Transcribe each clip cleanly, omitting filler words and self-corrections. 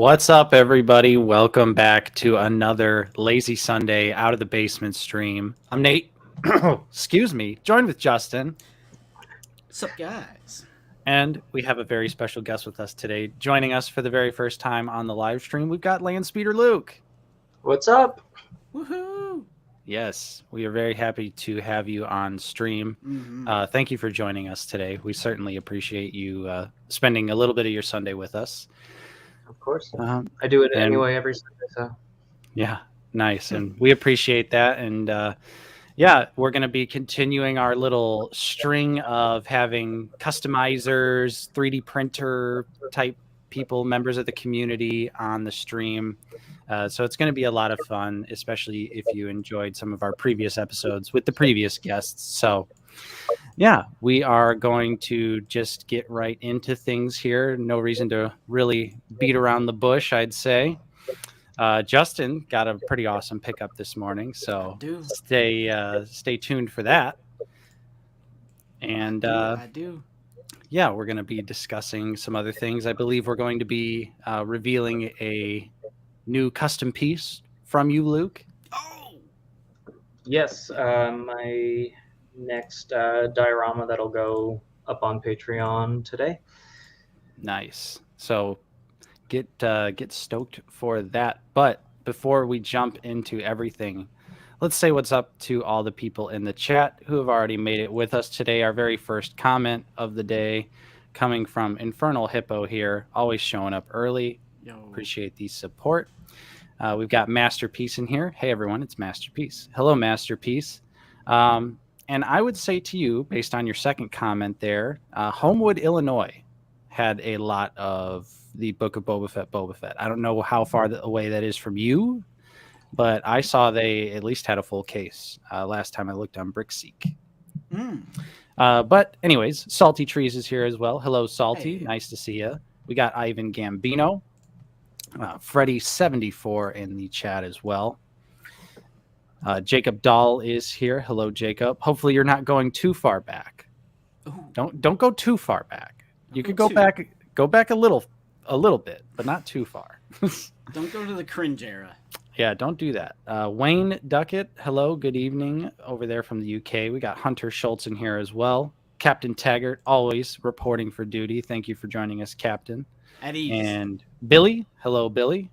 What's up, everybody? Welcome back to another Lazy Sunday Out of the Basement stream. I'm Nate. Excuse me. Joined with Justin. What's up, guys? And we have a very special guest with us today. Joining us for the very first time on the live stream, we've got Landspeeder Luke. What's up? Woohoo! Yes, we are very happy to have you on stream. Thank you for joining us today. We certainly appreciate you spending a little bit of your Sunday with us. Of course. I do it anyway every Sunday. So. Yeah, nice. And we appreciate that. And yeah, we're going to be continuing our little string of having customizers, 3D printer type people, members of the community on the stream. So it's going to be a lot of fun, especially if you enjoyed some of our previous episodes with the previous guests. So yeah, we are going to just get right into things here. No reason to really beat around the bush, I'd say. Justin got a pretty awesome pickup this morning, so stay tuned for that. And I do. Yeah, we're going to be discussing some other things. I believe we're going to be revealing a new custom piece from you, Luke. Oh, yes, my next diorama that'll go up on Patreon today. Nice. So get stoked for that. But before we jump into everything, let's say what's up to all the people in the chat who have already made it with us today. Our very first comment of the day coming from Infernal Hippo here, always showing up early. Appreciate the support. We've got Masterpiece in here. Hey, everyone, it's Masterpiece. Hello, Masterpiece. And I would say to you, based on your second comment there, Homewood, Illinois had a lot of the Book of Boba Fett. I don't know how far away that is from you, but I saw they at least had a full case last time I looked on BrickSeek. But anyways, Salty Trees is here as well. Hello, Salty. Hey. Nice to see you. We got Ivan Gambino. Freddy74 in the chat as well. Jacob Dahl is here. Hello, Jacob. Hopefully you're not going too far back. Ooh. Don't go too far back. You could go back a little bit, but not too far. Don't go to the cringe era. Yeah, don't do that. Wayne Duckett, hello, good evening over there from the UK. We got Hunter Schultz in here as well. Captain Taggart, always reporting for duty. Thank you for joining us, Captain. At ease. And Billy, hello, Billy.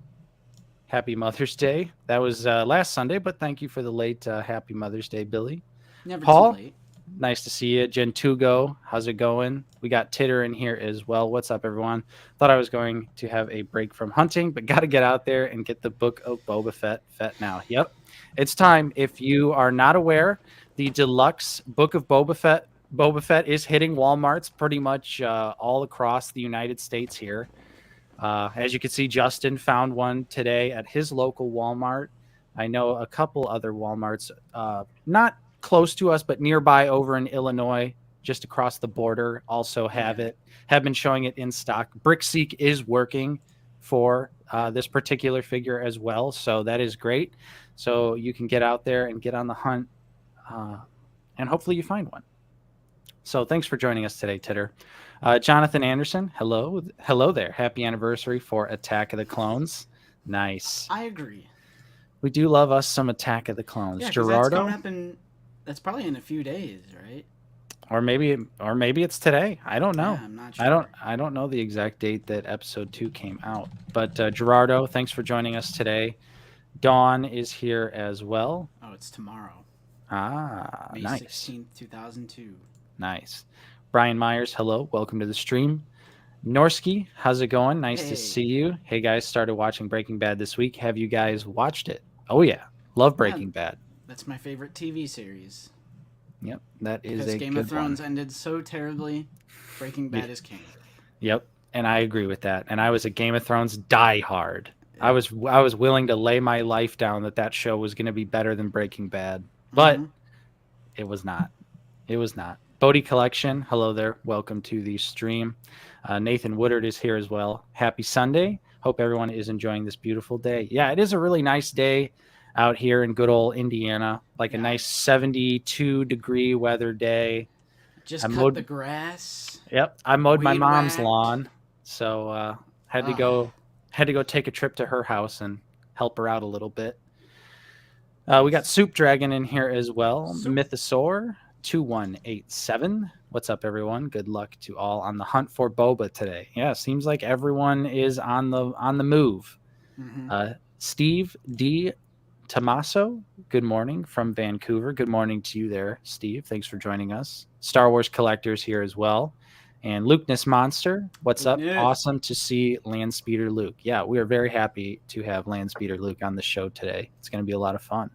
Happy Mother's Day. That was last Sunday, but thank you for the late Happy Mother's Day, Billy. Never Paul, too late. Nice to see you. Gentugo, how's it going? We got Titter in here as well. What's up, everyone? Thought I was going to have a break from hunting, but got to get out there and get the Book of Boba Fett now. Yep, it's time. If you are not aware, the Deluxe Book of Boba Fett is hitting Walmarts pretty much all across the United States here. As you can see, Justin found one today at his local Walmart. I know a couple other Walmarts, not close to us, but nearby over in Illinois, just across the border, also have been showing it in stock. BrickSeek is working for this particular figure as well, so that is great. So you can get out there and get on the hunt, and hopefully you find one. So thanks for joining us today, Titter. Jonathan Anderson, hello there. Happy anniversary for Attack of the Clones. Nice. I agree. We do love us some Attack of the Clones. Yeah, Gerardo, that's probably in a few days, right? or maybe it's today. I don't know. Yeah, I'm not sure. I don't know the exact date that episode 2 came out. But Gerardo, thanks for joining us today. Dawn is here as well. Oh, it's tomorrow. May May 16th, 2002. Nice. Brian Myers, hello. Welcome to the stream. Norsky, how's it going? Nice to see you. Hey, guys, started watching Breaking Bad this week. Have you guys watched it? Oh, yeah. Love Breaking Bad. That's my favorite TV series. Yep, that is because a Game good of Thrones one. ended so terribly. Breaking Bad is king. Yep, and I agree with that. And I was a Game of Thrones diehard. Yeah. I was willing to lay my life down that show was going to be better than Breaking Bad, but it was not. It was not. Bodie Collection, hello there. Welcome to the stream. Nathan Woodard is here as well. Happy Sunday. Hope everyone is enjoying this beautiful day. Yeah, it is a really nice day out here in good old Indiana. Like a nice 72-degree weather day. Just cut the grass. Yep, I mowed my mom's lawn, so had to go had to go take a trip to her house and help her out a little bit. We got Soup Dragon in here as well. Mythosaur 2187. What's up, everyone? Good luck to all on the hunt for Boba today. Yeah, seems like everyone is on the move. Mm-hmm. Steve D. Tommaso, good morning from Vancouver. Good morning to you there, Steve. Thanks for joining us. Star Wars Collectors here as well. And Lukeness Monster, what's up? Yes. Awesome to see Landspeeder Luke. Yeah, we are very happy to have Landspeeder Luke on the show today. It's going to be a lot of fun.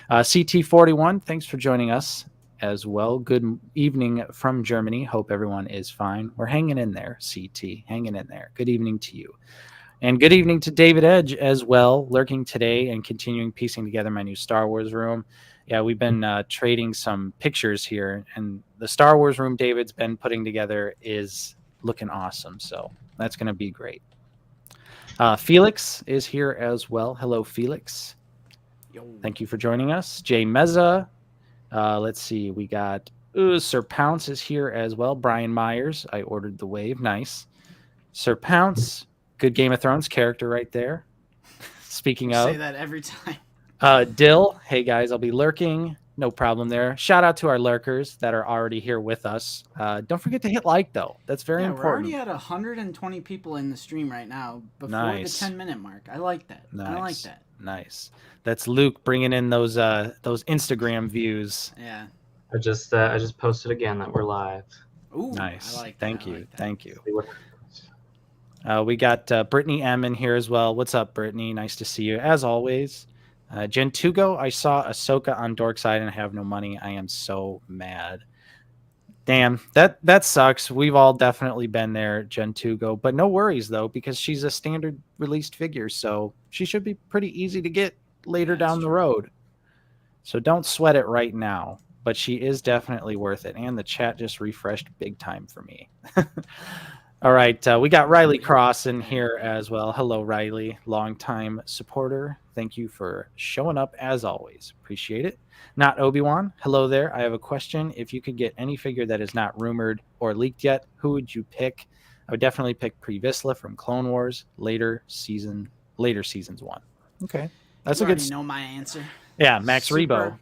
CT41, thanks for joining us as well. Good evening from Germany. Hope everyone is fine. We're hanging in there, CT, hanging in there. Good evening to you. And good evening to David Edge as well, lurking today and continuing piecing together my new Star Wars room. Yeah, we've been trading some pictures here, and the Star Wars room David's been putting together is looking awesome, so that's going to be great. Felix is here as well. Hello, Felix. Yo. Thank you for joining us. Jay Meza. Let's see. We got Sir Pounce is here as well. Brian Myers. I ordered the wave. Nice. Sir Pounce. Good Game of Thrones character right there. Speaking of. Say that every time. Dill. Hey, guys. I'll be lurking. No problem there. Shout out to our lurkers that are already here with us. Don't forget to hit like, though. That's very important. We're already at 120 people in the stream right now before nice. The 10-minute mark. I like that. Nice. I like that. Nice. That's Luke bringing in those Instagram views. Yeah. I just posted again that we're live. Ooh, nice. I like that. Thank you. Like that. Thank you. We got Brittany M in here as well. What's up, Brittany? Nice to see you as always. Gentugo, I saw Ahsoka on Dorkside and I have no money. I am so mad. Damn, that sucks. We've all definitely been there, Gentugo. But no worries, though, because she's a standard released figure, so she should be pretty easy to get later down the road. So don't sweat it right now. But she is definitely worth it. And the chat just refreshed big time for me. All right, we got Riley Cross in here as well. Hello, Riley, longtime supporter. Thank you for showing up as always. Appreciate it. Not Obi-Wan. Hello there. I have a question. If you could get any figure that is not rumored or leaked yet, who would you pick? I would definitely pick Pre Vizsla from Clone Wars, later seasons 1. Okay, that's you a good. Know my answer. Yeah, Max Rebo.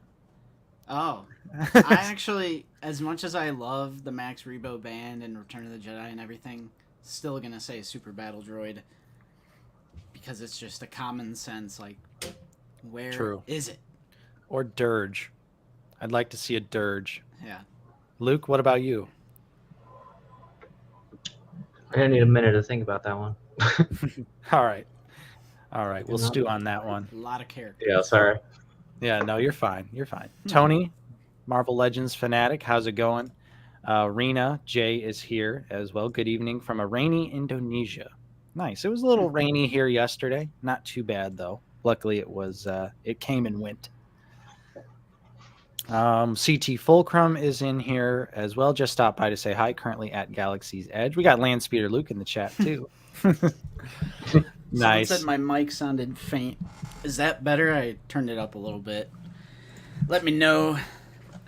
Oh, I actually, as much as I love the Max Rebo band and Return of the Jedi and everything, still gonna say Super Battle Droid because it's just a common sense. Like, where is it? Or Dirge. I'd like to see a Dirge. Yeah. Luke, what about you? I'm gonna need a minute to think about that one. All right. We'll stew on that one. A lot of characters. Yeah, sorry. Yeah, no, you're fine. You're fine. Tony, Marvel Legends fanatic, how's it going? Rena Jay is here as well. Good evening from a rainy Indonesia. Nice. It was a little rainy here yesterday. Not too bad though. Luckily, it was. It came and went. CT Fulcrum is in here as well. Just stopped by to say hi. Currently at Galaxy's Edge. We got Landspeeder Luke in the chat too. Nice. Someone said my mic sounded faint. Is that better? I turned it up a little bit. Let me know.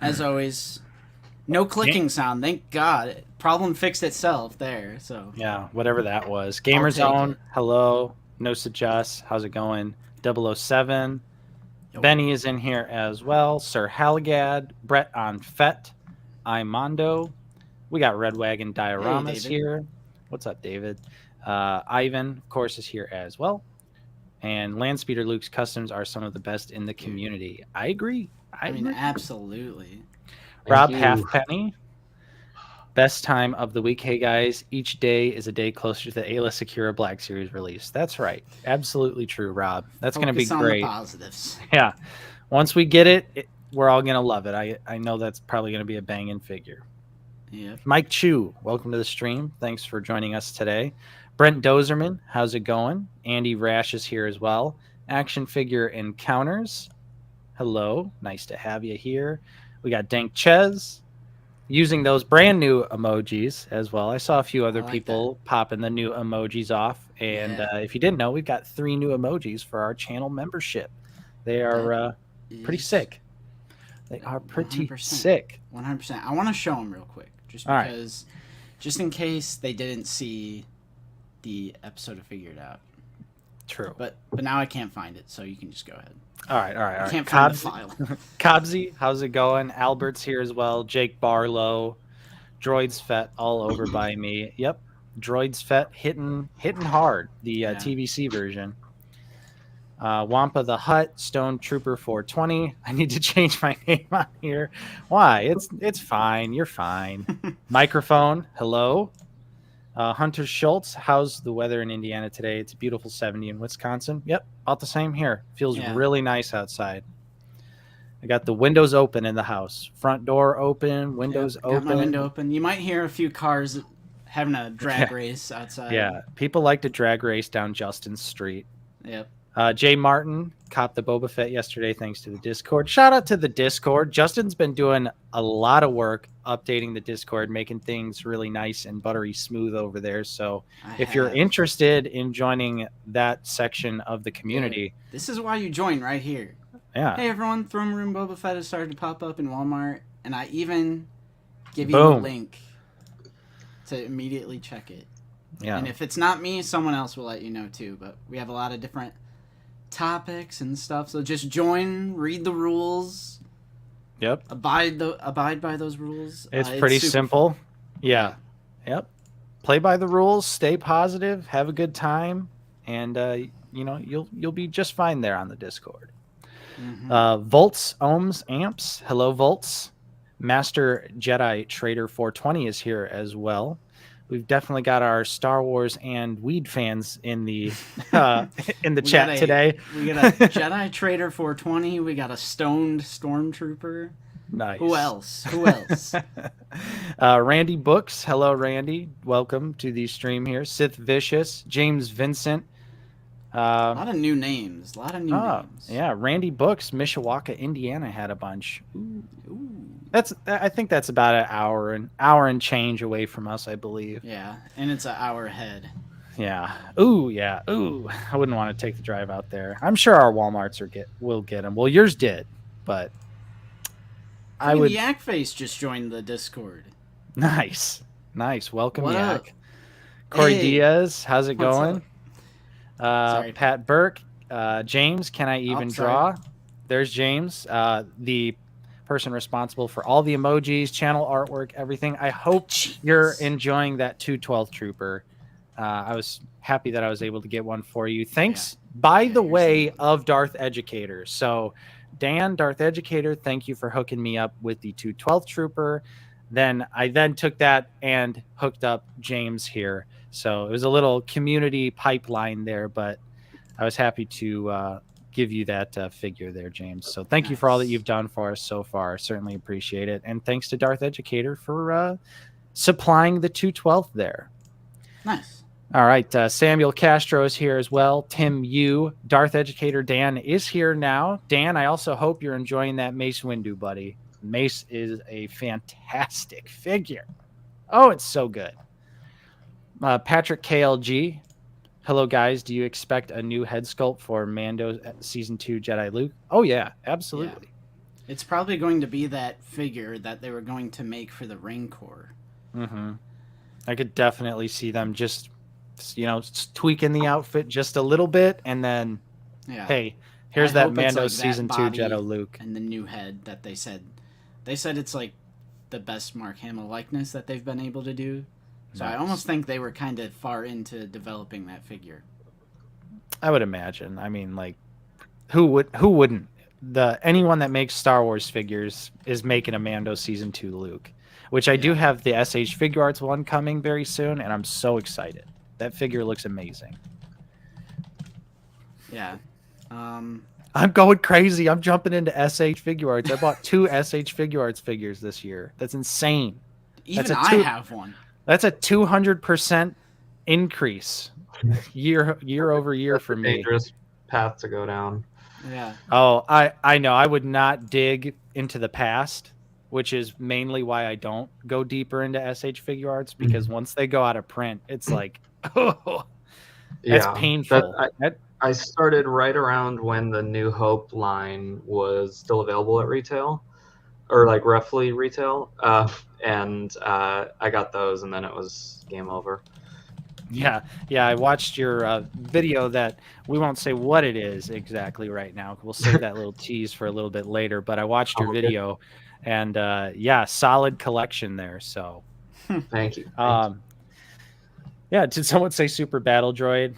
As always, no clicking sound. Thank God. Problem fixed itself there. So yeah, whatever that was. Gamerzone, hello. No Suggest, how's it going? 007. Benny is in here as well. Sir Halagad, Brett on Fett, Mondo. We got Red Wagon Dioramas here. What's up, David? Ivan, of course, is here as well. And Landspeeder Luke's customs are some of the best in the community. I agree. I mean, absolutely. Rob Halfpenny, best time of the week. Hey, guys, each day is a day closer to the Ayla Secura Black Series release. That's right. Absolutely true, Rob. That's going to be great. On the positives. Yeah. Once we get it, we're all going to love it. I know that's probably going to be a banging figure. Yeah. Mike Chu, welcome to the stream. Thanks for joining us today. Brent Dozerman, how's it going? Andy Rash is here as well. Action Figure Encounters. Hello. Nice to have you here. We got Dank Ches using those brand new emojis as well. I saw a few other people popping the new emojis off. And if you didn't know, we've got 3 new emojis for our channel membership. They are pretty sick. They are pretty 100%. sick. 100%. I want to show them real quick. Just because, just in case they didn't see the episode of Figure It Out. True. But now I can't find it, so you can just go ahead. All right. I can't find the file. Cobsy, how's it going? Albert's here as well. Jake Barlow, Droids Fett all over by me. Yep, Droids Fett hitting hard. The TVC version. Wampa the Hutt, Stone Trooper 420. I need to change my name on here. Why? It's fine. You're fine. Microphone. Hello. Hunter Schultz, how's the weather in Indiana today? It's a beautiful 70 in Wisconsin. Yep, about the same here. Feels really nice outside. I got the windows open in the house. Front door open, windows open. Got my window open. You might hear a few cars having a drag race outside. Yeah, people like to drag race down Justin's street. Yep. Jay Martin copped the Boba Fett yesterday thanks to the Discord. Shout out to the Discord. Justin's been doing a lot of work updating the Discord, making things really nice and buttery smooth over there. So if you're interested in joining that section of the community, this is why you join right here. Yeah. Hey everyone, Throne Room Boba Fett has started to pop up in Walmart, and I even give you a link to immediately check it. Yeah. And if it's not me, someone else will let you know too. But we have a lot of different topics and stuff, so just join, read the rules. Yep. Abide by those rules. It's pretty simple. Yeah. Yep. Play by the rules, stay positive, have a good time, and you'll be just fine there on the Discord. Volts, Ohms, Amps. Hello, Volts. Master Jedi Trader 420 is here as well. We've definitely got our Star Wars and weed fans in the chat today. We got a Jedi Trader 420. We got a stoned Stormtrooper. Nice. Who else? Randy Books. Hello, Randy. Welcome to the stream here. Sith Vicious. James Vincent. A lot of new names. Names. Yeah, Randy Books, Mishawaka, Indiana had a bunch. Ooh. I think that's about an hour and change away from us, I believe. Yeah, and it's an hour ahead. Yeah. Ooh, yeah. Ooh, I wouldn't want to take the drive out there. I'm sure our Walmarts will get them. Well, yours did, but I would. Yak Face just joined the Discord. Nice. Welcome, what Yak. Up? Corey Diaz, how's it going? Sorry. Pat Burke, James, can I even draw? There's James, the person responsible for all the emojis, channel artwork, everything. I hope you're enjoying that 212 Trooper. I was happy that I was able to get one for you. Thanks, by the way, of Darth Educator. So, Dan, Darth Educator, thank you for hooking me up with the 212 Trooper. Then I took that and hooked up James here. So it was a little community pipeline there, but I was happy to give you that figure there, James. So thank you for all that you've done for us so far. Certainly appreciate it. And thanks to Darth Educator for supplying the 212th there. Nice. All right. Samuel Castro is here as well. Tim Yu, Darth Educator Dan is here now. Dan, I also hope you're enjoying that Mace Windu, buddy. Mace is a fantastic figure. Oh, it's so good. Patrick KLG. Hello, guys. Do you expect a new head sculpt for Mando Season 2 Jedi Luke? Oh, yeah, absolutely. Yeah. It's probably going to be that figure that they were going to make for the Rancor. Mm-hmm. I could definitely see them just, tweaking the outfit just a little bit, and then, hey, here's that Mando Season 2 Jedi Luke. And the new head that they said. They said it's like the best Mark Hamill likeness that they've been able to do. So nice. I almost think they were kind of far into developing that figure. I would imagine. I mean, like, who wouldn't? Anyone that makes Star Wars figures is making a Mando Season 2 Luke, which I do have the SH Figure Arts one coming very soon, and I'm so excited. That figure looks amazing. Yeah. I'm going crazy. I'm jumping into SH Figure Arts. I bought 2 SH Figure Arts figures this year. That's insane. I have one. That's a 200% increase year over year for me. Dangerous path to go down. Yeah. Oh, I know. I would not dig into the past, which is mainly why I don't go deeper into SH Figure Arts, because once they go out of print, it's like, oh, that's painful. I started right around when the New Hope line was still available at retail, or like roughly retail, and I got those, and then it was game over. Yeah, I watched your video that we won't say what it is exactly right now. We'll save that little tease for a little bit later. But I watched your Okay. video, and yeah, solid collection there. So, Thank you. yeah, did someone say Super Battle Droid?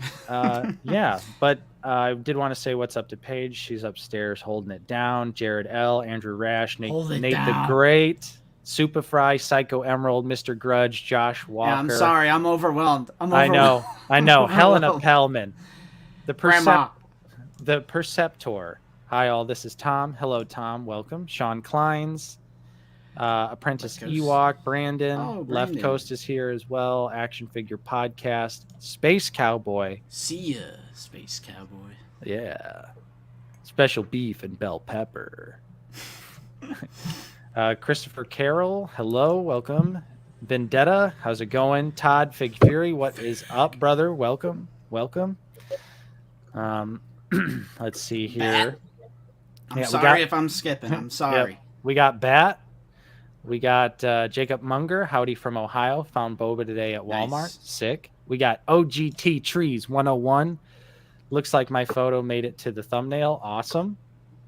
Yeah, but I did want to say what's up to Paige. She's upstairs holding it down. Jared L, Andrew Rash, Nate the Great, Super Fry, Psycho Emerald, Mr. Grudge, Josh Walker. Yeah, I'm sorry, I'm overwhelmed. I know. Helena Pellman, the Perceptor. Hi all, this is Tom. Hello Tom, welcome. Sean Kleins, Apprentice Ewok, Brandon. Left Coast is here as well. Action Figure Podcast, Space Cowboy. See ya, Space Cowboy. Yeah. Special Beef and Bell Pepper. Christopher Carroll, hello, welcome. Vendetta, how's it going? Todd Fig Fury, what is up, brother? Welcome. Let's see here. I'm sorry if I'm skipping. I'm sorry. Yep. We got Bat. We got Jacob Munger, howdy from Ohio. Found Boba today at Walmart. Nice. Sick. We got OGT Trees 101. Looks like my photo made it to the thumbnail. Awesome.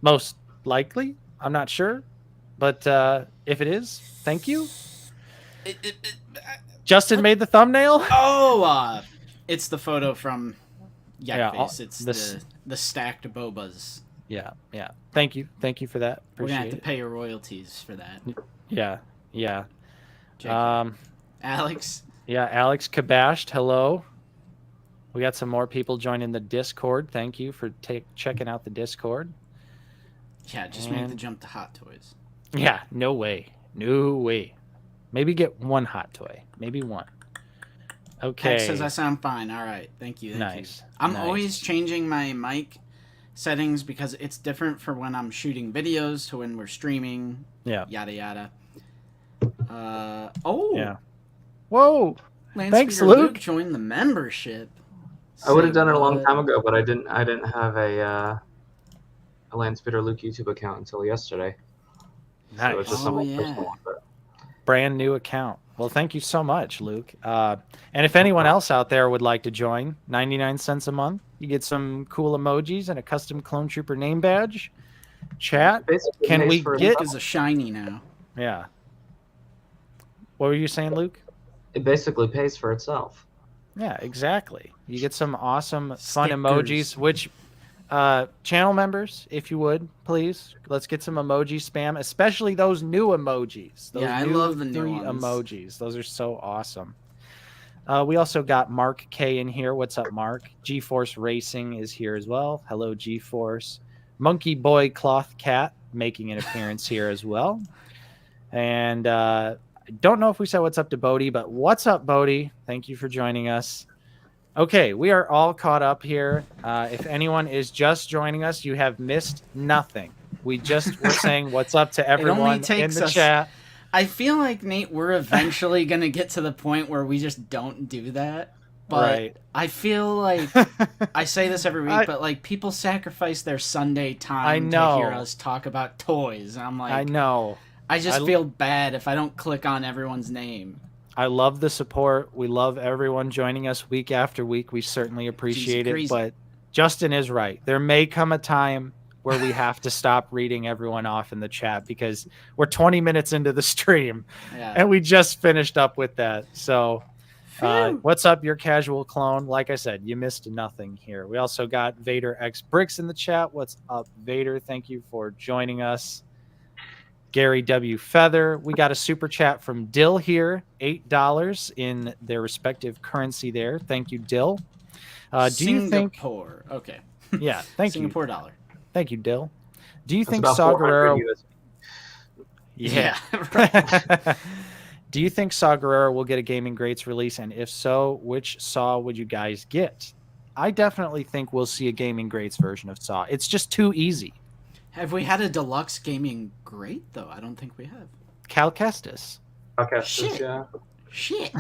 Most likely. I'm not sure. But if it is, thank you. Justin made the thumbnail. Oh, it's the photo from Yakface. It's the stacked Bobas. Yeah. Thank you for that. Appreciate We're gonna have to pay your royalties for that. Yeah. Alex. Yeah, Alex Kabashed. Hello. We got some more people joining the Discord. Thank you for checking out the Discord. Yeah, just make the jump to Hot Toys. Yeah, no way. Maybe get one hot toy. Maybe one. Okay. Heck says I sound fine. All right. Thank you. Nice. I'm always changing my mic settings because it's different for when I'm shooting videos to when we're streaming. Yeah. Yada yada. Yeah. Whoa. Thanks, Luke. Joined the membership. I would have done it a long time ago, but I didn't have a Landspeeder Luke YouTube account until yesterday. Nice. So it's just personal one, but... Brand new account. Well, thank you so much, Luke. And if anyone else out there would like to join, 99 cents a month. You get some cool emojis and a custom Clone Trooper name badge. Chat. Can we get... is a shiny now. Yeah. What were you saying, Luke? It basically pays for itself. Yeah, exactly. You get some awesome fun emojis, which channel members, if you would, please, let's get some emoji spam, especially those new emojis. I love the new 3 ones. Emojis. Those are so awesome. We also got Mark K in here. What's up, Mark? GeForce Racing is here as well. Hello, GeForce. Monkey Boy Cloth Cat making an appearance here as well. And I don't know if we said what's up to Bodie, but what's up, Bodie? Thank you for joining us. Okay, we are all caught up here. If anyone is just joining us, you have missed nothing. We just were saying what's up to everyone in the chat. I feel like, Nate, we're eventually going to get to the point where we just don't do that. But I feel like, I say this every week, but like people sacrifice their Sunday time to hear us talk about toys. And I'm like, I know. I just feel bad if I don't click on everyone's name. I love the support. We love everyone joining us week after week. We certainly appreciate it. But Justin is right. There may come a time where we have to stop reading everyone off in the chat because we're 20 minutes into the stream and we just finished up with that. So what's up, your casual clone? Like I said, you missed nothing here. We also got Vader X Bricks in the chat. What's up, Vader? Thank you for joining us. Gary W. Feather. We got a super chat from Dill here, $8 in their respective currency there. Thank you, Dill. Do you think... Okay. Yeah, thank you. Singapore dollar. Thank you, Dill. Do you think Saw Gerrera... Yeah. Right. Do you think Saw Gerrera will get a Gaming Greats release? And if so, which Saw would you guys get? I definitely think we'll see a Gaming Greats version of Saw. It's just too easy. Have we had a deluxe Gaming Great, though? I don't think we have. Cal Kestis. Shit. Yeah. Shit.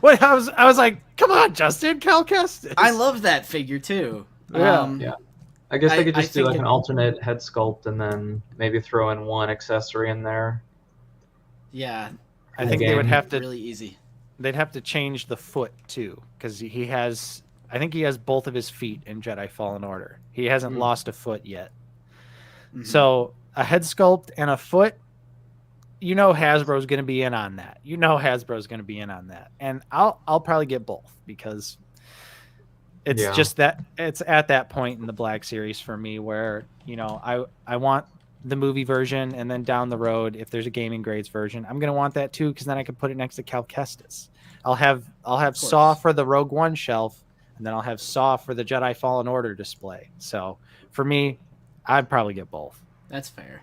What? I was like, come on, Justin, Cal Kestis. I love that figure, too. Yeah. I guess they could just do like an alternate head sculpt and then maybe throw in one accessory in there. Yeah. I think they would have to... Really easy. they'd have to change the foot too, because he has. I think he has both of his feet in Jedi Fallen Order. He hasn't lost a foot yet. Mhm. So a head sculpt and a foot. You know Hasbro's going to be in on that. And I'll probably get both because it's just that it's at that point in the Black Series for me where, you know, I want the movie version, and then down the road, if there's a gaming grades version, I'm going to want that too, because then I can put it next to Cal Kestis. I'll have Saw for the Rogue One shelf, and then I'll have Saw for the Jedi Fallen Order display. So for me, I'd probably get both. That's fair.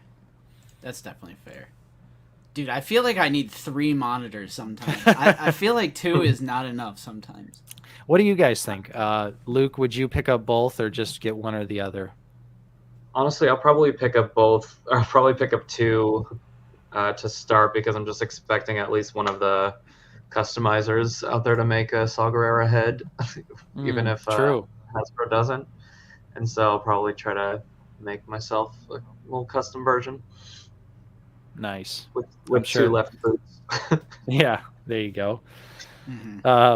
That's definitely fair. Dude, I feel like I need 3 monitors sometimes. I feel like 2 is not enough sometimes. What do you guys think? Luke, would you pick up both or just get one or the other? Honestly, I'll probably pick up both. Or I'll probably pick up 2 to start, because I'm just expecting at least one of the customizers out there to make a Saw Gerrera head, even if true. Hasbro doesn't. And so I'll probably try to make myself a little custom version. Nice. With 2 left boots. Yeah, there you go.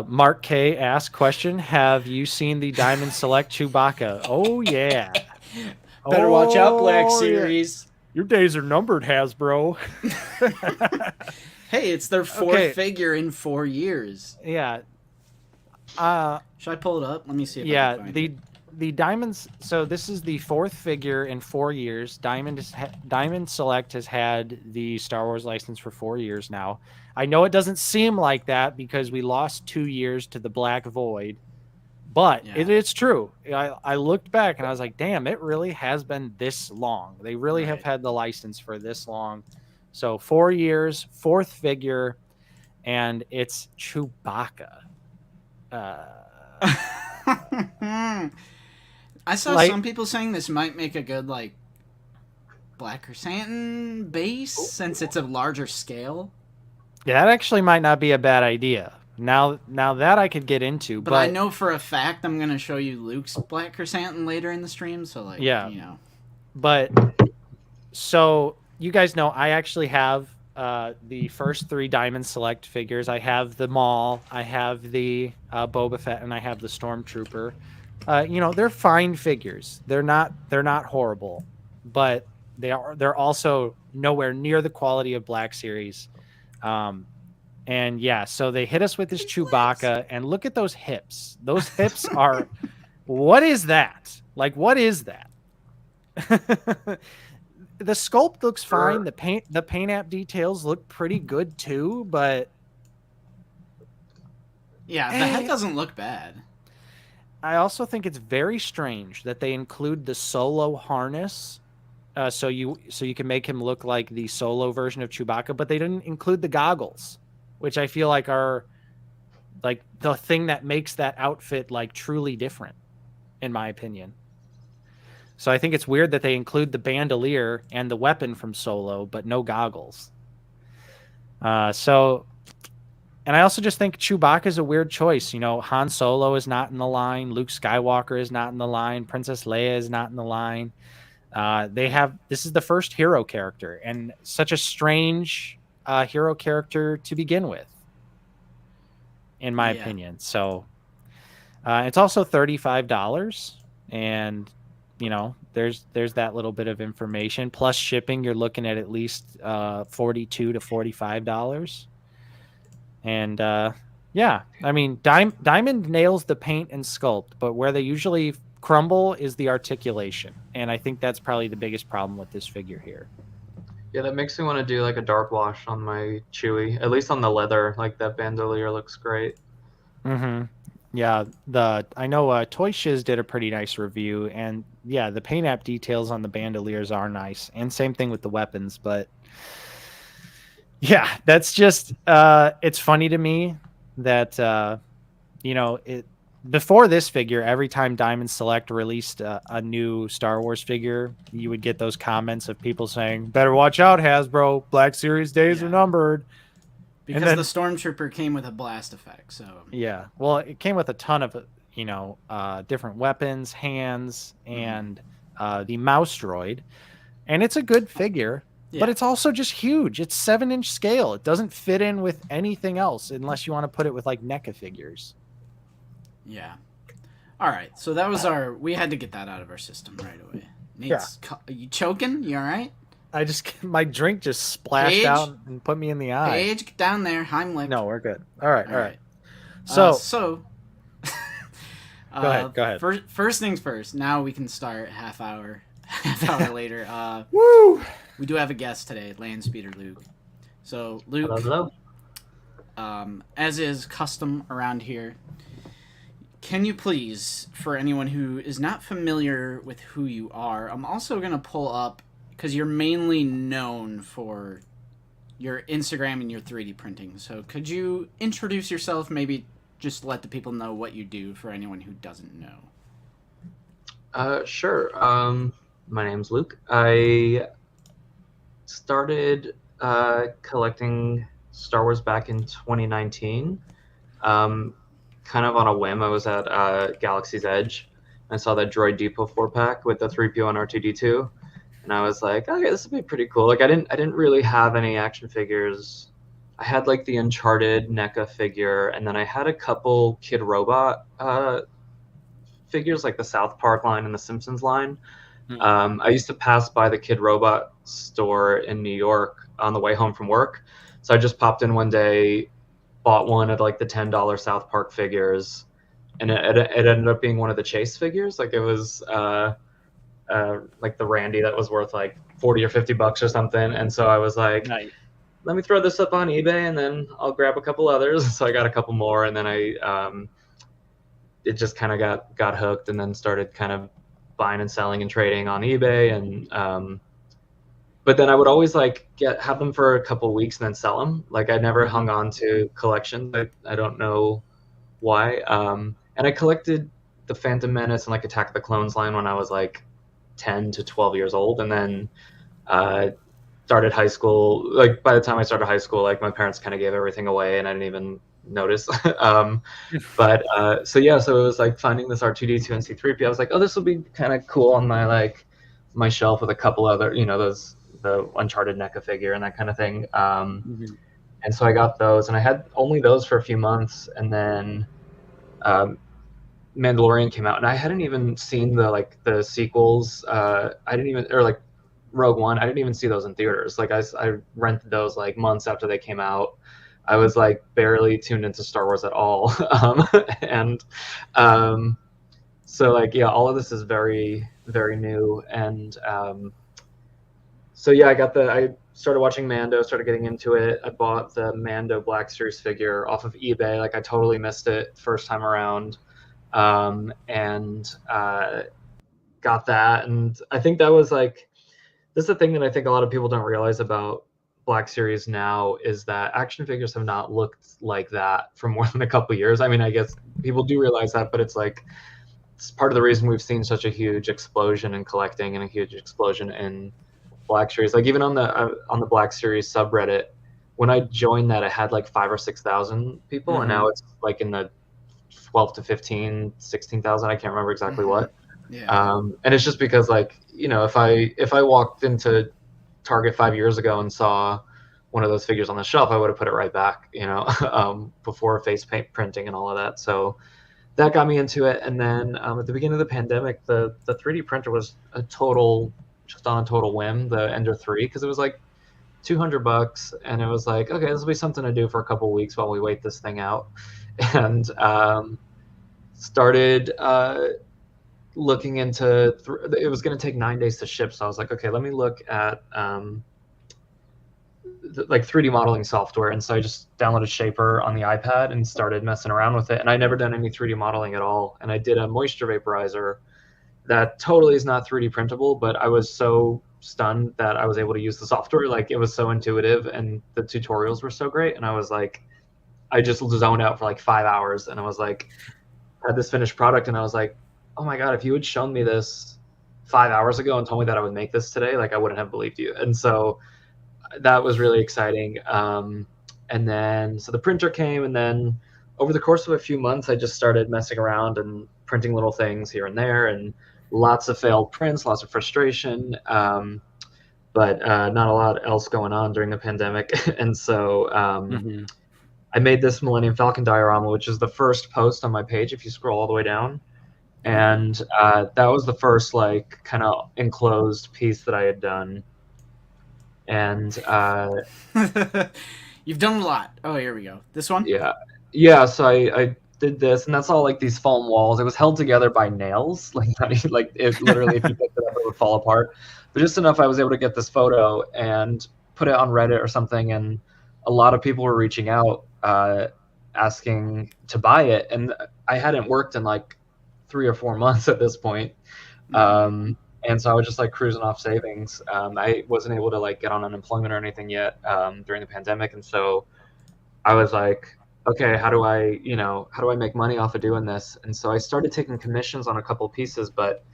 Mark K asked, question, have you seen the Diamond Select Chewbacca? Oh, yeah. Better watch out, Black Series. Yeah. Your days are numbered, Hasbro. Hey, it's their 4th figure in 4 years. Yeah. Should I pull it up? Let me see if I can find it. The Diamonds, so this is the 4th figure in 4 years. Diamond Select has had the Star Wars license for 4 years now. I know it doesn't seem like that because we lost 2 years to the Black Void, but it's true. I looked back and I was like, damn, it really has been this long. They really have had the license for this long. So 4 years, 4th figure, and it's Chewbacca. I saw some people saying this might make a good, like, Black Chrysanthemum base, since it's a larger scale. Yeah, that actually might not be a bad idea. Now that I could get into. But I know for a fact I'm going to show you Luke's Black Chrysanthemum later in the stream, so, like, you know. But, so, you guys know I actually have the first 3 Diamond Select figures. I have the Maul, I have the Boba Fett, and I have the Stormtrooper. You know, they're fine figures. They're not horrible, but they're also nowhere near the quality of Black Series. And yeah, so they hit us with this Chewbacca, and look at those hips. Those hips are, what is that? Like, what is that? The sculpt looks fine. The paint app details look pretty good too, but yeah, the head doesn't look bad. I also think it's very strange that they include the Solo harness, so you can make him look like the Solo version of Chewbacca, but they didn't include the goggles, which I feel like are like the thing that makes that outfit like truly different, in my opinion. So I think it's weird that they include the bandolier and the weapon from Solo, but no goggles. And I also just think Chewbacca is a weird choice. You know, Han Solo is not in the line. Luke Skywalker is not in the line. Princess Leia is not in the line. This is the first hero character, and such a strange hero character to begin with, in my opinion. So it's also $35, and you know, there's that little bit of information plus shipping. You're looking at least $42 to $45. And yeah, I mean, Diamond nails the paint and sculpt, but where they usually crumble is the articulation, and I think that's probably the biggest problem with this figure here. Yeah, that makes me want to do like a dark wash on my Chewie, at least on the leather. Like that bandolier looks great. Yeah, I know Toy Shiz did a pretty nice review, and yeah, the paint app details on the bandoliers are nice, and same thing with the weapons, but yeah, that's just it's funny to me that you know, before this figure, every time Diamond Select released a new Star Wars figure, you would get those comments of people saying, "Better watch out, Hasbro! Black Series days are numbered." Because the Stormtrooper came with a blast effect, so yeah. Well, it came with a ton of, you know, different weapons, hands, and the mouse droid, and it's a good figure. but it's also just huge. It's 7-inch scale. It doesn't fit in with anything else unless you want to put it with like NECA figures. Yeah. All right. So that was we had to get that out of our system right away. Are you choking? You all right? My drink just splashed out and put me in the eye. Paige, get down there. Heimlich. No, we're good. All right. So go ahead. First things first. Now we can start half hour later. Woo! We do have a guest today, Landspeeder Luke. So Luke, hello. As is custom around here, can you please, for anyone who is not familiar with who you are, I'm also gonna pull up, because you're mainly known for your Instagram and your 3D printing. So could you introduce yourself, maybe just let the people know what you do for anyone who doesn't know? Sure. My name's Luke. I started collecting Star Wars back in 2019. Kind of on a whim. I was at Galaxy's Edge. I saw that Droid Depot 4-pack with the 3PO and R2-D2. And I was like, okay, this would be pretty cool. Like I didn't really have any action figures. I had like the Uncharted NECA figure, and then I had a couple Kid Robot figures, like the South Park line and the Simpsons line. I used to pass by the Kid Robot store in New York on the way home from work. So I just popped in one day, bought one of like the $10 South Park figures, and it ended up being one of the Chase figures. Like it was like the Randy that was worth like 40 or 50 bucks or something. And so I was like, nice. Let me throw this up on eBay and then I'll grab a couple others. So I got a couple more, and then it just kind of got hooked, and then started kind of buying and selling and trading on eBay. And but then I would always like have them for a couple of weeks and then sell them. Like I never hung on to collections. I don't know why. And I collected the Phantom Menace and like Attack of the Clones line when I was like 10 to 12 years old, and then started high school. Like by the time I started high school, like my parents kind of gave everything away and I didn't even notice. But so it was like finding this R2-D2 and C-3PO. I was like, oh, this will be kind of cool on my shelf with a couple other, the Uncharted NECA figure and that kind of thing. And so I got those, and I had only those for a few months, and then Mandalorian came out, and I hadn't even seen the sequels. Rogue One. I didn't even see those in theaters. Like I rented those like months after they came out. I was like barely tuned into Star Wars at all. So like, yeah, all of this is very, very new. And I started watching Mando, started getting into it. I bought the Mando Black Series figure off of eBay. Like I totally missed it first time around. And got that. And I think that was like, this is the thing that I think a lot of people don't realize about Black Series now, is that action figures have not looked like that for more than a couple years. I mean, I guess people do realize that, but it's like, it's part of the reason we've seen such a huge explosion in collecting and a huge explosion in Black Series. Like even on the Black Series subreddit, when I joined that, it had like 5,000 or 6,000 people, and now it's like in the 12 to 15, 16,000. I can't remember exactly what. Yeah. And it's just because like, if I walked into Target 5 years ago and saw one of those figures on the shelf, I would have put it right back, before face paint printing and all of that. So that got me into it. And then at the beginning of the pandemic, the 3D printer was just on a total whim, the Ender 3, because it was like $200, and it was like, okay, this will be something to do for a couple of weeks while we wait this thing out. And started looking into it was going to take 9 days to ship, so I was like, okay, let me look at like 3D modeling software. And so I just downloaded Shaper on the iPad and started messing around with it. And I never done any 3D modeling at all, and I did a moisture vaporizer that totally is not 3D printable, but I was so stunned that I was able to use the software. Like it was so intuitive, and the tutorials were so great, and I was like, I just zoned out for like 5 hours, and I was like, had this finished product, and I was like, oh my God, if you had shown me this 5 hours ago and told me that I would make this today, like I wouldn't have believed you. And so that was really exciting. And then, so the printer came, and then over the course of a few months, I just started messing around and printing little things here and there, and lots of failed prints, lots of frustration. but not a lot else going on during the pandemic. And so I made this Millennium Falcon diorama, which is the first post on my page if you scroll all the way down. And that was the first like kind of enclosed piece that I had done. And you've done a lot. Oh, here we go. This one? Yeah. So I did this, and that's all like these foam walls. It was held together by nails, like it literally, if you picked it up, it would fall apart. But just enough, I was able to get this photo and put it on Reddit or something, and a lot of people were reaching out, asking to buy it, and I hadn't worked in like 3 or 4 months at this point. And so I was just like cruising off savings. I wasn't able to like get on unemployment or anything yet during the pandemic, and so I was like, okay, how do I make money off of doing this? And so I started taking commissions on a couple pieces, but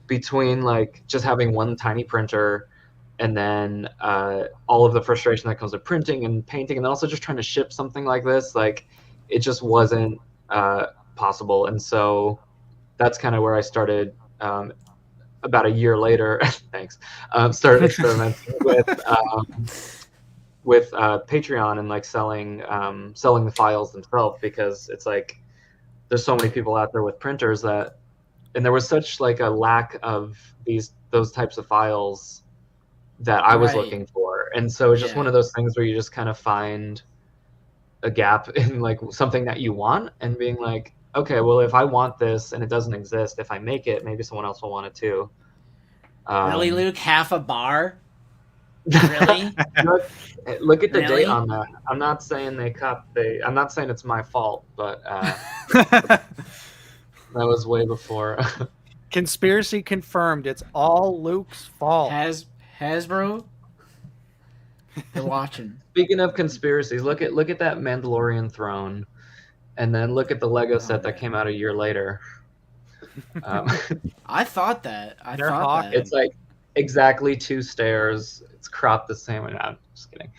between like just having one tiny printer and then all of the frustration that comes with printing and painting, and then also just trying to ship something like this, like it just wasn't possible. And so that's kind of where I started. About a year later, thanks. Started experimenting with Patreon and like selling the files themselves, because it's like there's so many people out there with printers and there was such like a lack of those types of files that I was looking for, and so it's just one of those things where you just kind of find a gap in like something that you want, and being like, okay, well, if I want this and it doesn't exist, if I make it, maybe someone else will want it too. Really, Luke? Half a bar? Really? Look at the date on that. I'm not saying I'm not saying it's my fault, but that was way before. Conspiracy confirmed. It's all Luke's fault. Hasbro? They're watching. Speaking of conspiracies, look at that Mandalorian throne, and then look at the Lego set that came out a year later. I thought that. It's like exactly 2 stairs. It's cropped the same way. No, I'm just kidding.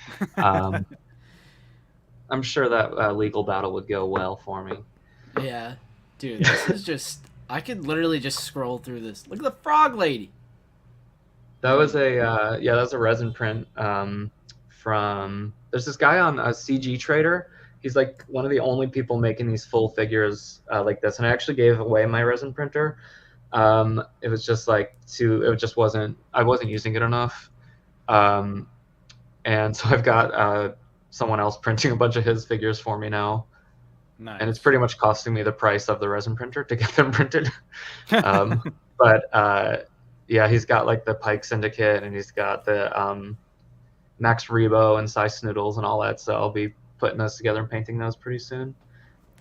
I'm sure that legal battle would go well for me. Yeah, dude, this is just. I could literally just scroll through this. Look at the frog lady. That was that was a resin print from. There's this guy on CG Trader. He's like one of the only people making these full figures like this, and I actually gave away my resin printer. It was just like I wasn't using it enough, and so I've got someone else printing a bunch of his figures for me now. Nice. And it's pretty much costing me the price of the resin printer to get them printed. But yeah, he's got like the Pike Syndicate, and he's got the Max Rebo and Size Snoodles and all that, so I'll be putting those together and painting those pretty soon.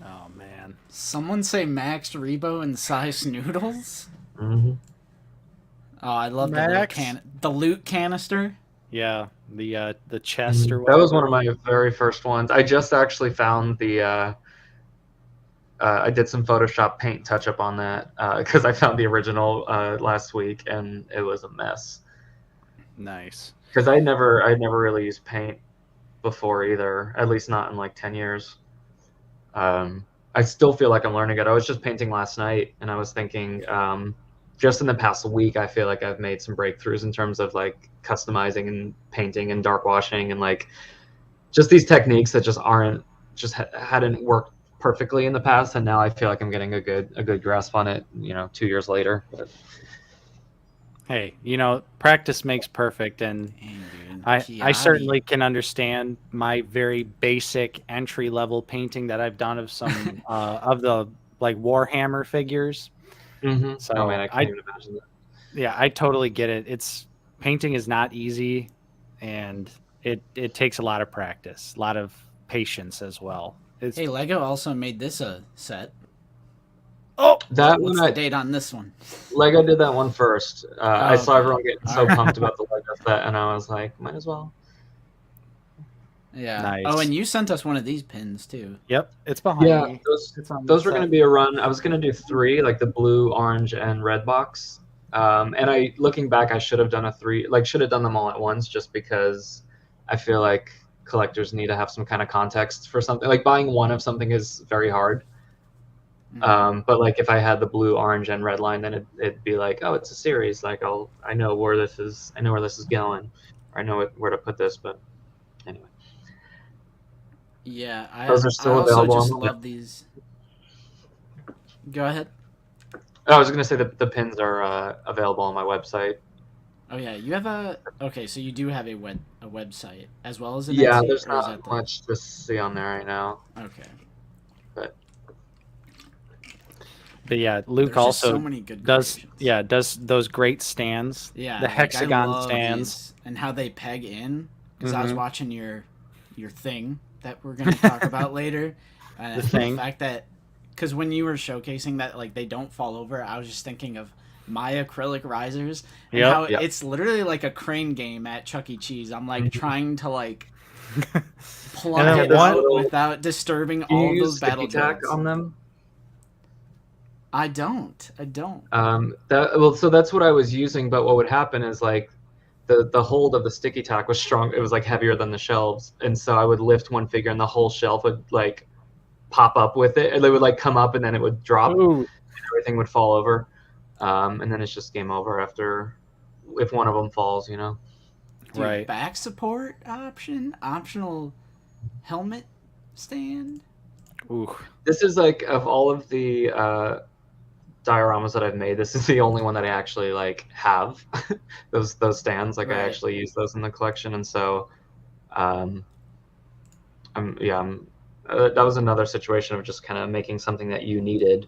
Oh man! Someone say Max Rebo and Size Noodles? Mm-hmm. Oh, I love the loot canister. Yeah, the chest or whatever. That was one of my very first ones. I just actually found the. I did some Photoshop paint touch up on that because I found the original last week, and it was a mess. Nice. Because I'd never really used paint before either, at least not in like 10 years. I still feel like I'm learning it. I was just painting last night, and I was thinking, just in the past week, I feel like I've made some breakthroughs in terms of like customizing and painting and dark washing and like just these techniques that hadn't worked perfectly in the past, and now I feel like I'm getting a good grasp on it, 2 years later. But hey, practice makes perfect, and I certainly can understand my very basic entry level painting that I've done of some of the like Warhammer figures. Mm-hmm. So oh man, I can't even imagine that. Yeah, I totally get it. Painting is not easy, and it takes a lot of practice, a lot of patience as well. Hey, Lego also made this a set. Oh, what's the date on this one? Lego did that one first. I saw everyone getting so right. pumped about the Lego set, and I was like, might as well. Yeah. Nice. Oh, and you sent us one of these pins too. Yep, it's behind me. Yeah, those were going to be a run. I was going to do 3, like the blue, orange, and red box. And looking back, I should have done should have done them all at once, just because I feel like collectors need to have some kind of context for something. Like buying one of something is very hard. But like if I had the blue, orange, and red line, then it'd be like, oh, it's a series. Like I know where this is. I know where this is going. Or I know where to put this. But anyway, Yeah, those are I still also available. just love these. Go ahead. I was gonna say that the pins are available on my website. Oh yeah, you have okay, so you do have a website as well as an Yeah, Etsy, there's or is not that the much to see on there right now. okay? But yeah, Luke There's just also so many good does creations. does those great stands. Yeah, The like, hexagon I love stands. these and how they peg in. Because I was Mhm. watching your thing that we're gonna talk about later, and The thing. fact that because when you were showcasing that like they don't fall over, I was just thinking of my acrylic risers and Yep. how Yep. it's literally like a crane game at Chuck E. Cheese. I'm like trying to like plug then it one- out without disturbing do you all of use those battle sticky tack droids. on them? I don't. So that's what I was using. But what would happen is like the hold of the sticky tack was strong. It was like heavier than the shelves, and so I would lift one figure, and the whole shelf would like pop up with it, and they would like come up, and then it would drop, and Ooh, everything would fall over, and then it's just game over after if one of them falls, you know. Dude, right. back support optional helmet stand. Ooh. This is like of all of the dioramas that I've made, this is the only one that I actually like have those stands. Like I Right. actually use those in the collection, and so I'm that was another situation of just kind of making something that you needed.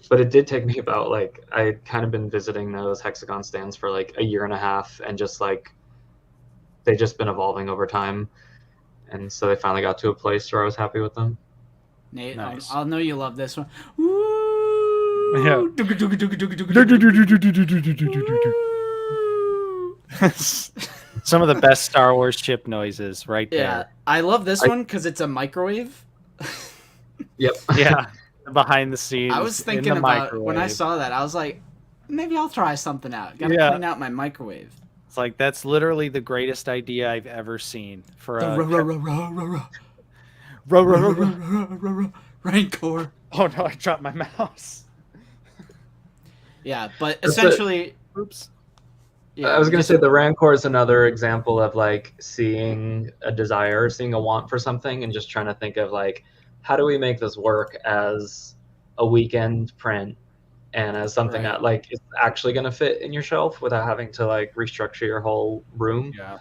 But it did take me about like I kind of been visiting those hexagon stands for like a year and a half, and just like they've just been evolving over time, and so they finally got to a place where I was happy with them. Nate, Nice. I'll know you love this one. Yeah. Some of the best Star Wars chip noises right Yeah, there. I love this one because it's a microwave. Yep. Yeah. Behind the scenes. I was in thinking the about when I microwave. saw that, I was like, maybe I'll try something out. Gotta Yeah. clean out my microwave. It's like that's literally the greatest idea I've ever seen for a Rancor. Oh no, I dropped my mouse. Yeah, but That's essentially, Oops. yeah, I was gonna just- say the Rancor is another example of like seeing a desire, seeing a want for something, and just trying to think of like, how do we make this work as a weekend print and as something Right. that like is actually gonna fit in your shelf without having to like restructure your whole room. Yeah.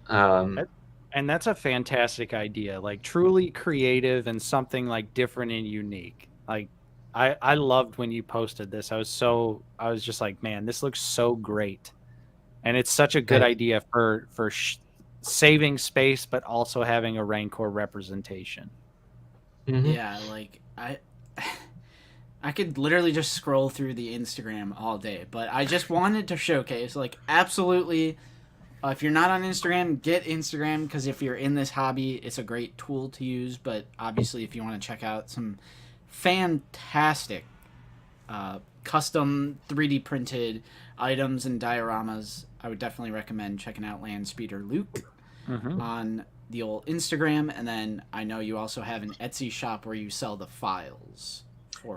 Um, And that's a fantastic idea. Like truly creative and something like different and unique. Like I loved when you posted this. I was just like, man, this looks so great. And it's such a good Right. idea for saving space but also having a Rancor representation. mhm. yeah, like I could literally just scroll through the Instagram all day, but I just wanted to showcase, like, absolutely. If you're not on Instagram, get Instagram, because if you're in this hobby, it's a great tool to use. But obviously, if you want to check out some fantastic custom 3D printed items and dioramas, I would definitely recommend checking out Landspeeder Luke Mm-hmm. on the old Instagram. And then I know you also have an Etsy shop where you sell the files.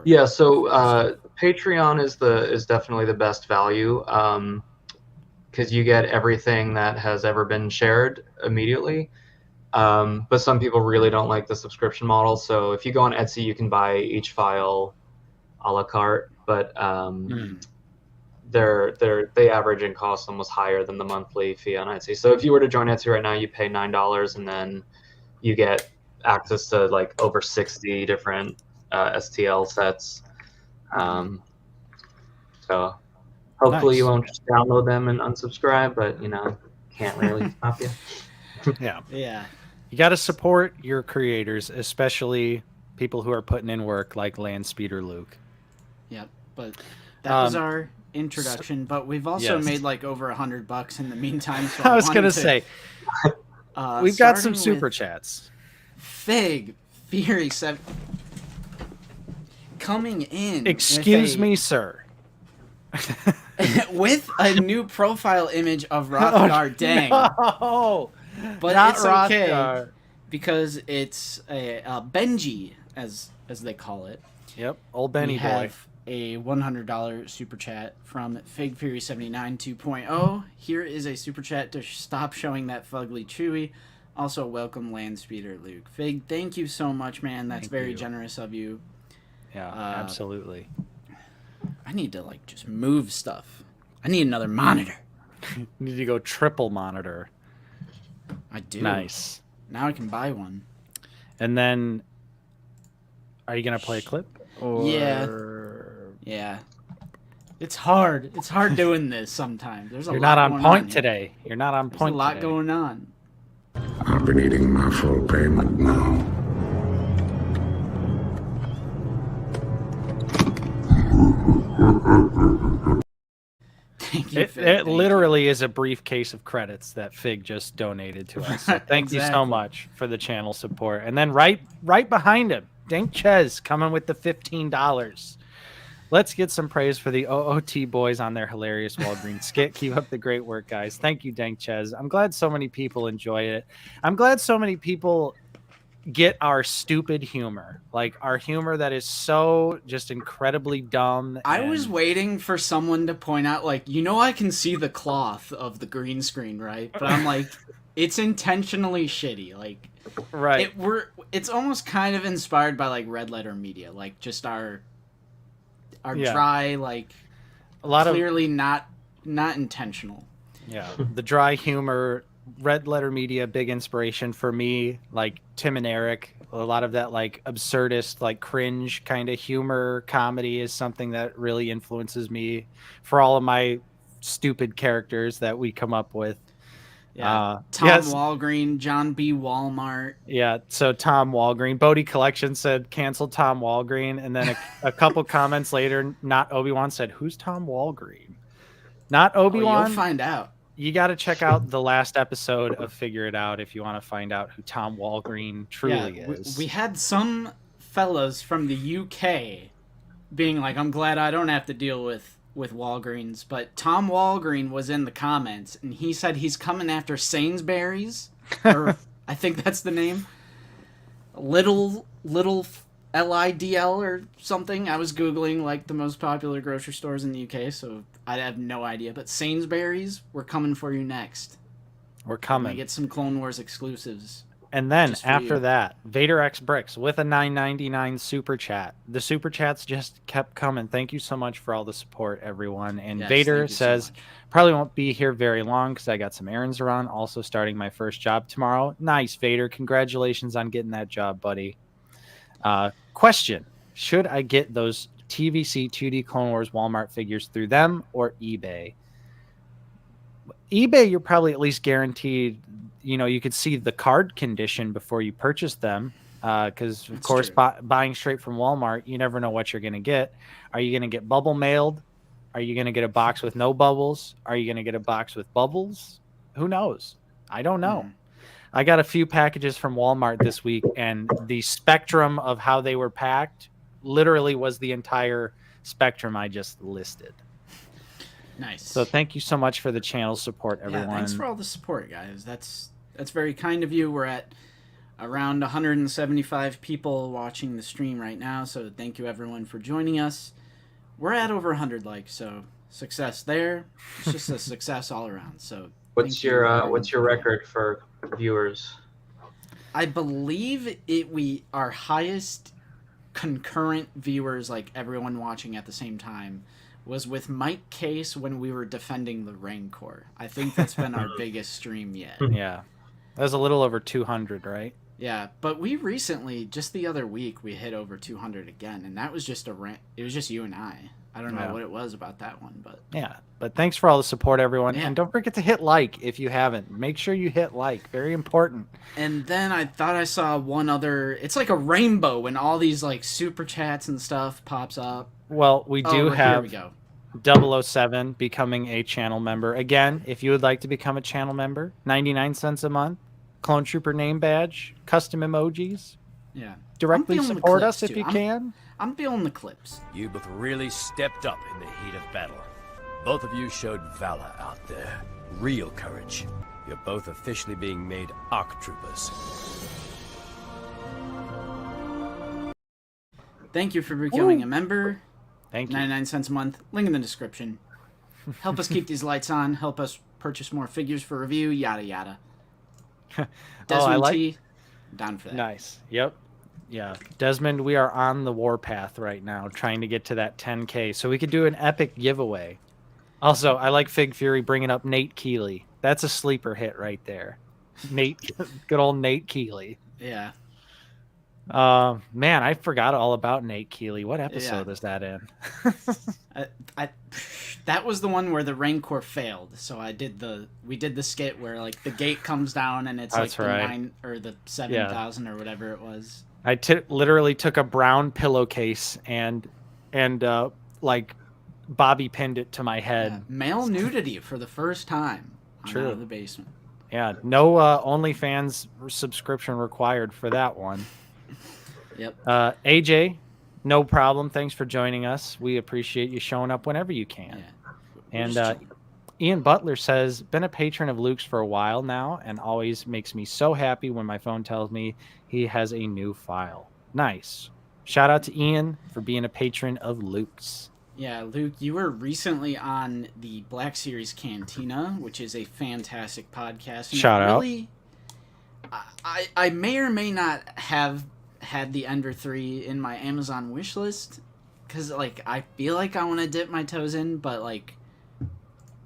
Yeah, so Patreon is definitely the best value because you get everything that has ever been shared immediately. But some people really don't like the subscription model. So if you go on Etsy, you can buy each file a la carte, but they average in cost almost higher than the monthly fee on Etsy. So if you were to join Etsy right now, you pay $9 and then you get access to like over 60 different STL sets. So hopefully Nice. you won't just download them and unsubscribe, but you know, can't really stop you. Yeah. Yeah. You got to support your creators, especially people who are putting in work like Landspeeder Luke. Yep. But that was our introduction. But we've also yes. made like over $100 in the meantime. So I was wanted going to say, we've got some starting super with chats. Fig Fury 7 coming in. Excuse me, sir. With a new profile image of Rothgar Dang. No, But not it's okay Rothgar. because it's a Benji, as as they call it. Yep, old Benny we boy. have a $100 super chat from Fig Fury 79 2.0. Here is a super chat to stop showing that fugly Chewy. Also, welcome Landspeeder Luke. Fig, thank you so much, man. That's very generous of you. Yeah, absolutely. I need to like just move stuff. I need another monitor. You need to go triple monitor. I do. Nice. Now I can buy one. And then, are you gonna play a clip? Or... Yeah. It's hard. It's hard doing this sometimes. There's a You're lot not on going point on today. You're not on point. There's a lot today. going on. I've been eating my full payment now. Thank you, It literally is a briefcase of credits that Fig just donated to us. So thank you so much for the channel support. And then right behind him, Dank Ches coming with the $15. Let's get some praise for the OOT boys on their hilarious Walgreens skit. Keep up the great work, guys. Thank you, Dank Ches. I'm glad so many people enjoy it. I'm glad so many people get our stupid humor, like our humor that is so just incredibly dumb. I was waiting for someone to point out, like, I can see the cloth of the green screen, right? But I'm like, it's intentionally shitty. Like, right. It's almost kind of inspired by like Red Letter Media, like just our dry, like a lot clearly not intentional. Yeah, the dry humor. Red Letter Media, big inspiration for me. Like Tim and Eric, a lot of that like absurdist, like cringe kind of humor comedy is something that really influences me for all of my stupid characters that we come up with. Yeah, Tom Walgreen, John B. Walmart. Yeah, so Tom Walgreen. Bodie Collection said cancel Tom Walgreen, and then a couple comments later, not Obi-Wan said, "Who's Tom Walgreen?" Not Obi-Wan. You'll find out. You got to check out the last episode of Figure It Out if you want to find out who Tom Walgreen truly is. We had some fellas from the UK being like, I'm glad I don't have to deal with Walgreens, but Tom Walgreen was in the comments, and he said he's coming after Sainsbury's, or I think that's the name. Little LIDL or something. I was Googling like the most popular grocery stores in the UK, so I have no idea. But Sainsbury's, we're coming for you next. We're coming. We get some Clone Wars exclusives. And then after that, Vader X Bricks with a $9.99 super chat. The super chats just kept coming. Thank you so much for all the support, everyone. And yes, Vader says, probably won't be here very long because I got some errands to run. Also starting my first job tomorrow. Nice, Vader. Congratulations on getting that job, buddy. Question: should I get those TVC 2D Clone Wars Walmart figures through them or eBay? eBay, you're probably at least guaranteed. You could see the card condition before you purchase them, because of course, buying straight from Walmart, you never know what you're going to get. Are you going to get bubble mailed? Are you going to get a box with no bubbles? Are you going to get a box with bubbles? Who knows? I don't know. I got a few packages from Walmart this week, and the spectrum of how they were packed literally was the entire spectrum I just listed. Nice. So thank you so much for the channel support, everyone. Yeah, thanks for all the support, guys. That's very kind of you. We're at around 175 people watching the stream right now, so thank you everyone for joining us. We're at over 100 likes, so success there. It's just a success all around. So what's your record for viewers? I believe our highest concurrent viewers, like everyone watching at the same time, was with Mike Case when we were defending the Rancor. I think that's been our biggest stream yet. Yeah. That was a little over 200, right? Yeah, but we recently, just the other week, we hit over 200 again, and that was just it was just you and I. I don't know what it was about that one, but... Yeah, but thanks for all the support, everyone. Yeah. And don't forget to hit like if you haven't. Make sure you hit like. Very important. And then I thought I saw one other... It's like a rainbow when all these like super chats and stuff pops up. Well, we do have... Here we go. 007 becoming a channel member. Again, if you would like to become a channel member, 99 cents a month, Clone Trooper name badge, custom emojis. Yeah. Directly support us if you can. I'm feeling the clips. You both really stepped up in the heat of battle. Both of you showed valor out there. Real courage. You're both officially being made ARC troopers. Thank you for becoming a member. Thank you. 99 cents a month. Link in the description. Help us keep these lights on. Help us purchase more figures for review. Yada yada. Desmond T. Down for that. Nice. Yep. Yeah. Desmond, we are on the warpath right now, trying to get to that 10K, so we could do an epic giveaway. Also, I like Fig Fury bringing up Nate Keeley. That's a sleeper hit right there. Nate, good old Nate Keeley. Yeah. Man, I forgot all about Nate Keeley. What episode is that in? That was the one where the Rancor failed. So we did the skit where like the gate comes down and it's That's like the right. 9 or the 7,000 or whatever it was. I literally took a brown pillowcase and like bobby pinned it to my head. Yeah. Male nudity for the first time. True. Out of the basement. Yeah, no OnlyFans subscription required for that one. Yep. AJ, no problem. Thanks for joining us. We appreciate you showing up whenever you can. Yeah. And Ian Butler says, been a patron of Luke's for a while now and always makes me so happy when my phone tells me he has a new file. Nice. Shout out to Ian for being a patron of Luke's. Yeah, Luke, you were recently on the Black Series Cantina, which is a fantastic podcast. And Shout out. Really, I may or may not have had the Ender 3 in my Amazon wish list, because, like, I feel like I want to dip my toes in, but, like,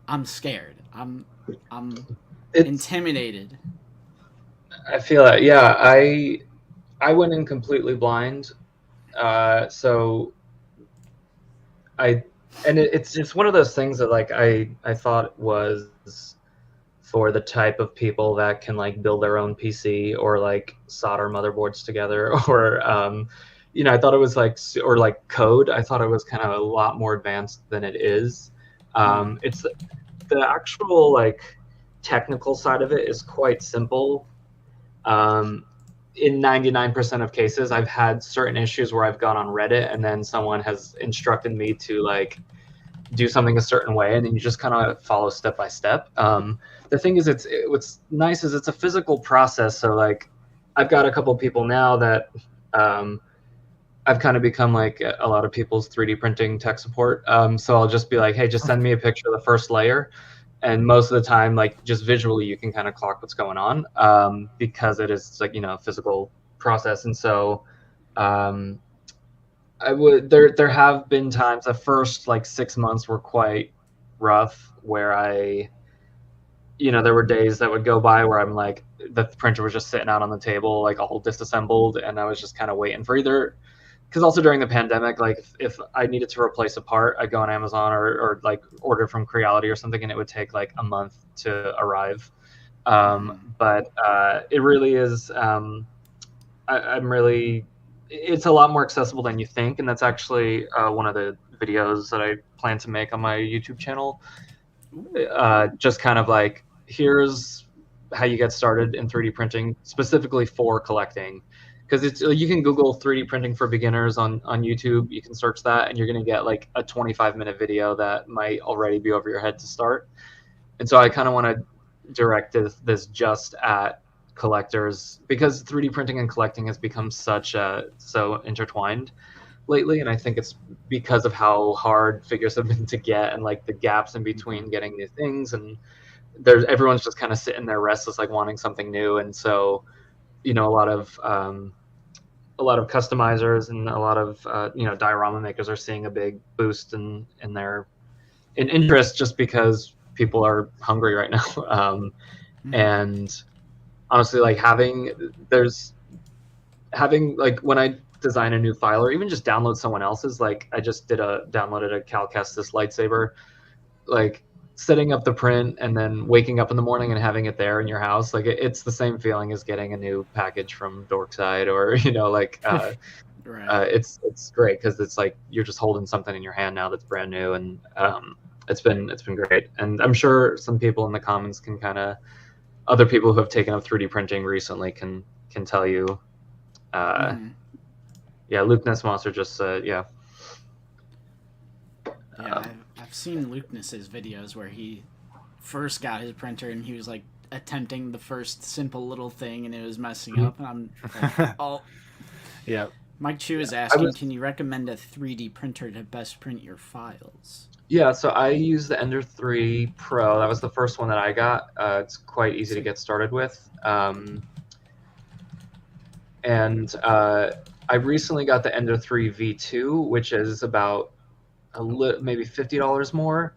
I'm scared. I'm intimidated. I feel that. Yeah, I went in completely blind. So it's just one of those things that like I thought was for the type of people that can like build their own PC or like solder motherboards together or I thought it was like or like code. I thought it was kind of a lot more advanced than it is. It's the actual like technical side of it is quite simple. In 99% of cases, I've had certain issues where I've gone on Reddit and then someone has instructed me to like do something a certain way, and then you just kind of follow step by step. The thing is, what's nice is it's a physical process. So like, I've got a couple people now that I've kind of become like a lot of people's 3D printing tech support. So I'll just be like, hey, just send me a picture of the first layer. And most of the time, like just visually, you can kind of clock what's going on because it is like, a physical process. And so there have been times, the first like 6 months were quite rough where there were days that would go by where I'm like, the printer was just sitting out on the table, like all disassembled. And I was just kind of waiting for either. Because also during the pandemic, like if I needed to replace a part, I'd go on Amazon or like order from Creality or something, and it would take like a month to arrive. But it really is. It's a lot more accessible than you think, and that's actually one of the videos that I plan to make on my YouTube channel. Just kind of like, here's how you get started in 3D printing, specifically for collecting. Because you can Google 3D printing for beginners on YouTube. You can search that, and you're going to get like a 25-minute video that might already be over your head to start. And so I kind of want to direct this just at collectors, because 3D printing and collecting has become so intertwined lately. And I think it's because of how hard figures have been to get, and like the gaps in between getting new things. And everyone's just kind of sitting there restless, like wanting something new. And so, a lot of customizers and a lot of diorama makers are seeing a big boost in interest, just because people are hungry right now. And honestly, like having like when I design a new file or even just download someone else's, like I just downloaded a Cal Kestis lightsaber, like setting up the print and then waking up in the morning and having it there in your house, like it's the same feeling as getting a new package from Dorkside or right. It's great because it's like you're just holding something in your hand now that's brand new, and it's been great. And I'm sure some people in the comments can other people who have taken up 3D printing recently can tell you. Luke Ness Monster just said I've seen Lukeness's videos where he first got his printer and he was like attempting the first simple little thing and it was messing up, and I'm like, oh yeah. Mike Chu is asking, can you recommend a 3D printer to best print your files? Yeah, so I use the Ender 3 Pro. That was the first one that I got. It's quite easy to get started with. I recently got the Ender 3 V2, which is about maybe $50 more.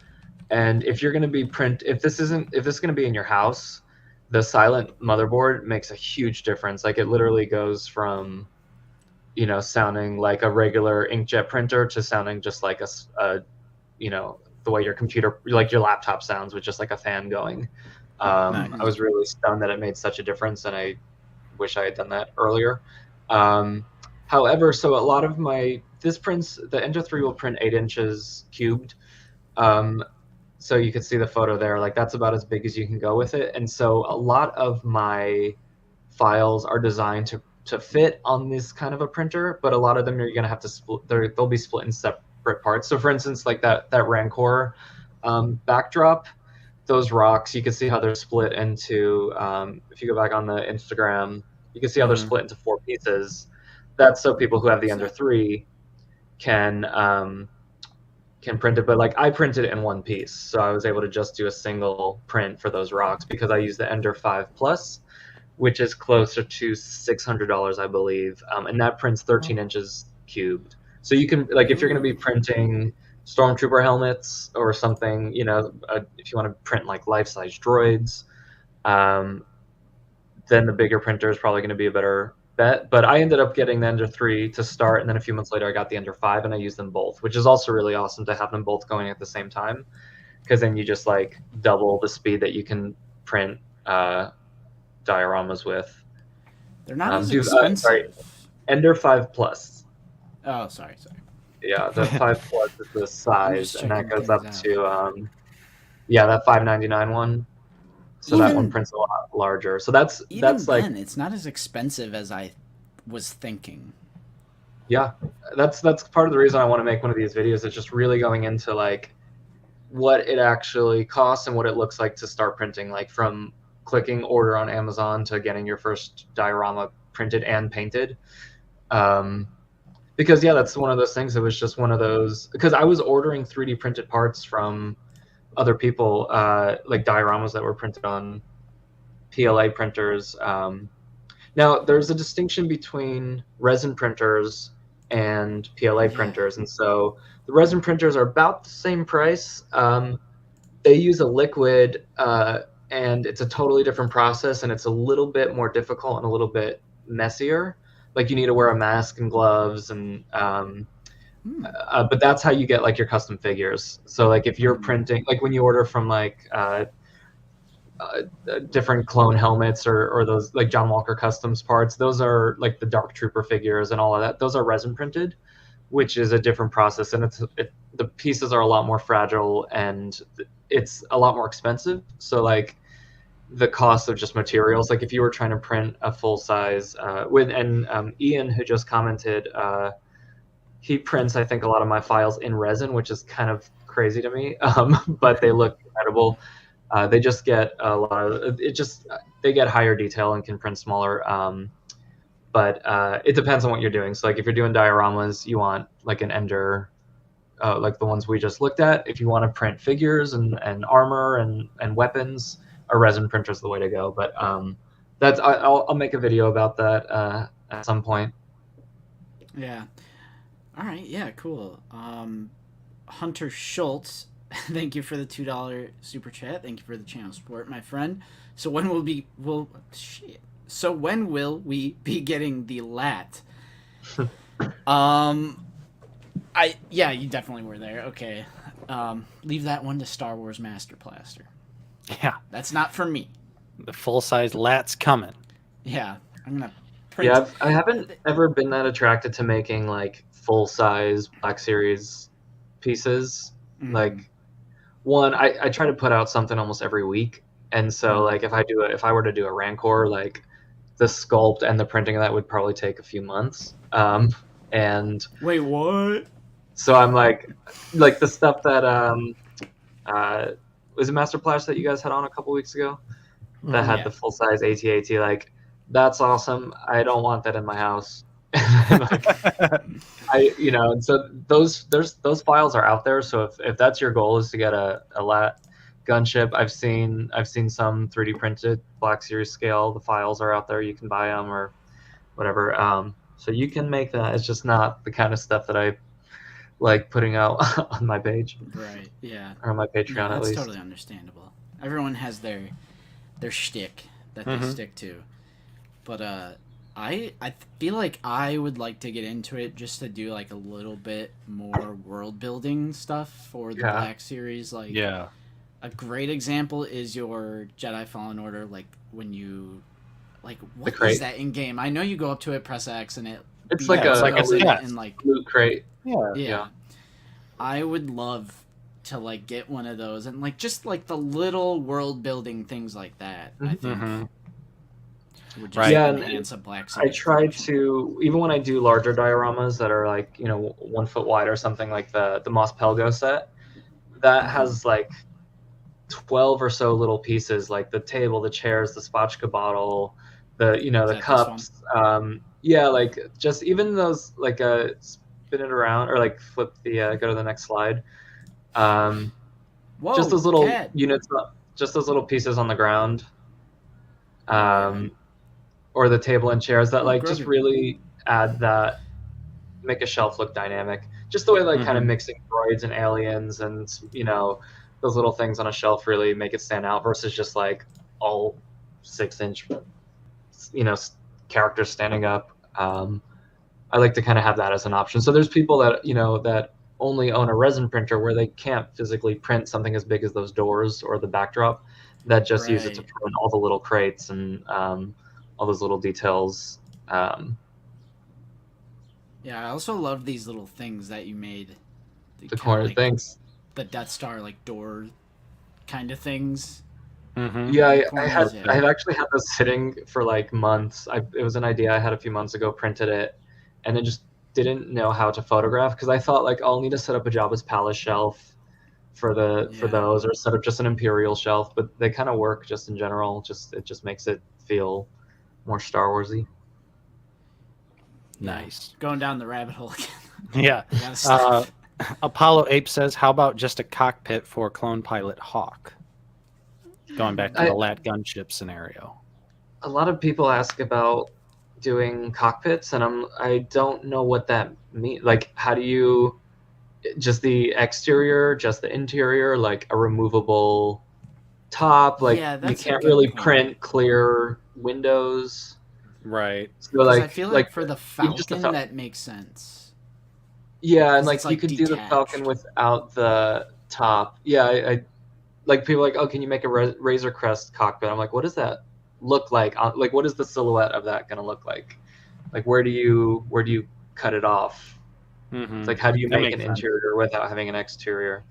And if you're going to be if this is going to be in your house, the silent motherboard makes a huge difference. Like it literally goes from, sounding like a regular inkjet printer to sounding just like the way your laptop sounds with just like a fan going. Nice. I was really stunned that it made such a difference, and I wish I had done that earlier. However, so a lot of the Ender 3 will print 8 inches cubed. So you can see the photo there, like that's about as big as you can go with it. And so a lot of my files are designed to fit on this kind of a printer, but a lot of them you're going to have to split. They'll be split in separate parts. So for instance, like that Rancor backdrop, those rocks, you can see how they're split into, if you go back on the Instagram, you can see how they're split into 4 pieces. That's so people who have the Ender 3 can print it, but like I printed it in one piece, so I was able to just do a single print for those rocks because I used the Ender 5 Plus, which is closer to $600, I believe, and that prints 13 inches cubed. So you can, like, if you're going to be printing stormtrooper helmets or something, if you want to print like life-size droids, then the bigger printer is probably going to be a better bet. But I ended up getting the Ender 3 to start, and then a few months later I got the Ender 5, and I used them both, which is also really awesome to have them both going at the same time, because then you just like double the speed that you can print dioramas with. They're not as expensive. Sorry, Ender 5 Plus. Oh, sorry. Yeah, the 5 Plus is the size, and that goes up to that $599 one. So that one prints a lot larger. So that's like, it's not as expensive as I was thinking. Yeah, that's part of the reason I want to make one of these videos. Is just really going into like what it actually costs and what it looks like to start printing, like from clicking order on Amazon to getting your first diorama printed and painted. Because that's one of those things. It was just one of those, because I was ordering 3D printed parts from other people, like dioramas that were printed on PLA printers. Now, there's a distinction between resin printers and PLA printers, and so the resin printers are about the same price. They use a liquid, and it's a totally different process, and it's a little bit more difficult and a little bit messier. Like you need to wear a mask and gloves, and but that's how you get like your custom figures. So like if you're printing, like when you order from like different clone helmets or those like John Walker Customs parts, those are like the Dark Trooper figures and all of that. Those are resin printed, which is a different process, and the pieces are a lot more fragile and it's a lot more expensive. So like the cost of just materials, like if you were trying to print a full size Ian, who just commented, he prints, I think, a lot of my files in resin, which is kind of crazy to me, but they look incredible. They just get a lot of they get higher detail and can print smaller. But it depends on what you're doing. So like if you're doing dioramas, you want like an Ender, like the ones we just looked at. If you want to print figures and armor and weapons, a resin printer is the way to go. But I'll make a video about that at some point. Yeah. All right. Yeah. Cool. Hunter Schultz, thank you for the $2 super chat. Thank you for the channel support, my friend. So when will we be getting the lat? You definitely were there. Okay. Leave that one to Star Wars Master Blaster. Yeah. That's not for me. The full-size lat's coming. Yeah. I'm going to print. Yeah, I haven't ever been that attracted to making like full-size Black Series pieces. Like one, I try to put out something almost every week. And so like if I were to do a Rancor, like the sculpt and the printing of that would probably take a few months. And wait, what? So I'm like the stuff that was it Master Plash that you guys had on a couple weeks ago that had the full size AT-AT, like that's awesome. I don't want that in my house. And so those files are out there. So if that's your goal, is to get a lat gunship, I've seen some 3D printed Black Series scale. The files are out there. You can buy them or whatever. So you can make that. It's just not the kind of stuff that I like putting out on my page. Right. Yeah. Or on my Patreon, No, at that's least. totally understandable. Everyone has their shtick that they stick to, but I feel like I would like to get into it just to do like a little bit more world building stuff for the Black Series. Like, a great example is your Jedi Fallen Order. Like when you, like, what is that in game? I know you go up to it, press X, and it's like a loot crate. Yeah. I would love to like get one of those and like just like the little world building things like that. I think would just enhance a Black Series. I try to, even when I do larger dioramas that are like 1 foot wide or something, like the Mos Pelgo set that has like 12 or so little pieces, like the table, the chairs, the spatchka bottle, the cups. Like just even those, like spin it around or like flip the go to the next slide. Whoa, just those little cat. units, just those little pieces on the ground, or the table and chairs that just really add that, make a shelf look dynamic. Just the way kind of mixing droids and aliens and those little things on a shelf really make it stand out versus just like all 6-inch characters standing up. I like to kind of have that as an option. So there's people that that only own a resin printer where they can't physically print something as big as those doors or the backdrop, that just use it to print all the little crates and all those little details. I also love these little things that you made. The corner things. The Death Star like door kind of things. Yeah, I've actually had this sitting for like months. It was an idea I had a few months ago, printed it, and then just didn't know how to photograph because I thought like I'll need to set up a Jabba's Palace shelf for those, or set up just an Imperial shelf, but they kind of work just in general. It just makes it feel more Star Warsy. Nice. Going down the rabbit hole again. Apollo Ape says, how about just a cockpit for clone pilot Hawk? Going back to the lat gunship scenario. A lot of people ask about doing cockpits, and I don't know what that means. Like, how do you, just the exterior, just the interior, like a removable top? Like, you can't really print clear windows. Right. So like, I feel like for the Falcon that makes sense. Yeah, and like you could do the Falcon without the top. Yeah, I like people like, oh, can you make a Razor Crest cockpit? I'm like, what does that look like? Like, what is the silhouette of that gonna look like? Like, where do you cut it off? It's like, how do you make an interior without having an exterior?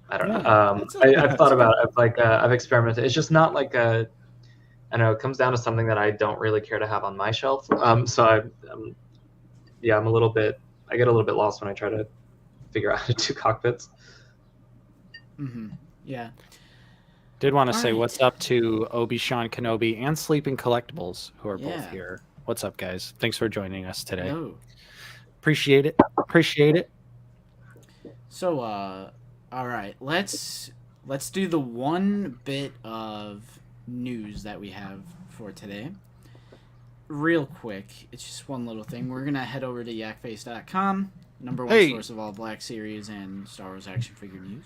I don't know. I've thought about it. I've experimented. It's just not like a. I know it comes down to something that I don't really care to have on my shelf. So I'm a little bit. I get a little bit lost when I try to figure out how to do cockpits. Yeah. Did want to say what's up to Obi-Wan Kenobi and Sleeping Collectibles, who are both here. What's up, guys? Thanks for joining us today. Hello. Appreciate it. So, all right, let's do the one bit of news that we have for today. Real quick, it's just one little thing. We're gonna head over to yakface.com, #1 source of all Black Series and Star Wars action figure news.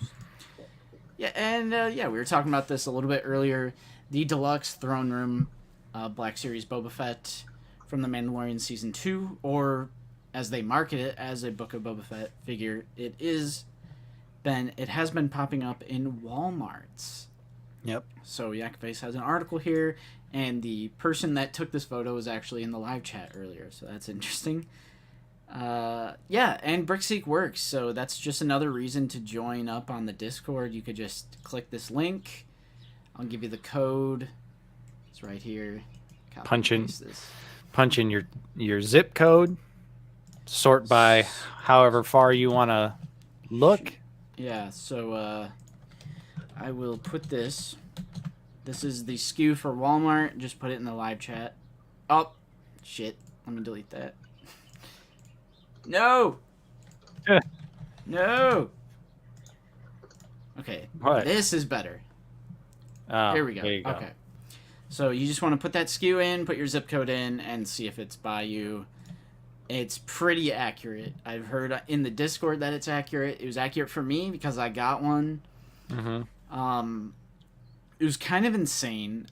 Yeah, and we were talking about this a little bit earlier. The Deluxe Throne Room Black Series Boba Fett from The Mandalorian Season 2, or as they market it as a Book of Boba Fett figure, it has been popping up in Walmarts. Yep. So Yakface has an article here, and the person that took this photo was actually in the live chat earlier, so that's interesting. And BrickSeek works, so that's just another reason to join up on the Discord. You could just click this link. I'll give you the code. It's right here. Punch in your zip code. Sort by however far you want to look. Yeah, so I will put this. This is the SKU for Walmart. Just put it in the live chat. Oh, Shit. Let me delete that. No! No! Okay. What? This is better. Oh, Here we go. There you go. Okay. So you just want to put that SKU in, put your zip code in, and see if it's by you. It's pretty accurate. I've heard in the Discord that it's accurate. It was accurate for me because I got one. Mm-hmm. It was kind of insane.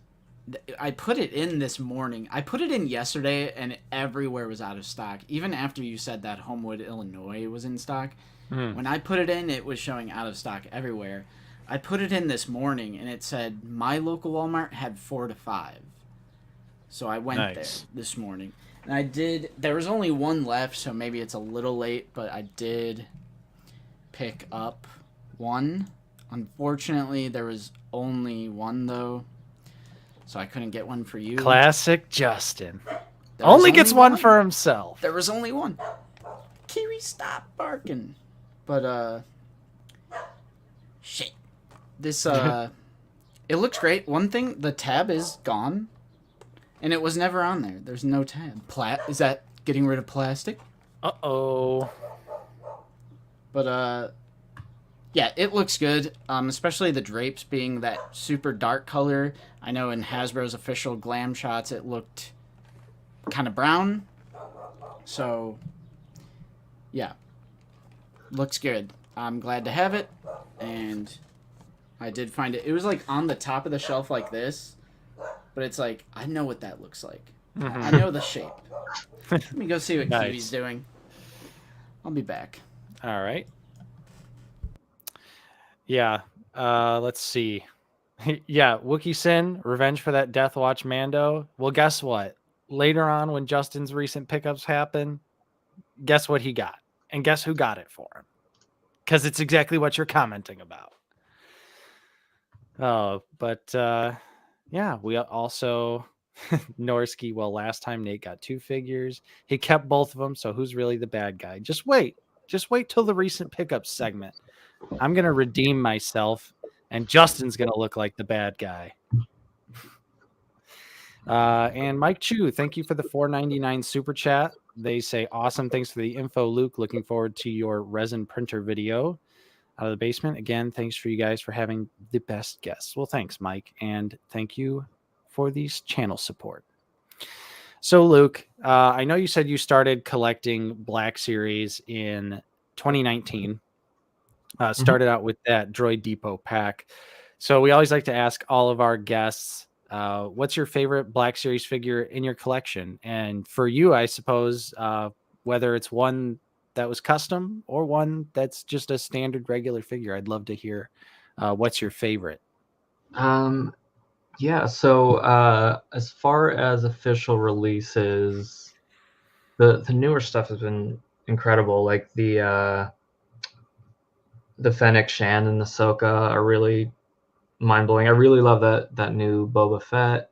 I put it in this morning. I put it in yesterday, and everywhere was out of stock. Even after you said that Homewood, Illinois was in stock. When I put it in, it was showing out of stock everywhere. I put it in this morning, and it said my local Walmart had 4 to 5. So I went there this morning. And I did... There was only one left, so maybe it's a little late, but I did pick up one. Unfortunately, there was only one, though. So I couldn't get one for you. Classic Justin. Only gets one for himself. There was only one. Kiwi, stop barking. But, shit. This, it looks great. One thing, the tab is gone. And it was never on there. There's no tab. Is that getting rid of plastic? Uh-oh. But, yeah, it looks good. Especially the drapes being that super dark color. I know in Hasbro's official glam shots, it looked kind of brown. So, yeah. Looks good. I'm glad to have it. And I did find it. It was like on the top of the shelf like this. But it's like, I know what that looks like. Mm-hmm. I know the shape. Let me go see what Nice. Kiwi's doing. I'll be back. All right. Yeah. Let's see. Yeah, Wookiee Sin, revenge for that Death Watch Mando. Well, guess what? Later on, when Justin's recent pickups happen, guess what he got? And guess who got it for him? Because it's exactly what you're commenting about. Oh, but yeah, we also Norsky. Well, last time Nate got 2 figures. He kept both of them. So who's really the bad guy? Just wait till the recent pickups segment. I'm gonna redeem myself, and Justin's gonna look like the bad guy. And Mike Chu, thank you for the $4.99 super chat. They say, awesome. Thanks for the info, Luke. Looking forward to your resin printer video out of the basement. Again, thanks for you guys for having the best guests. Well, thanks, Mike. And thank you for these channel support. So, Luke, I know you said you started collecting Black Series in 2019. Started out with that Droid Depot pack. So we always like to ask all of our guests, what's your favorite Black Series figure in your collection? And for you, I suppose, whether it's one that was custom or one that's just a standard regular figure, I'd love to hear what's your favorite. Yeah, so as far as official releases, the newer stuff has been incredible. Like the Fennec Shan and Ahsoka are really mind-blowing. I really love that new Boba Fett.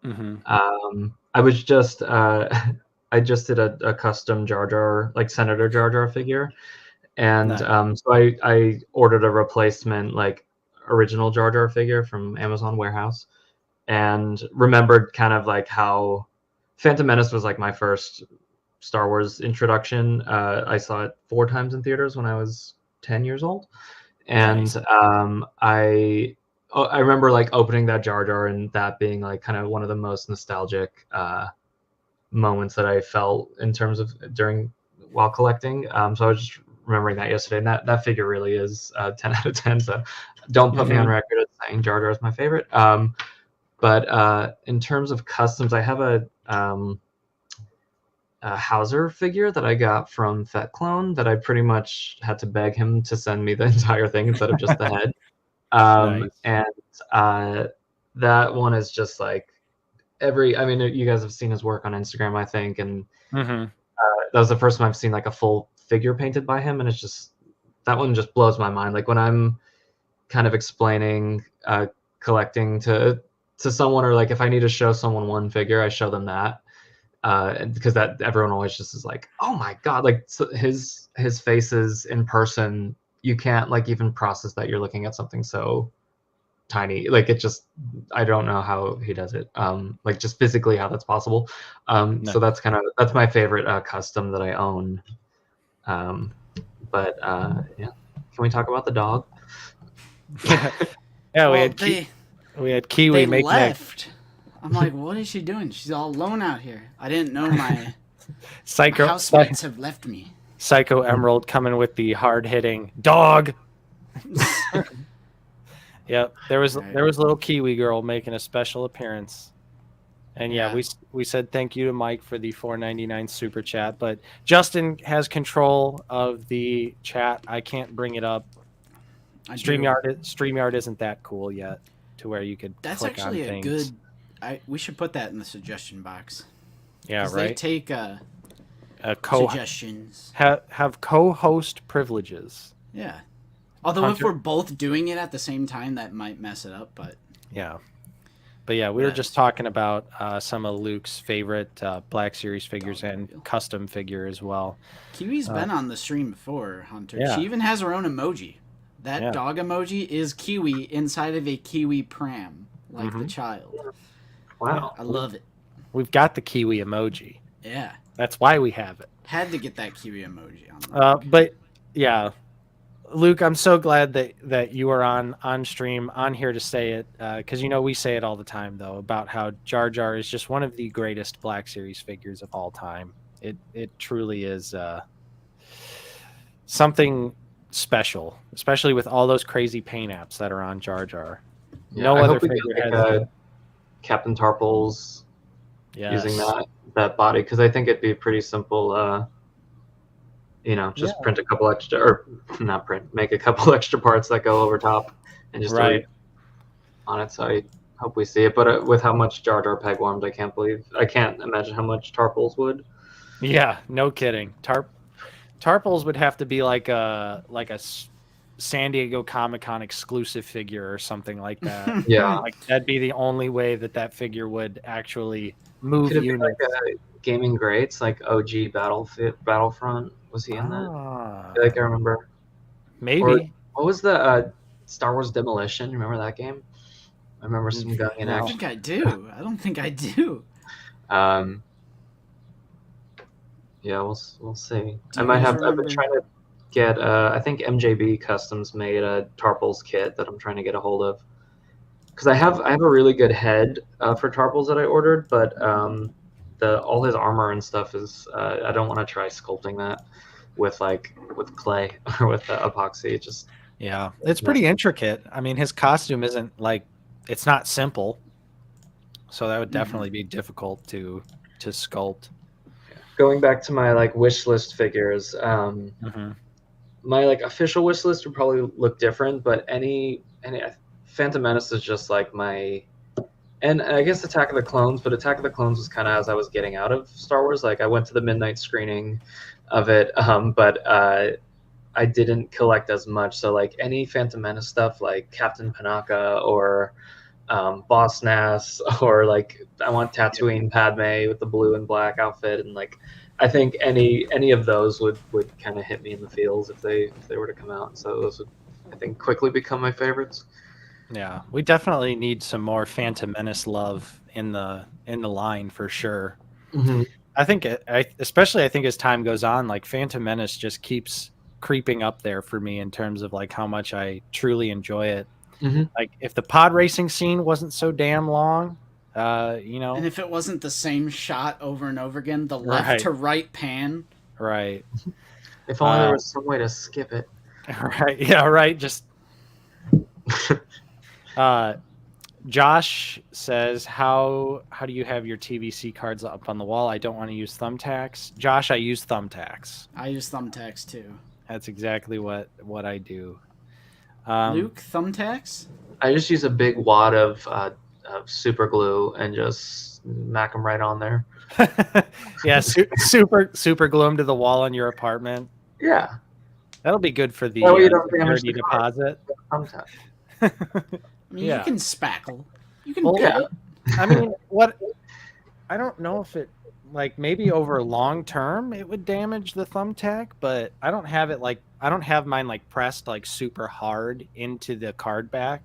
Mm-hmm. I was just I just did a custom Jar Jar, like Senator Jar Jar figure, and Nice. so I ordered a replacement like original Jar Jar figure from Amazon warehouse, and remembered kind of like how Phantom Menace was like my first Star Wars introduction. I saw it 4 times in theaters when I was 10 years old, and Nice. I remember like opening that Jar Jar and that being like kind of one of the most nostalgic moments that I felt in terms of while collecting. So I was just remembering that yesterday, and that figure really is 10 out of 10. So don't put me on record as saying Jar Jar is my favorite. But in terms of customs, I have a Hauser figure that I got from Fett Clone that I pretty much had to beg him to send me the entire thing instead of just the head. Nice. And that one is just like I mean, you guys have seen his work on Instagram, I think, and that was the first time I've seen like a full figure painted by him, and it's just, that one just blows my mind. Like when I'm kind of explaining collecting to someone, or like if I need to show someone one figure, I show them that. Because that everyone always just is like, oh my god, like so his faces in person, you can't like even process that you're looking at something so tiny. Like it just, I don't know how he does it. Like just physically how that's possible. So that's my favorite custom that I own. But yeah, can we talk about the dog? Yeah, Well, we had Kiwi they make left. I'm like, what is she doing? She's all alone out here. I didn't know my housemates have left me. Psycho Emerald coming with the hard hitting dog. Yep, there was little Kiwi girl making a special appearance. And yeah, we said thank you to Mike for the $4.99 super chat, but Justin has control of the chat. I can't bring it up. StreamYard isn't that cool yet to where you could That's click actually on a things. good we should put that in the suggestion box. Yeah, right. They take suggestions. Have co-host privileges. Yeah. Although if we're both doing it at the same time, that might mess it up, but yeah. But yeah, we were just talking about some of Luke's favorite Black Series figures and custom figure as well. Kiwi's been on the stream before, Hunter. Yeah. She even has her own emoji. That dog emoji is Kiwi inside of a Kiwi pram, like the child. Wow. I love it. We've got the Kiwi emoji. Yeah. That's why we have it. Had to get that Kiwi emoji on. But yeah, Luke, I'm so glad that you are on stream, on here to say it, because we say it all the time though about how Jar Jar is just one of the greatest Black Series figures of all time. It truly is something special, especially with all those crazy paint apps that are on Jar Jar. Yeah, no I other hope we figure get, has Captain Tarples using that body, because I think it'd be pretty simple. Print a couple extra, or not print, make a couple extra parts that go over top and just delete on it. So I hope we see it. But with how much Jar Jar peg warmed, I can't imagine how much Tarples would. Yeah, no kidding. Tarples would have to be like a San Diego Comic-Con exclusive figure or something like that. Yeah, like that'd be the only way that figure would actually move. Could it be like a Gaming Greats, like OG Battlefront? Was he in that? I feel like I remember. Maybe. Or, what was the Star Wars Demolition? Remember that game? I remember some gun in action. I think I do. I don't think I do. Yeah, we'll see. I've been trying to get I think MJB Customs made a Tarples kit that I'm trying to get a hold of, because I have a really good head for Tarples that I ordered, but all his armor and stuff is I don't want to try sculpting that with clay or with epoxy. It's pretty intricate. I mean, his costume isn't it's not simple, so that would definitely be difficult to sculpt. Going back to my wish list figures, my official wish list would probably look different, but any Phantom Menace is just my, and I guess Attack of the Clones, but Attack of the Clones was kind of as I was getting out of Star Wars. I went to the midnight screening of it, but I didn't collect as much. So any Phantom Menace stuff, like Captain Panaka or Boss Nass, or I want Tatooine Padme with the blue and black outfit, and I think any of those would kind of hit me in the feels if they were to come out. So those would, I think, quickly become my favorites. Yeah, we definitely need some more Phantom Menace love in the line for sure. Mm-hmm. I think especially as time goes on, Phantom Menace just keeps creeping up there for me in terms of how much I truly enjoy it. Mm-hmm. If the pod racing scene wasn't so damn long, and if it wasn't the same shot over and over again, the left to right pan, right? If only there was some way to skip it. Right? Yeah, right. Just Josh says, how do you have your TVC cards up on the wall? I don't want to use thumbtacks. Josh, I use thumbtacks. I use thumbtacks too. That's exactly what I do. Luke, thumbtacks? I just use a big wad of super glue and just smack them right on there. Yeah, super glue them to the wall in your apartment. Yeah, that'll be good for the security deposit. I mean, you can spackle. You can. I mean, what? I don't know if it maybe over long term it would damage the thumbtack, but I don't have it I don't have mine pressed super hard into the card back.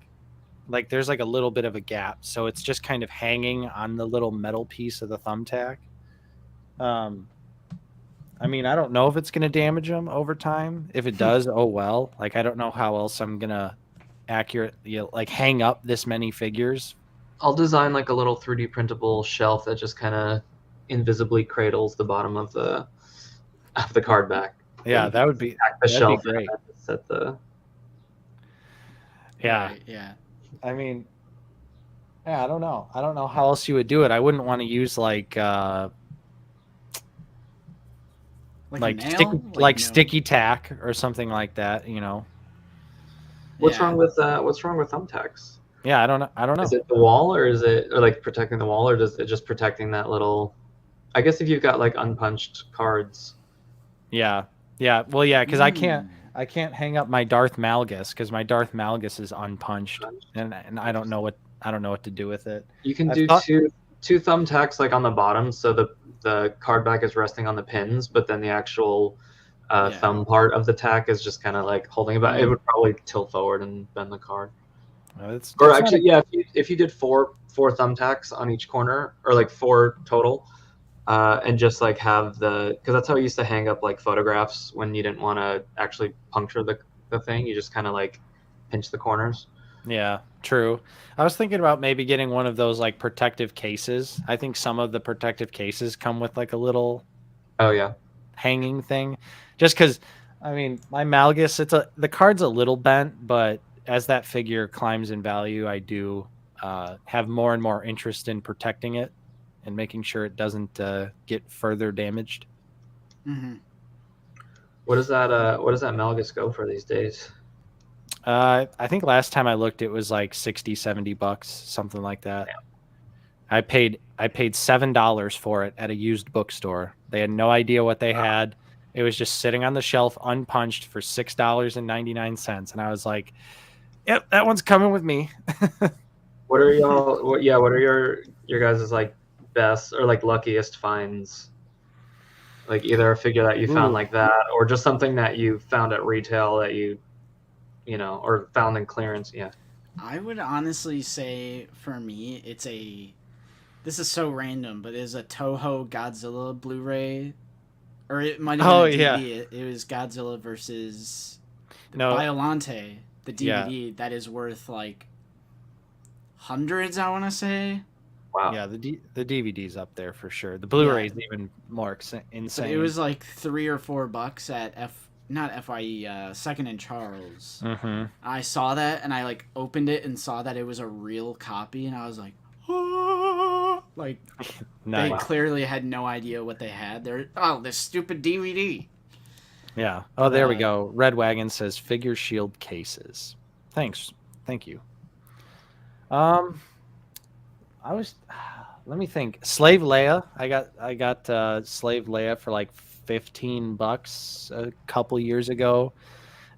like there's like a little bit of a gap, so it's just kind of hanging on the little metal piece of the thumbtack. I mean, I don't know if it's going to damage them over time. If it does, oh well. Like, I don't know how else I'm going to accurately, like, hang up this many figures. I'll design like a little 3D printable shelf that just kind of invisibly cradles the bottom of the card back. Yeah, that would be, the that'd shelf be great. and set the. Yeah. Right, yeah. I mean, yeah, I don't know. I don't know how else you would do it. I wouldn't want to use like Like a nail? like no. sticky tack or something like that, you know. What's Yeah. wrong with thumbtacks? Yeah, I don't know. Is it the wall, or is it like protecting the wall, or is it just protecting that little? I guess if you've got like unpunched cards. Yeah. Well, yeah, because I can't hang up my Darth Malgus because my Darth Malgus is unpunched, and I don't know what to do with it. You can I've do thought- two thumbtacks like on the bottom, so the card back is resting on the pins, but then the actual thumb part of the tack is just kind of like holding it back. It would probably tilt forward and bend the card. Or actually, yeah, if you did four thumbtacks on each corner, or like 4 total, and just like have because that's how I used to hang up like photographs when you didn't want to actually puncture the thing. You just kind of like pinch the corners. Yeah, true. I was thinking about maybe getting one of those like protective cases. I think some of the protective cases come with like a little hanging thing. Just because, I mean, my Malgus, the card's a little bent, but as that figure climbs in value, I do have more and more interest in protecting it and making sure it doesn't get further damaged. Mm-hmm. What does that Malgus go for these days? I think last time I looked, it was like $60-$70, something like that. Yeah. I paid $7 for it at a used bookstore. They had no idea what they had. It was just sitting on the shelf unpunched for $6.99, and I was like, "Yep, that one's coming with me." What are y'all? What are your guys' like best or like luckiest finds? Like either a figure that you found like that, or just something that you found at retail that you know, or found in clearance. Yeah. I would honestly say for me, this is so random, but it's a Toho Godzilla Blu-ray, or it might have been a DVD. It was Godzilla versus Biollante, the DVD that is worth like hundreds, I want to say. Wow. Yeah, the DVD's up there for sure. The Blu-ray's even more insane. But it was like $3 or $4 at not FYE, Second and Charles. Mm-hmm. I saw that and I like opened it and saw that it was a real copy, and I was like, oh! Like nice. They clearly had no idea what they had. This stupid DVD. Yeah. Oh, there we go. Red Wagon says figure shield cases. Thank you. Let me think. Slave Leia. I got Slave Leia for like $15 a couple years ago.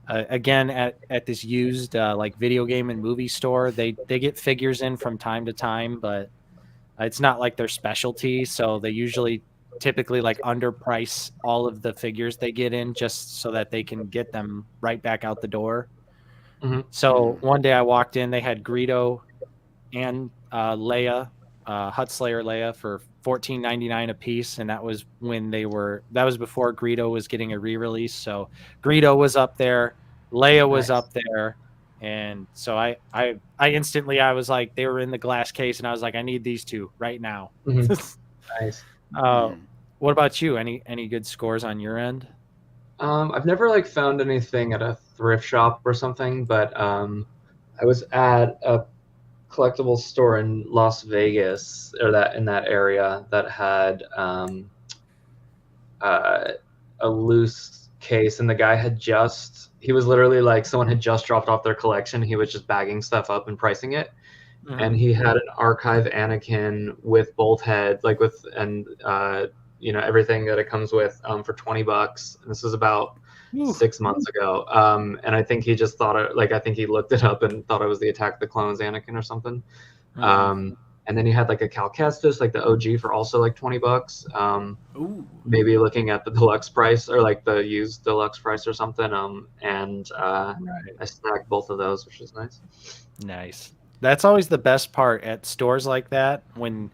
Again, at this used like video game and movie store, they get figures in from time to time, but it's not like their specialty. So they typically like underprice all of the figures they get in just so that they can get them right back out the door. Mm-hmm. So one day I walked in, they had Greedo and Leia, Huttslayer Leia for $14.99 a piece, and that was before Greedo was getting a re-release. So Greedo was up there, Leia was up there, and so I instantly, I was like, they were in the glass case, and I was like, I need these two right now. Mm-hmm. Nice. What about you? Any good scores on your end? I've never like found anything at a thrift shop or something, but I was at a collectible store in Las Vegas, or in that area, that had a loose case, and the guy he was literally like, someone had just dropped off their collection. He was just bagging stuff up and pricing it. Mm-hmm. And he had an archive Anakin with both heads, like you know, everything that it comes with, for $20. And this was about 6 months ago. And I think he just thought I think he looked it up and thought it was the Attack of the Clones Anakin or something. Mm-hmm. And then he had like a Cal Kestis, like the OG, for also like $20. Maybe looking at the deluxe price, or like the used deluxe price or something. I stacked both of those, which is nice. Nice. That's always the best part at stores like that, when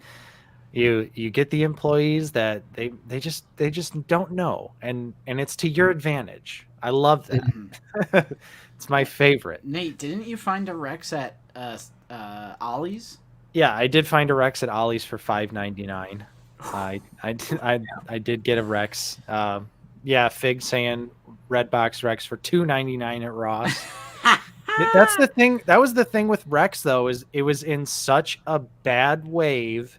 you get the employees that they just don't know, and it's to your advantage. I love that. Mhm. It's my favorite. Nate, didn't you find a Rex at Ollie's? Yeah, I did find a Rex at Ollie's for $5.99. I did get a Rex. Yeah, Fig saying Redbox Rex for $2.99 at Ross. That's the thing. That was the thing with Rex, though, is it was in such a bad wave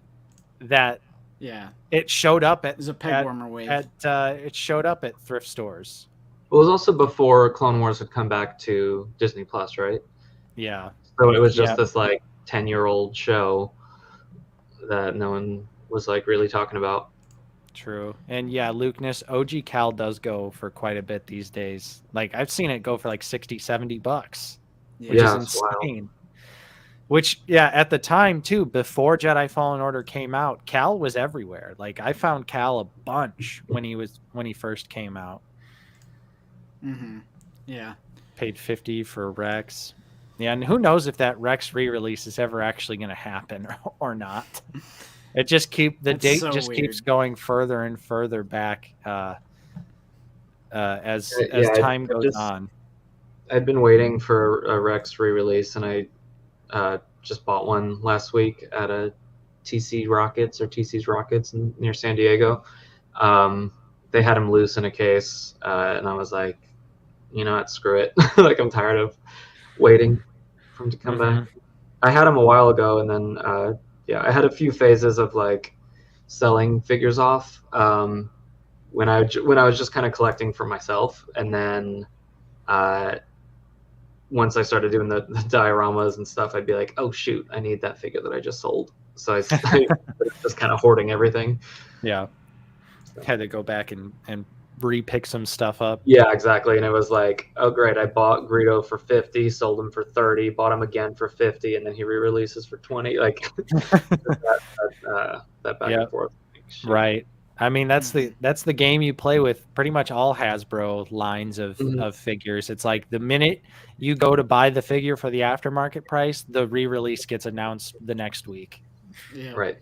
that Yeah, it showed up it was a peg warmer wave. it showed up at thrift stores. It was also before Clone Wars had come back to Disney Plus, right? Yeah. So it was just Yeah. this like 10-year-old show that no one was like really talking about. True. And yeah, Lukeness, OG Cal does go for quite a bit these days. Like I've seen it go for like 60, $70, which Yeah, is it's wild. insane. Which, yeah, at the time too, before Jedi Fallen Order came out, Cal was everywhere. Like I found Cal a bunch when he first came out. Mm-hmm. Yeah. Paid 50 for Rex. Yeah, and who knows if that Rex re-release is ever actually going to happen or not. It just the That's date so just weird. keeps going further and further back as Yeah, time goes on. I'd been waiting for a Rex re-release, and I just bought one last week at a TC's Rockets near San Diego. They had them loose in a case, and I was like, you know what, screw it. Like I'm tired of waiting for them to come back. I had them a while ago, and then I had a few phases of like selling figures off when I was just kind of collecting for myself, and then once I started doing the dioramas and stuff, I'd be like, oh shoot, I need that figure that I just sold. So I was just kind of hoarding everything. Yeah. Had to go back and re-pick some stuff up. Yeah, exactly. And it was like, oh great, I bought Greedo for 50, sold him for 30, bought him again for 50, and then he re-releases for 20. Like that back and forth. Right. I mean, that's the game you play with pretty much all Hasbro lines of figures. It's like the minute you go to buy the figure for the aftermarket price, the re-release gets announced the next week. Yeah. Right.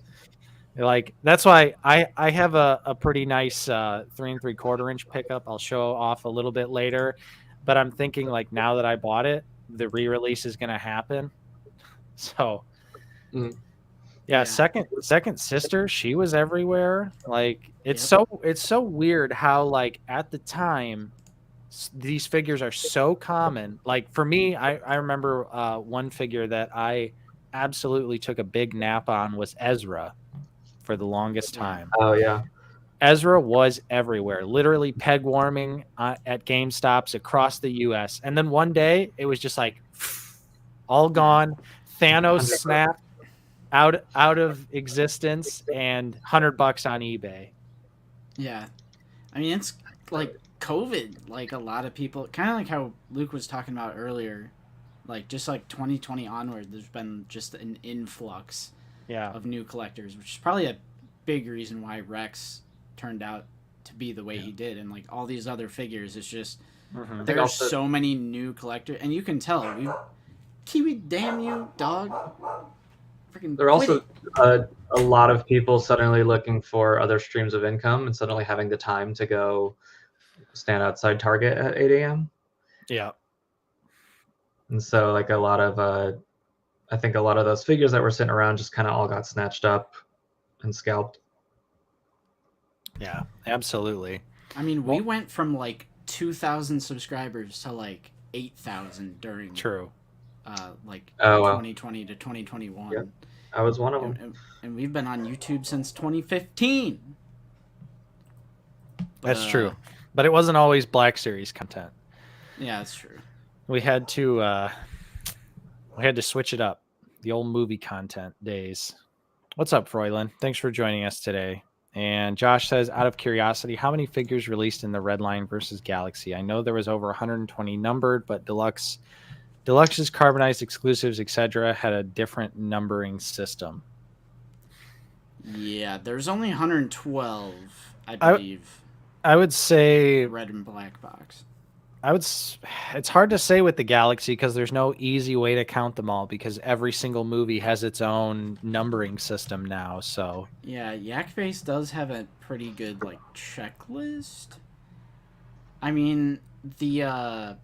Like that's why I have a pretty nice 3 3/4 inch pickup. I'll show off a little bit later, but I'm thinking like now that I bought it, the re-release is going to happen. So yeah, second sister, she was everywhere. Like it's so weird how like at the time these figures are so common. Like for me, I remember one figure that I absolutely took a big nap on was Ezra for the longest time. Oh yeah. Ezra was everywhere, literally peg warming at GameStops across the US. And then one day it was just like all gone. Thanos snapped out of existence and $100 on eBay. Yeah. I mean, it's like COVID, like a lot of people, kind of like how Luke was talking about earlier, like just like 2020 onward, there's been just an influx of new collectors, which is probably a big reason why Rex turned out to be the way he did. And like all these other figures, it's just, there's so many new collectors, and you can tell, Kiwi, damn you, dog. There are also a lot of people suddenly looking for other streams of income and suddenly having the time to go stand outside Target at 8 a.m. Yeah. And so like a lot of I think a lot of those figures that were sitting around just kind of all got snatched up and scalped. Yeah, absolutely. I mean, we went from like 2,000 subscribers to like 8,000 during like 2020 to 2021. Yep. I was one of them. And we've been on YouTube since 2015. That's true. But it wasn't always Black Series content. Yeah, that's true. We had to switch it up. The old movie content days. What's up, Froylan? Thanks for joining us today. And Josh says, out of curiosity, how many figures released in the Red Line versus Galaxy? I know there was over 120 numbered, but Deluxe's carbonized exclusives, etc., had a different numbering system. Yeah, there's only 112, I believe. I would say red and black box. It's hard to say with the galaxy because there's no easy way to count them all because every single movie has its own numbering system now. So Yeah, Yak Face does have a pretty good like checklist. I mean, the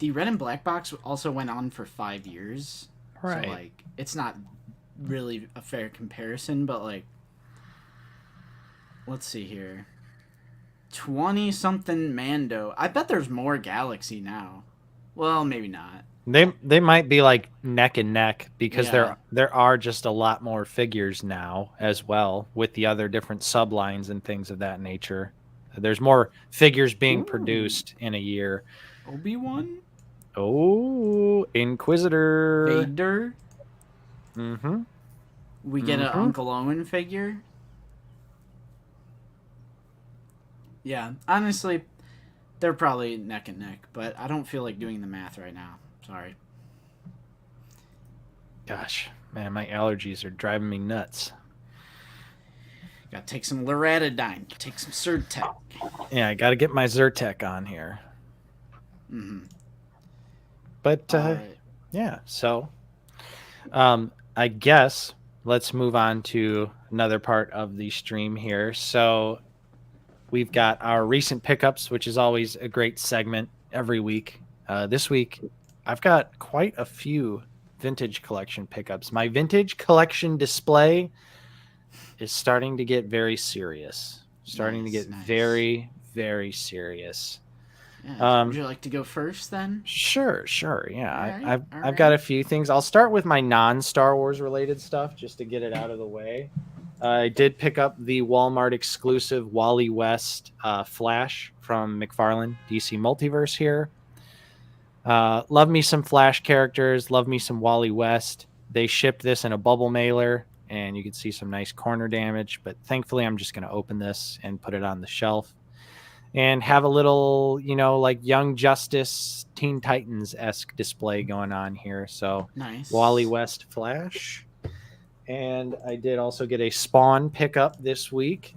red and black box also went on for 5 years. right. So like it's not really a fair comparison, but like let's see here. 20 something Mando. I bet there's more Galaxy now. Well, maybe not. They might be like neck and neck because Yeah. there are just a lot more figures now as well with the other different sublines and things of that nature. There's more figures being produced in a year. Obi-Wan? Oh, Inquisitor. Vader? Mm-hmm. We get an Uncle Owen figure? Yeah, honestly, they're probably neck and neck, but I don't feel like doing the math right now. Sorry. Gosh, man, my allergies are driving me nuts. Gotta take some Loratadine. Take some Surtec. Yeah, I got to get my Zyrtec on here. Mm-hmm. But yeah, so I guess let's move on to another part of the stream here. So we've got our recent pickups, which is always a great segment every week. This week, I've got quite a few vintage collection pickups. My vintage collection display is starting to get very serious. Starting to get very, very serious. Yeah, would you like to go first then? Sure. Yeah, All right, I've got a few things. I'll start with my non-Star Wars related stuff just to get it out of the way. I did pick up the Walmart exclusive Wally West Flash from McFarlane DC Multiverse here. Love me some Flash characters. Love me some Wally West. They shipped this in a bubble mailer, and you can see some nice corner damage. But thankfully, I'm just going to open this and put it on the shelf and have a little, like Young Justice, Teen Titans-esque display going on here. So nice. Wally West Flash. And I did also get a Spawn pickup this week,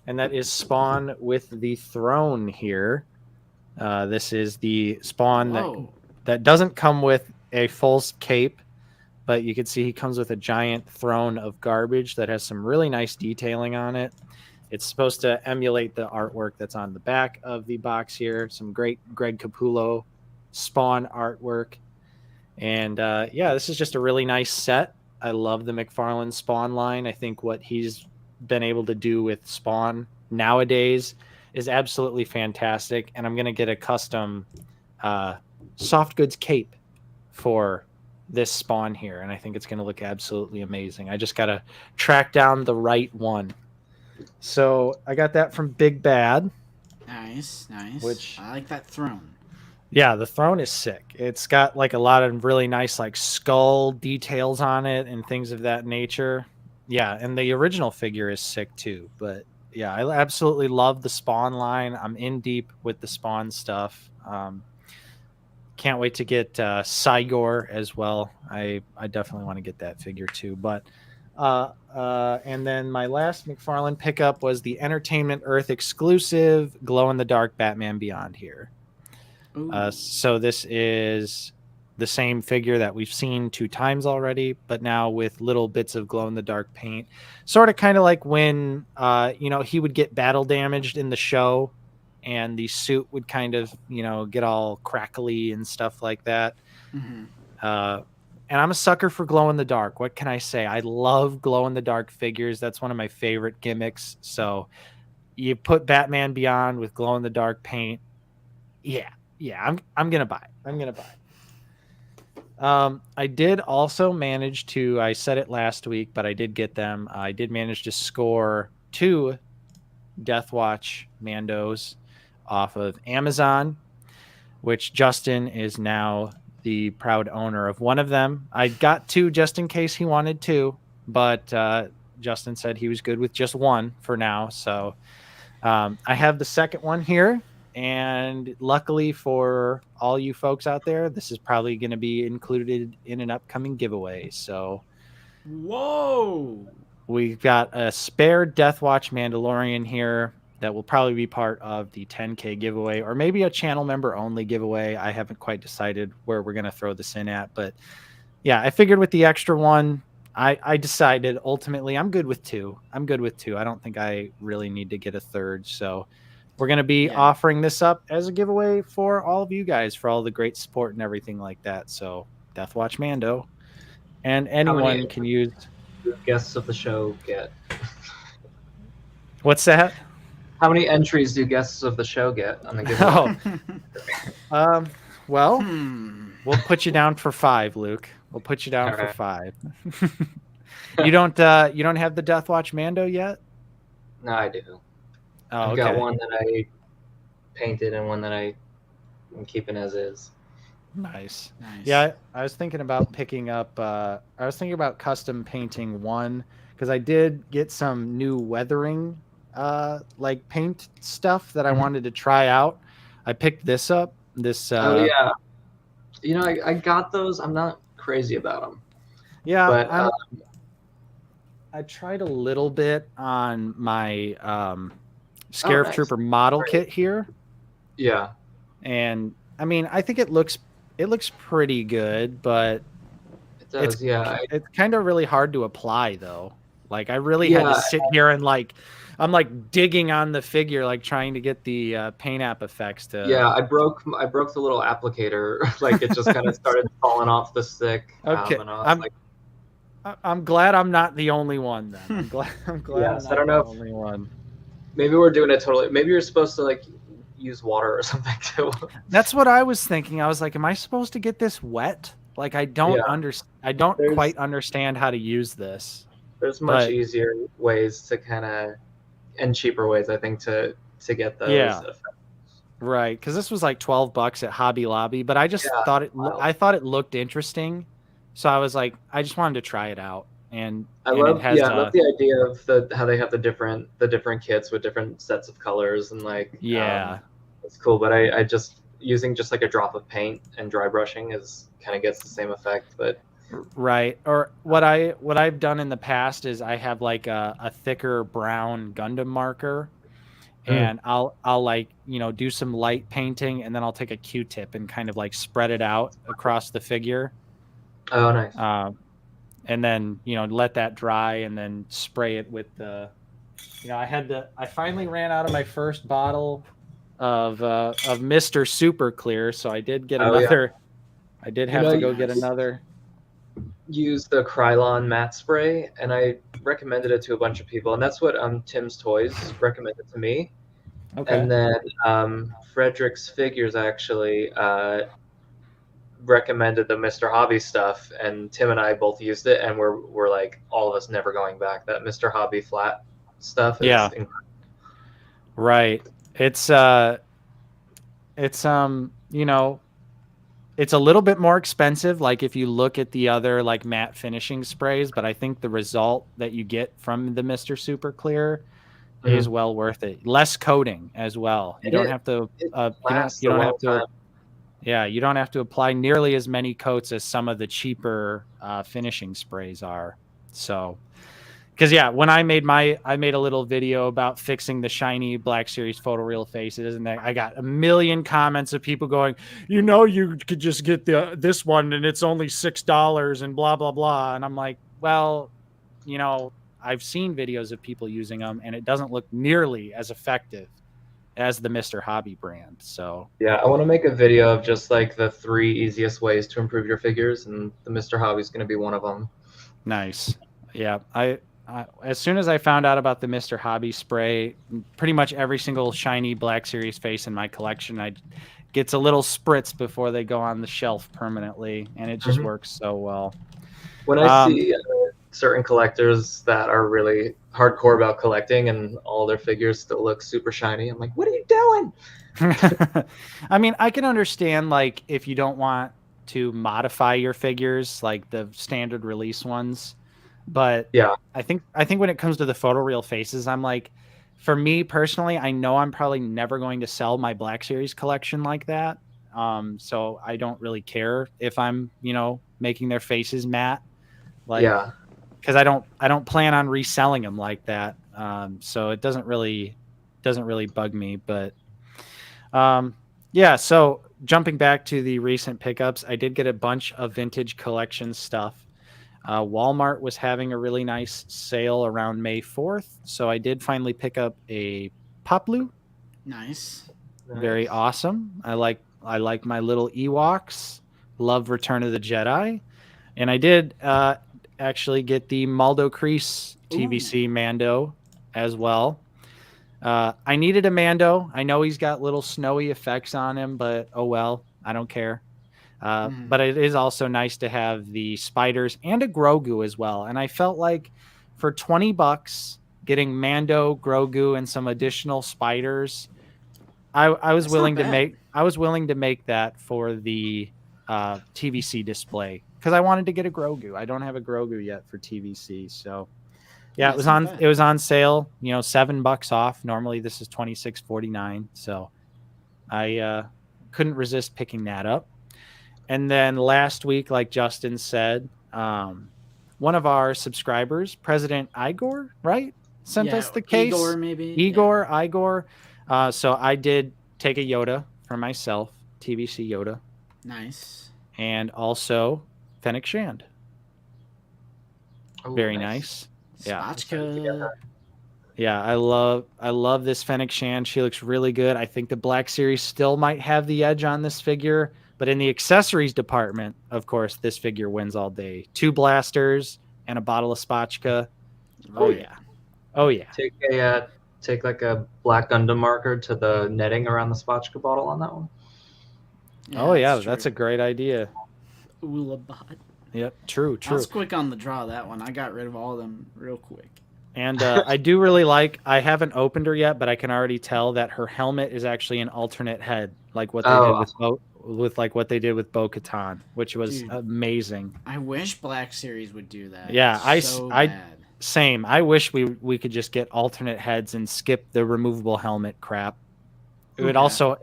and that is Spawn with the throne here. This is the Spawn that doesn't come with a full cape, but you can see he comes with a giant throne of garbage that has some really nice detailing on it. It's supposed to emulate the artwork that's on the back of the box here. Some great Greg Capullo Spawn artwork. And yeah, this is just a really nice set. I love the McFarlane Spawn line. I think what he's been able to do with Spawn nowadays is absolutely fantastic. And I'm going to get a custom soft goods cape for this Spawn here. And I think it's going to look absolutely amazing. I just got to track down the right one. So I got that from Big Bad. Nice. Which I like that throne. Yeah, the throne is sick. It's got like a lot of really nice like skull details on it and things of that nature. Yeah, and the original figure is sick too. But yeah, I absolutely love the Spawn line. I'm in deep with the Spawn stuff. Can't wait to get Cygor as well. I definitely want to get that figure too. But and then my last McFarlane pickup was the Entertainment Earth exclusive glow-in-the-dark Batman Beyond here. So this is the same figure that we've seen 2 times already, but now with little bits of glow-in-the-dark paint. Sort of kind of like when, he would get battle damaged in the show and the suit would kind of, get all crackly and stuff like that. Mm-hmm. And I'm a sucker for glow-in-the-dark. What can I say? I love glow-in-the-dark figures. That's one of my favorite gimmicks. So you put Batman Beyond with glow-in-the-dark paint. Yeah, I'm gonna buy it. I did also manage to, I said it last week, but I did get them. I did manage to score 2 Death Watch Mandos off of Amazon, which Justin is now the proud owner of one of them. I got 2 just in case he wanted 2, but Justin said he was good with just 1 for now. So I have the second one here. And luckily for all you folks out there, this is probably going to be included in an upcoming giveaway. So, whoa! We've got a spare Death Watch Mandalorian here. that will probably be part of the 10K giveaway, or maybe a channel member only giveaway. I haven't quite decided where we're going to throw this in at, but yeah, I figured with the extra one, I decided ultimately I'm good with two. I'm good with two. I don't think I really need to get a third. So we're going to be offering this up as a giveaway for all of you guys for all the great support and everything like that. So Deathwatch Mando, and anyone can use. Guests of the show get. What's that? How many entries do guests of the show get on the giveaway? Well, we'll put you down for 5, Luke. We'll put you down for 5. You don't have the Deathwatch Mando yet? No, I do. Oh, I've okay. got one that I painted and one that I'm keeping as is. Nice. Yeah, I was thinking about picking up. I was thinking about custom painting one because I did get some new weathering, like paint stuff that I wanted to try out. I picked this up. Oh yeah, I got those. I'm not crazy about them. Yeah, but I tried a little bit on my Scarif Trooper model kit here. Yeah, and I mean, I think it looks pretty good, but it does. It's kind of really hard to apply though. Like I really had to sit here and I'm like digging on the figure, like trying to get the paint app effects to. Yeah, I broke the little applicator. Like it just kind of started falling off the stick. Okay, and I was I'm glad I'm not the only one then. I'm glad yes, I'm not the only one. Maybe we're doing it totally. Maybe you're supposed to like use water or something too. That's what I was thinking. I was like, am I supposed to get this wet? Like I don't quite understand how to use this. There's much easier ways to kind of, and cheaper ways, I think, to get those. Yeah. Right, because this was like $12 at Hobby Lobby, but I just thought it looked interesting, so I was like, I just wanted to try it out. And I love the idea of how they have the different kits with different sets of colors and like it's cool. But I just using just like a drop of paint and dry brushing is kind of gets the same effect, but. Right. Or what I've done in the past is I have like a thicker brown Gundam marker, and I'll like, do some light painting, and then I'll take a Q-tip and kind of like spread it out across the figure. Oh, nice. And then, let that dry and then spray it with the, I finally ran out of my first bottle of Mr. Super Clear. So I did get another, I did have to go get another. Use the Krylon matte spray, and I recommended it to a bunch of people, and that's what Tim's Toys recommended to me. Okay. And then Frederick's Figures actually recommended the Mr. Hobby stuff, and Tim and I both used it, and we're like all of us never going back. That Mr. Hobby flat stuff is incredible. Right. It's it's a little bit more expensive, like if you look at the other like matte finishing sprays, but I think the result that you get from the Mr. Super Clear is well worth it. Less coating as well. You don't have to you don't have to apply nearly as many coats as some of the cheaper finishing sprays are. So because when I made a little video about fixing the shiny Black Series photoreal faces, and I got a million comments of people going, you could just get this one and it's only $6 and blah blah blah. And I'm like, well, I've seen videos of people using them, and it doesn't look nearly as effective as the Mr. Hobby brand. So yeah, I want to make a video of just like the 3 easiest ways to improve your figures, and the Mr. Hobby is going to be one of them. Nice. Yeah, as soon as I found out about the Mr. Hobby spray, pretty much every single shiny Black Series face in my collection, gets a little spritz before they go on the shelf permanently, and it just works so well. When I see certain collectors that are really hardcore about collecting and all their figures still look super shiny, I'm like, what are you doing? I mean, I can understand like if you don't want to modify your figures like the standard release ones. But I think when it comes to the photoreal faces, I'm like, for me personally, I know I'm probably never going to sell my Black Series collection like that. So I don't really care if I'm, making their faces matte. Because I don't plan on reselling them like that. So it doesn't really doesn't really bug me. But yeah, so jumping back to the recent pickups, I did get a bunch of vintage collection stuff. Walmart was having a really nice sale around May 4th, so I did finally pick up a Poplu. Nice. Very awesome. I like my little Ewoks. Love Return of the Jedi. And I did actually get the Maldo Kreese TVC Mando as well. I needed a Mando. I know he's got little snowy effects on him, but oh well, I don't care. But it is also nice to have the spiders and a Grogu as well. And I felt like for $20, getting Mando, Grogu, and some additional spiders, I was willing to make that for the TVC display because I wanted to get a Grogu. I don't have a Grogu yet for TVC, so yeah, it was on sale. You know, $7 off. Normally this is $26.49, so I couldn't resist picking that up. And then last week, like Justin said, one of our subscribers, President Igor, right, sent us the case. Igor. So I did take a Yoda for myself, TVC Yoda. Nice. And also Fennec Shand. Ooh, Very nice. Yeah. Spotchka. Yeah, I love this Fennec Shand. She looks really good. I think the Black Series still might have the edge on this figure, but in the accessories department, of course, this figure wins all day. 2 blasters and a bottle of Spotchka. Oh yeah. Oh yeah. Take like a black Gundam marker to the netting around the Spotchka bottle on that one. Yeah, that's a great idea. Oolabot. Yep, true. I was quick on the draw that one. I got rid of all of them real quick. And I do really like. I haven't opened her yet, but I can already tell that her helmet is actually an alternate head, like what they did what they did with Bo-Katan, which was amazing. I wish Black Series would do that. Yeah, bad. Same. I wish we could just get alternate heads and skip the removable helmet crap. It would also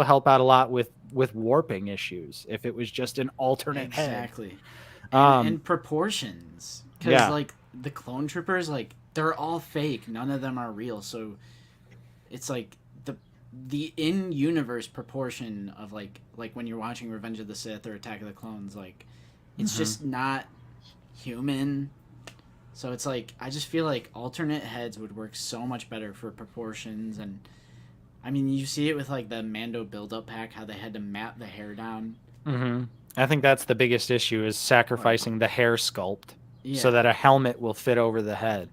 help out a lot with warping issues if it was just an alternate head. Exactly. And proportions, because like the clone troopers, like they're all fake. None of them are real. So it's like the in-universe proportion of like when you're watching Revenge of the Sith or Attack of the Clones, like it's just not human. So it's like I just feel like alternate heads would work so much better for proportions. And I mean, you see it with like the Mando build-up pack, how they had to map the hair down. Mm-hmm. I think that's the biggest issue, is sacrificing the hair sculpt so that a helmet will fit over the head.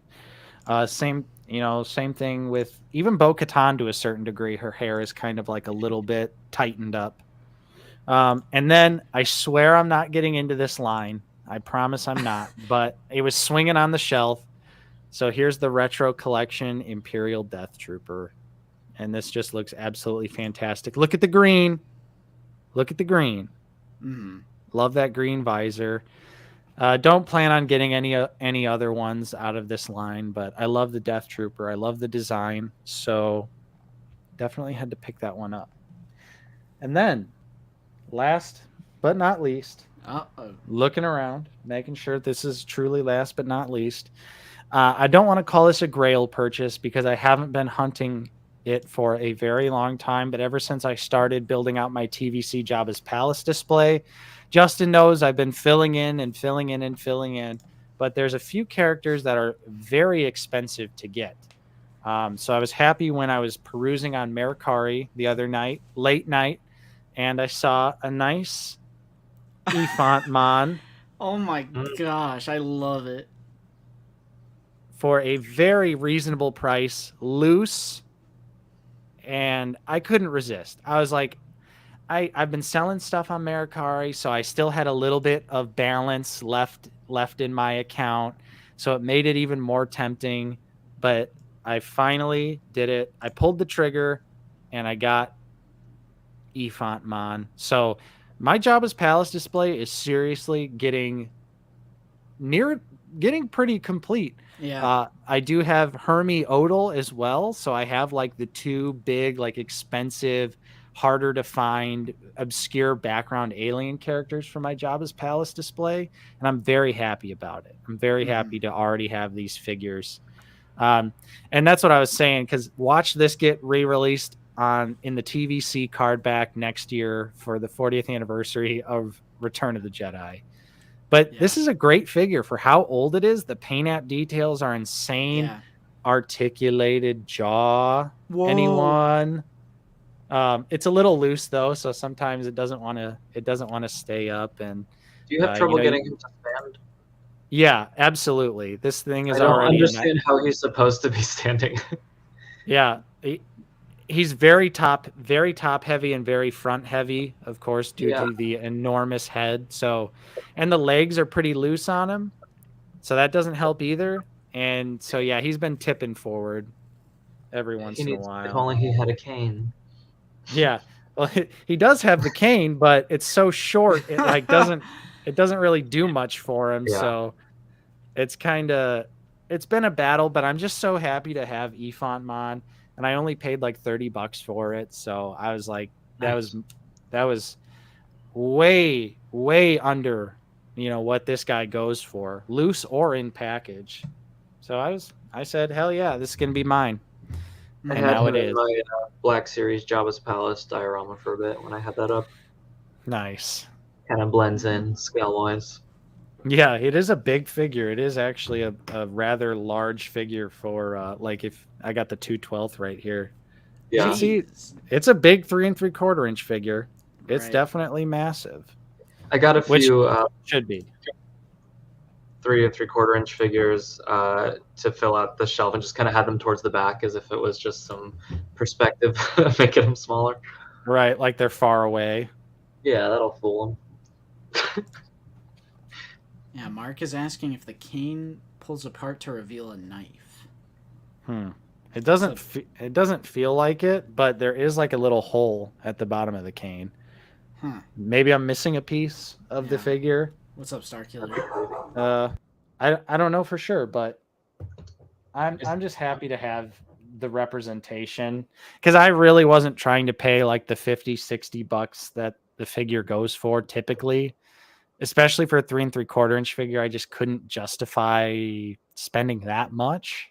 Same thing with even Bo-Katan to a certain degree. Her hair is kind of like a little bit tightened up. And then I swear I'm not getting into this line. I promise I'm not. But it was swinging on the shelf. So here's the Retro Collection Imperial Death Trooper. And this just looks absolutely fantastic. Look at the green. Love that green visor. Don't plan on getting any other ones out of this line, but I love the Death Trooper. I love the design, so definitely had to pick that one up. And then, last but not least, looking around, making sure this is truly last but not least. I don't want to call this a Grail purchase because I haven't been hunting it for a very long time, but ever since I started building out my TVC Jabba's Palace display, Justin knows I've been filling in, but there's a few characters that are very expensive to get. So I was happy when I was perusing on Mercari the other night, late night, and I saw a nice Ifant Mon. Oh my gosh, I love it. For a very reasonable price, loose, and I couldn't resist. I was like, I've been selling stuff on Mercari, so I still had a little bit of balance left in my account, so it made it even more tempting, but I finally did it. I pulled the trigger, and I got Ifant Mon. So my Jabba's Palace display is seriously getting pretty complete. Yeah. I do have Hermie Odal as well, so I have like the 2 big, like expensive, harder to find, obscure background alien characters for my Jabba's Palace display, and I'm very happy about it. I'm very happy to already have these figures. And that's what I was saying, because watch this get re-released in the TVC card back next year for the 40th anniversary of Return of the Jedi. But this is a great figure for how old it is. The paint app details are insane. Yeah. Articulated jaw. Whoa. Anyone? It's a little loose though, so sometimes it doesn't want to stay up. And do you have trouble getting him to stand? Yeah, absolutely. This thing is I don't already understand how he's supposed to be standing. Yeah, he's very top heavy and very front heavy, of course, due to the enormous head. So, and the legs are pretty loose on him, so that doesn't help either. And so, yeah, he's been tipping forward every once in a while. If only he had a cane. Yeah, well, he does have the cane, but it's so short it like doesn't really do much for him. Yeah. So it's it's been a battle, but I'm just so happy to have Efontmon, and I only paid like $30 for it. So I was like, that was way under, what this guy goes for, loose or in package. So I said, hell yeah, this is gonna be mine. And now it is. My Black Series Jabba's Palace diorama for a bit when I had that up. Nice. Kind of blends in scale-wise. Yeah, it is a big figure. It is actually a rather large figure for like if I got the 2/12 right here. Yeah, see, it's a big 3 3/4 inch figure. It's definitely massive. I got a few should be 3 3/4 inch figures to fill out the shelf, and just kind of had them towards the back as if it was just some perspective making them smaller. Right, like they're far away. Yeah, that'll fool them. Yeah, Mark is asking if the cane pulls apart to reveal a knife. It doesn't feel like it, but there is like a little hole at the bottom of the cane. Maybe I'm missing a piece of the figure. What's up, Starkiller? I don't know for sure, but I'm just happy to have the representation, because I really wasn't trying to pay like the $50-$60 that the figure goes for typically, especially for a 3 3/4 inch figure. I just couldn't justify spending that much.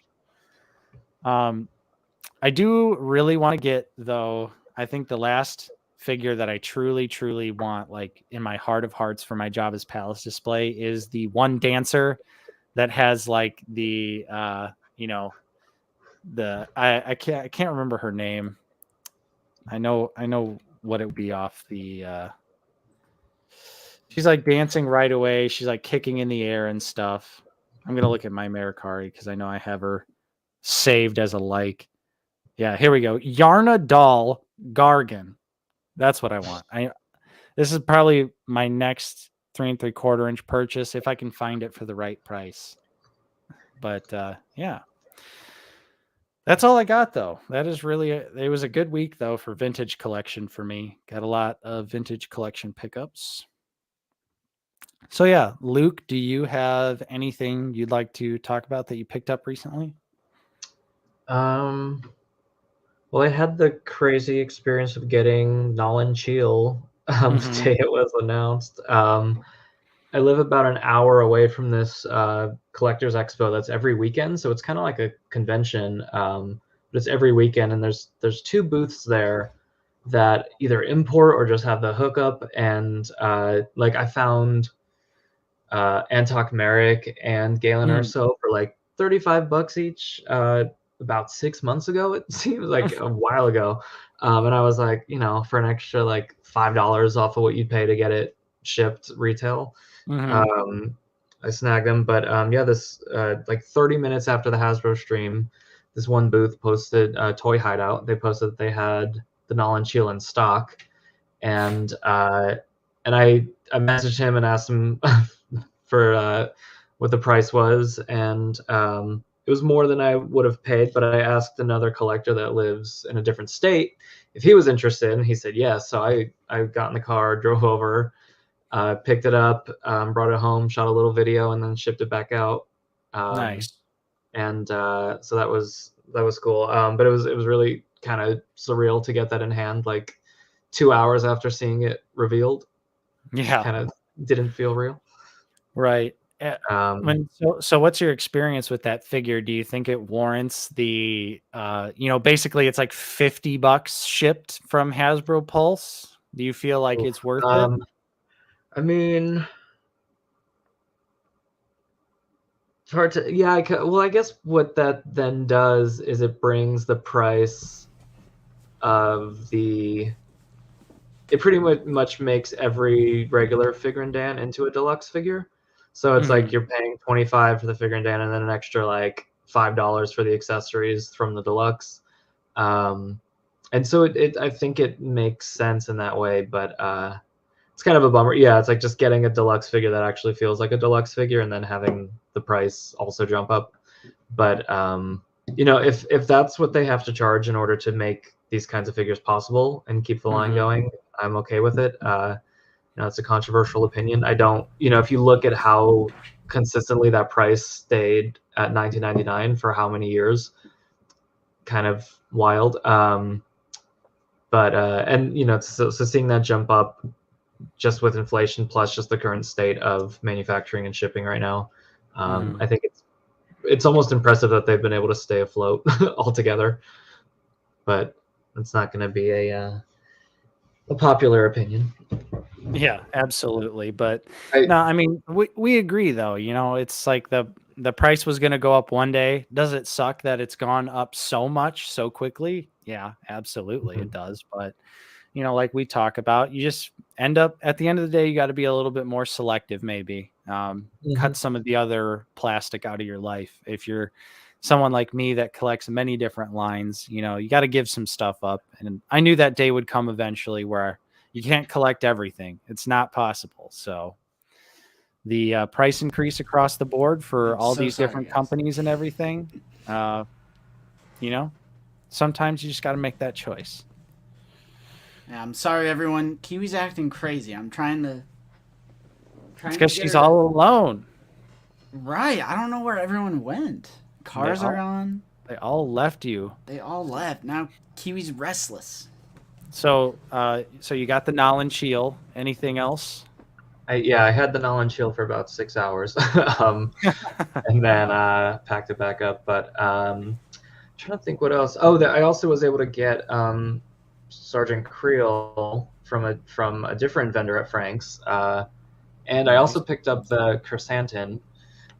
I do really want to get, though, I think the last figure that I truly want, like in my heart of hearts for my Jabba's Palace display, is the one dancer that has like the I can't remember her name. I know what it would be off the she's like dancing right away. She's like kicking in the air and stuff. I'm gonna look at my Merikari because I know I have her saved as a like. Yeah, here we go. Yarna Doll Gargan. That's what I want. This is probably my next 3 3/4 inch purchase if I can find it for the right price. But yeah. That's all I got, though. That is really it was a good week, though, for vintage collection for me. Got a lot of vintage collection pickups. So yeah, Luke, do you have anything you'd like to talk about that you picked up recently? Well, I had the crazy experience of getting Nolan Cheel the day it was announced. I live about an hour away from this collector's expo that's every weekend, so it's kind of like a convention, but it's every weekend, and there's 2 booths there that either import or just have the hookup, and like I found Antok Merrick and Galen Erso for like $35 each about 6 months ago. It seems like a while ago, and I was like, for an extra like $5 off of what you'd pay to get it shipped retail, I snagged them. But yeah, this like 30 minutes after the Hasbro stream, this one booth posted Toy Hideout. They posted that they had the Nolan Cheel in stock, and I messaged him and asked him for what the price was, and it was more than I would have paid. But I asked another collector that lives in a different state if he was interested, and he said yes. So I got in the car, drove over, picked it up, brought it home, shot a little video, and then shipped it back out. Nice. And so that was cool. But it was really kind of surreal to get that in hand, like 2 hours after seeing it revealed. Yeah, kind of didn't feel real. Right. So what's your experience with that figure? Do you think it warrants the basically it's like $50 shipped from Hasbro Pulse? Do you feel like it's worth it? I mean, it's hard to, yeah. Well, I guess what that then does is it brings the price of the. It pretty much makes every regular figure and Dan into a deluxe figure. So it's like you're paying $25 for the figure and Dan, and then an extra like $5 for the accessories from the deluxe. And so I think it makes sense in that way, but it's kind of a bummer. Yeah, it's like just getting a deluxe figure that actually feels like a deluxe figure, and then having the price also jump up. But if that's what they have to charge in order to make these kinds of figures possible and keep the line going, I'm okay with it. It's a controversial opinion. I don't, if you look at how consistently that price stayed at $19.99 for how many years, kind of wild. So seeing that jump up just with inflation plus just the current state of manufacturing and shipping right now, I think it's almost impressive that they've been able to stay afloat altogether. But it's not going to be a popular opinion. Yeah, absolutely. But I mean, we agree though. It's like the price was going to go up one day. Does it suck that it's gone up so much so quickly? Yeah, absolutely it does. But like we talk about, you just end up at the end of the day, you got to be a little bit more selective, maybe. Cut some of the other plastic out of your life. If you're someone like me that collects many different lines, you got to give some stuff up. And I knew that day would come eventually where you can't collect everything. It's not possible. So the price increase across the board for all these different companies and everything, sometimes you just got to make that choice. Yeah, I'm sorry, everyone. Kiwi's acting crazy. I'm trying to. It's because she's all alone. Right. I don't know where everyone went. Cars are gone. They all left you. They all left. Now Kiwi's restless. So you got the Nolan Shield. Anything else? I had the Nolan Shield for about 6 hours, and then packed it back up. But trying to think what else. Oh, I also was able to get Sergeant Creel from a different vendor at Frank's, and I also picked up the Chrysanthemum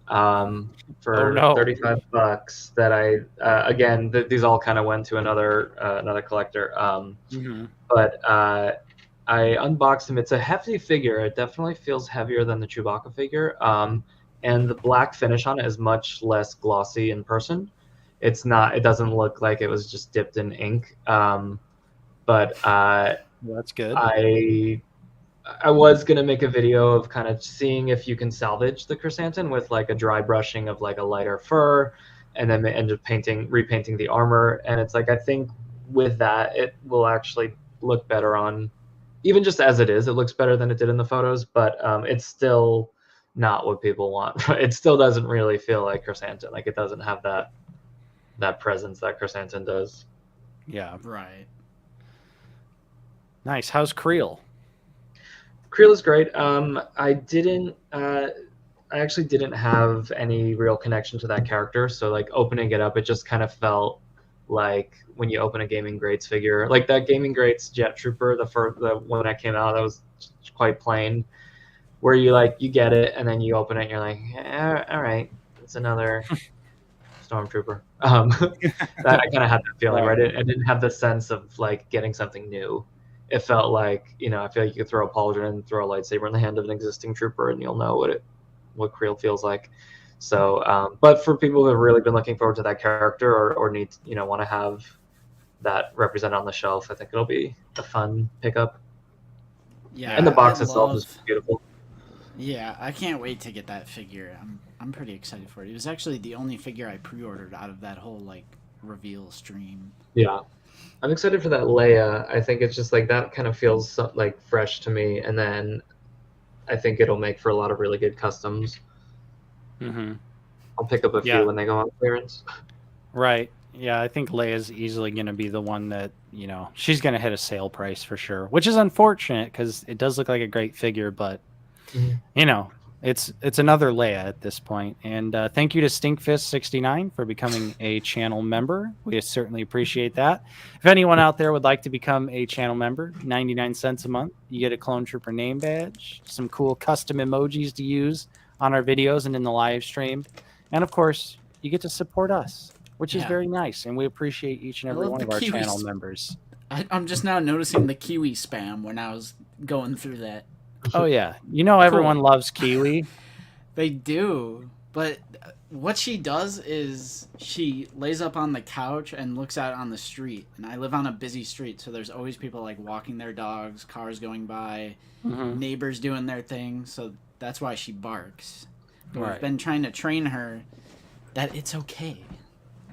for $35. That again, these all kind of went to another collector. But I unboxed him. It's a hefty figure. It definitely feels heavier than the Chewbacca figure. And the black finish on it is much less glossy in person. It doesn't look like it was just dipped in ink. But that's good. I was gonna make a video of kind of seeing if you can salvage the Chrysanthemum with like a dry brushing of like a lighter fur, and then end up repainting the armor. And it's like, I think with that it will actually look better on, even just as it is, it looks better than it did in the photos. But it's still not what people want. It still doesn't really feel like Chrysanthemum. Like it doesn't have that presence that Chrysanthemum does. Yeah. Right. Nice. How's Creel? Creel is great. I actually didn't have any real connection to that character, so like opening it up, it just kind of felt like when you open a Gaming Greats figure, like that Gaming Greats Jet Trooper, the one that came out, that was quite plain, where you get it and then you open it and you're like, all right, it's another Stormtrooper. That I kind of had that feeling, right? I didn't have the sense of like getting something new. It felt like, I feel like you could throw a pauldron and throw a lightsaber in the hand of an existing trooper and you'll know what Creel feels like. So, but for people who have really been looking forward to that character or need, want to have that represented on the shelf, I think it'll be a fun pickup. Yeah. And the box itself is beautiful. Yeah, I can't wait to get that figure. I'm pretty excited for it. It was actually the only figure I pre-ordered out of that whole like reveal stream. Yeah. I'm excited for that Leia. I think it's just like that kind of feels like fresh to me, and then I think it'll make for a lot of really good customs. I'll pick up a few when they go on clearance. Right. Yeah, I think Leia's easily going to be the one that, she's going to hit a sale price for sure, which is unfortunate because it does look like a great figure, but, It's another Leia at this point. And thank you to Stinkfist69 for becoming a channel member. We certainly appreciate that. If anyone out there would like to become a channel member, 99 cents a month, you get a Clone Trooper name badge, some cool custom emojis to use on our videos and in the live stream. And of course, you get to support us, which is very nice. And we appreciate each and every one of our channel members. I'm just now noticing the Kiwi spam when I was going through that. Oh, yeah. You know, everyone loves Kiwi. They do. But what she does is she lays up on the couch and looks out on the street. And I live on a busy street, so there's always people like walking their dogs, cars going by, neighbors doing their thing. So that's why she barks. But we've been trying to train her that it's okay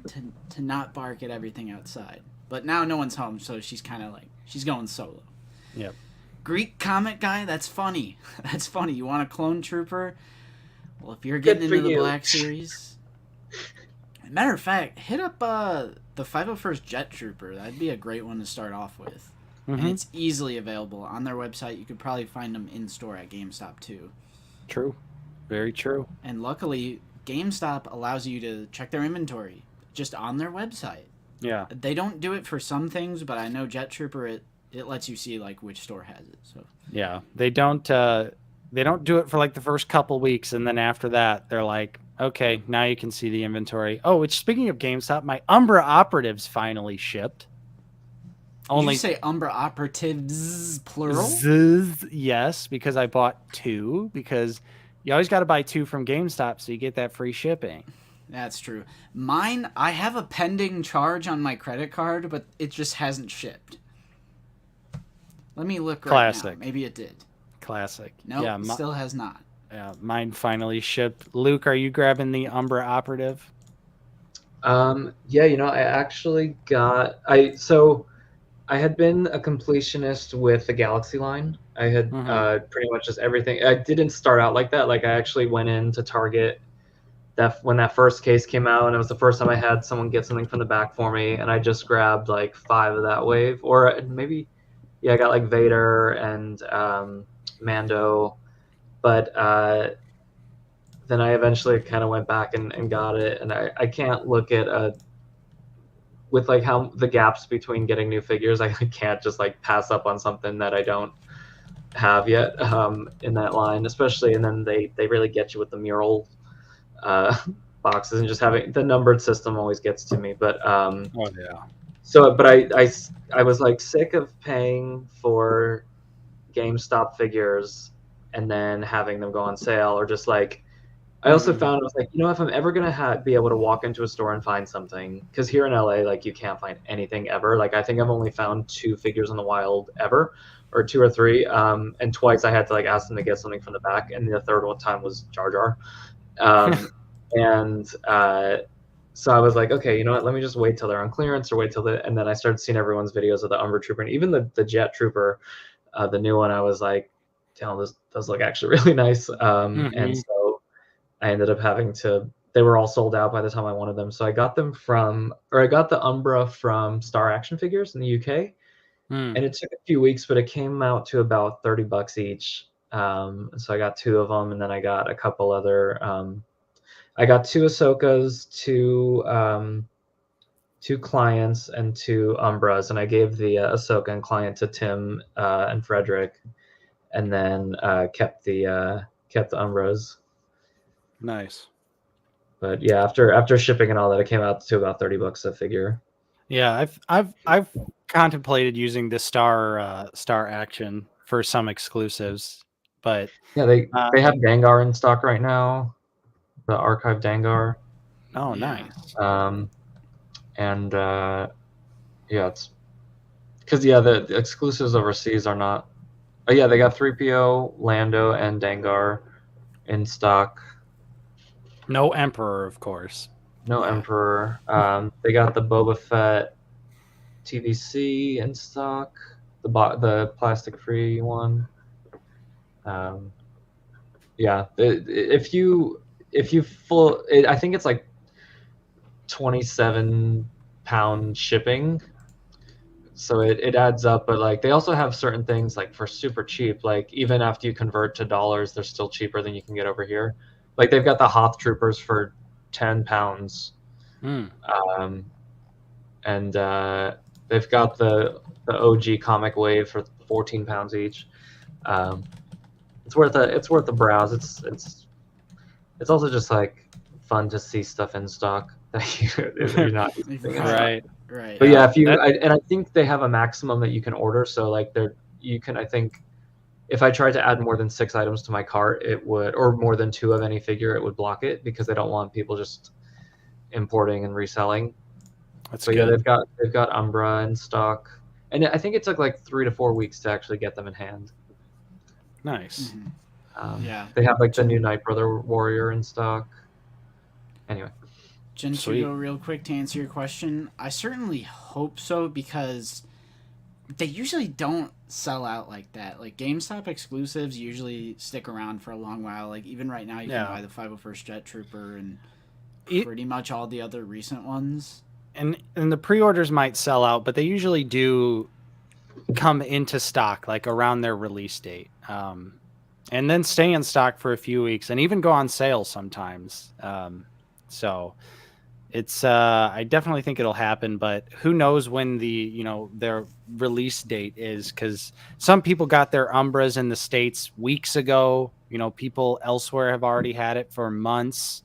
to not bark at everything outside. But now no one's home, so she's kind of like, she's going solo. Yep. Greek comic guy, that's funny. That's funny. You want a clone trooper? Well, if you're getting into the Black Series... Matter of fact, hit up the 501st Jet Trooper. That'd be a great one to start off with. And it's easily available on their website. You could probably find them in-store at GameStop, too. True. Very true. And luckily, GameStop allows you to check their inventory just on their website. Yeah. They don't do it for some things, but I know Jet Trooper, it lets you see like which store has it. So yeah, they don't do it for like the first couple weeks, and then after that they're like, okay, now you can see the inventory. Oh, which, speaking of GameStop, my Umbra Operatives finally shipped. Did you say Umbra Operatives plural? Yes, because I bought 2, because you always got to buy 2 from GameStop so you get that free shipping. That's true. Mine, I have a pending charge on my credit card, but it just hasn't shipped. Let me look right now. Maybe it did. Classic. Nope, yeah, still has not. Yeah, mine finally shipped. Luke, are you grabbing the Umbra Operative? Yeah, you know, I actually got... So I had been a completionist with the Galaxy line. I had pretty much just everything. I didn't start out like that. Like, I actually went into Target when that first case came out, and it was the first time I had someone get something from the back for me, and I just grabbed like 5 of that wave, or maybe, yeah, I got like Vader and Mando, but then I eventually kind of went back and got it, and I can't look at with like how the gaps between getting new figures, I can't just like pass up on something that I don't have yet in that line, especially, and then they really get you with the mural boxes, and just having the numbered system always gets to me. But so, but I was like sick of paying for GameStop figures and then having them go on sale, or just like, I also found, I was like, you know, if I'm ever gonna be able to walk into a store and find something, because here in LA, like, you can't find anything ever. Like, I think I've only found 2 figures in the wild ever, or 2 or 3, and twice I had to like ask them to get something from the back, and the third time was Jar Jar. So I was like, okay, you know what? Let me just wait till they're on clearance, or wait till and then I started seeing everyone's videos of the Umbra Trooper, and even the Jet Trooper, the new one. I was like, damn, this does look actually really nice. And so I ended up having to. They were all sold out by the time I wanted them, so I got them I got the Umbra from Star Action Figures in the UK, and it took a few weeks, but it came out to about $30 each. So I got 2 of them, and then I got a couple other. I got 2 Ahsokas, 2 clients, and 2 Umbras, and I gave the Ahsoka and client to Tim and Frederick, and then kept the Umbras. Nice. But yeah, after shipping and all that, it came out to about $30 a figure. Yeah, I've contemplated using the Star Action for some exclusives, but yeah, they have Dengar in stock right now. The archive Dengar. Oh, nice. And yeah, it's because the exclusives overseas are not. Oh yeah, they got 3PO, Lando, and Dengar in stock. No Emperor, of course. No Emperor. They got the Boba Fett TVC in stock. The plastic-free one. Yeah, if you I think it's like 27 pound shipping. So it adds up, but like they also have certain things like for super cheap. Like even after you convert to dollars, they're still cheaper than you can get over here. Like they've got the Hoth Troopers for £10, and they've got the OG Comic Wave for £14 each. It's worth a browse. It's also just like fun to see stuff in stock that you're not Right. Right. But yeah, if you and I think they have a maximum that you can order. So like you can, I think, if I tried to add more than 6 items to my cart, it would, or more than 2 of any figure, it would block it because they don't want people just importing and reselling. That's So good. yeah, they've got Umbra in stock, and I think it took like 3 to 4 weeks to actually get them in hand. Nice. Yeah. They have like the new Night Brother Warrior in stock. Anyway. Gen 2 Go, real quick to answer your question, I certainly hope so because they usually don't sell out like that. Like GameStop exclusives usually stick around for a long while. Like even right now, you can buy the 501st Jet Trooper and pretty much all the other recent ones. And the pre-orders might sell out, but they usually do come into stock like around their release date, and then stay in stock for a few weeks and even go on sale sometimes. So it's I definitely think it'll happen, but who knows when their release date is, because some people got their Umbras in the States weeks ago. People elsewhere have already had it for months.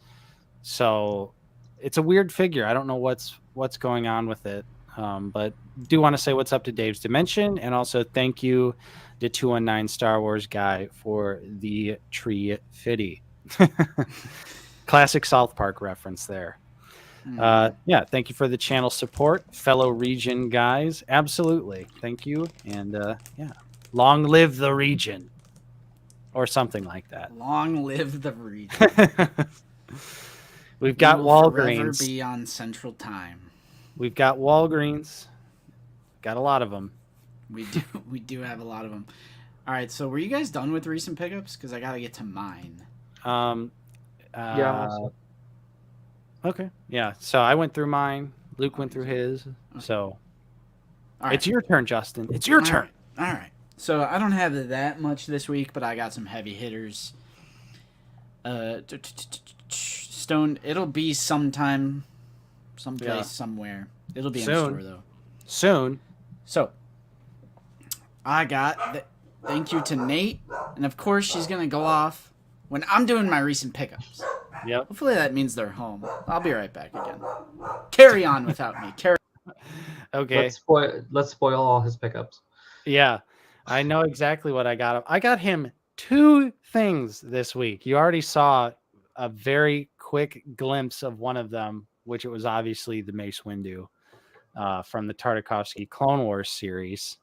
So it's a weird figure. I don't know what's going on with it. But do want to say what's up to Dave's Dimension, and also thank you to 219 Star Wars Guy for the tree fitty. Classic South Park reference there. Yeah, thank you for the channel support, fellow region guys. Absolutely. Thank you. And yeah, long live the region. Or something like that. Long live the region. We've got Walgreens. Forever be on Central Time. We've got Walgreens. Got a lot of them. We do have a lot of them. All right, so were you guys done with recent pickups? Because I got to get to mine. Yeah. Okay. Yeah. So I went through mine. Luke went through his. Okay. So it's your turn, Justin. It's your turn. All right. So I don't have that much this week, but I got some heavy hitters. Stone. It'll be sometime, someplace, somewhere. It'll be in the store though. Soon. So I got. Thank you to Nate, and of course she's gonna go off when I'm doing my recent pickups. Yep. Hopefully that means they're home. I'll be right back again. Carry on without me. Okay. Let's spoil all his pickups. Yeah. I know exactly what I got him. I got him 2 things this week. You already saw a very quick glimpse of one of them, which it was obviously the Mace Windu from the Tartakovsky Clone Wars series.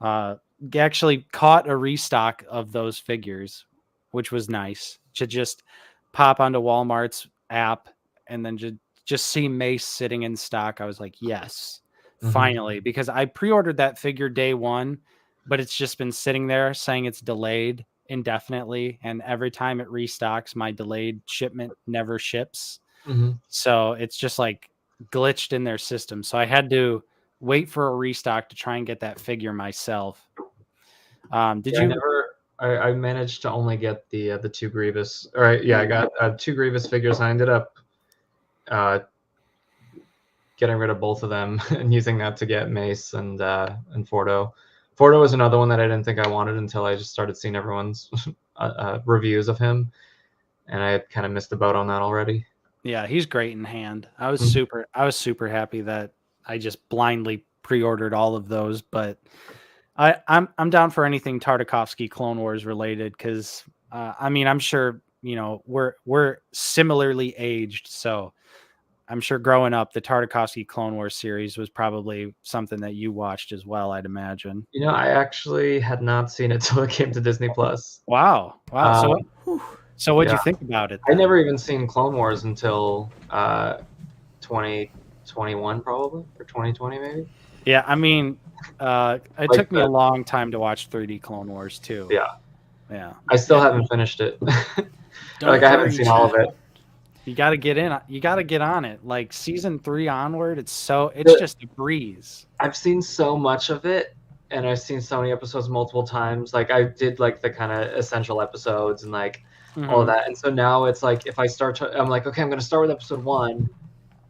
Actually caught a restock of those figures, which was nice to just pop onto Walmart's app and then just see Mace sitting in stock. I was like, yes, finally, because I pre-ordered that figure day one, but it's just been sitting there saying it's delayed indefinitely. And every time it restocks, my delayed shipment never ships. So it's just like glitched in their system. So I had to wait for a restock to try and get that figure myself. I managed to only get the 2 Grievous. All right, yeah, I got 2 Grievous figures. I ended up getting rid of both of them and using that to get Mace and Fordo. Fordo was another one that I didn't think I wanted until I just started seeing everyone's reviews of him, and I had kind of missed the boat on that already. Yeah, he's great in hand. I was super happy that I just blindly pre-ordered all of those, but I'm down for anything Tartakovsky Clone Wars related, because I mean, I'm sure we're similarly aged, so I'm sure growing up the Tartakovsky Clone Wars series was probably something that you watched as well, I'd imagine. I actually had not seen it till it came to Disney Plus. Wow. So what'd you think about it then? I never even seen Clone Wars until 2021 probably, or 2020 maybe. Yeah, I mean, it took me a long time to watch 3D Clone Wars too. Yeah. Yeah. I still haven't finished it. I haven't seen all of it. You got to get in. You got to get on it. Like season 3 onward, it's just a breeze. I've seen so much of it, and I've seen so many episodes multiple times. Like I did like the kind of essential episodes and like all of that. And so now it's like if I start to, I'm like, okay, I'm gonna start with episode 1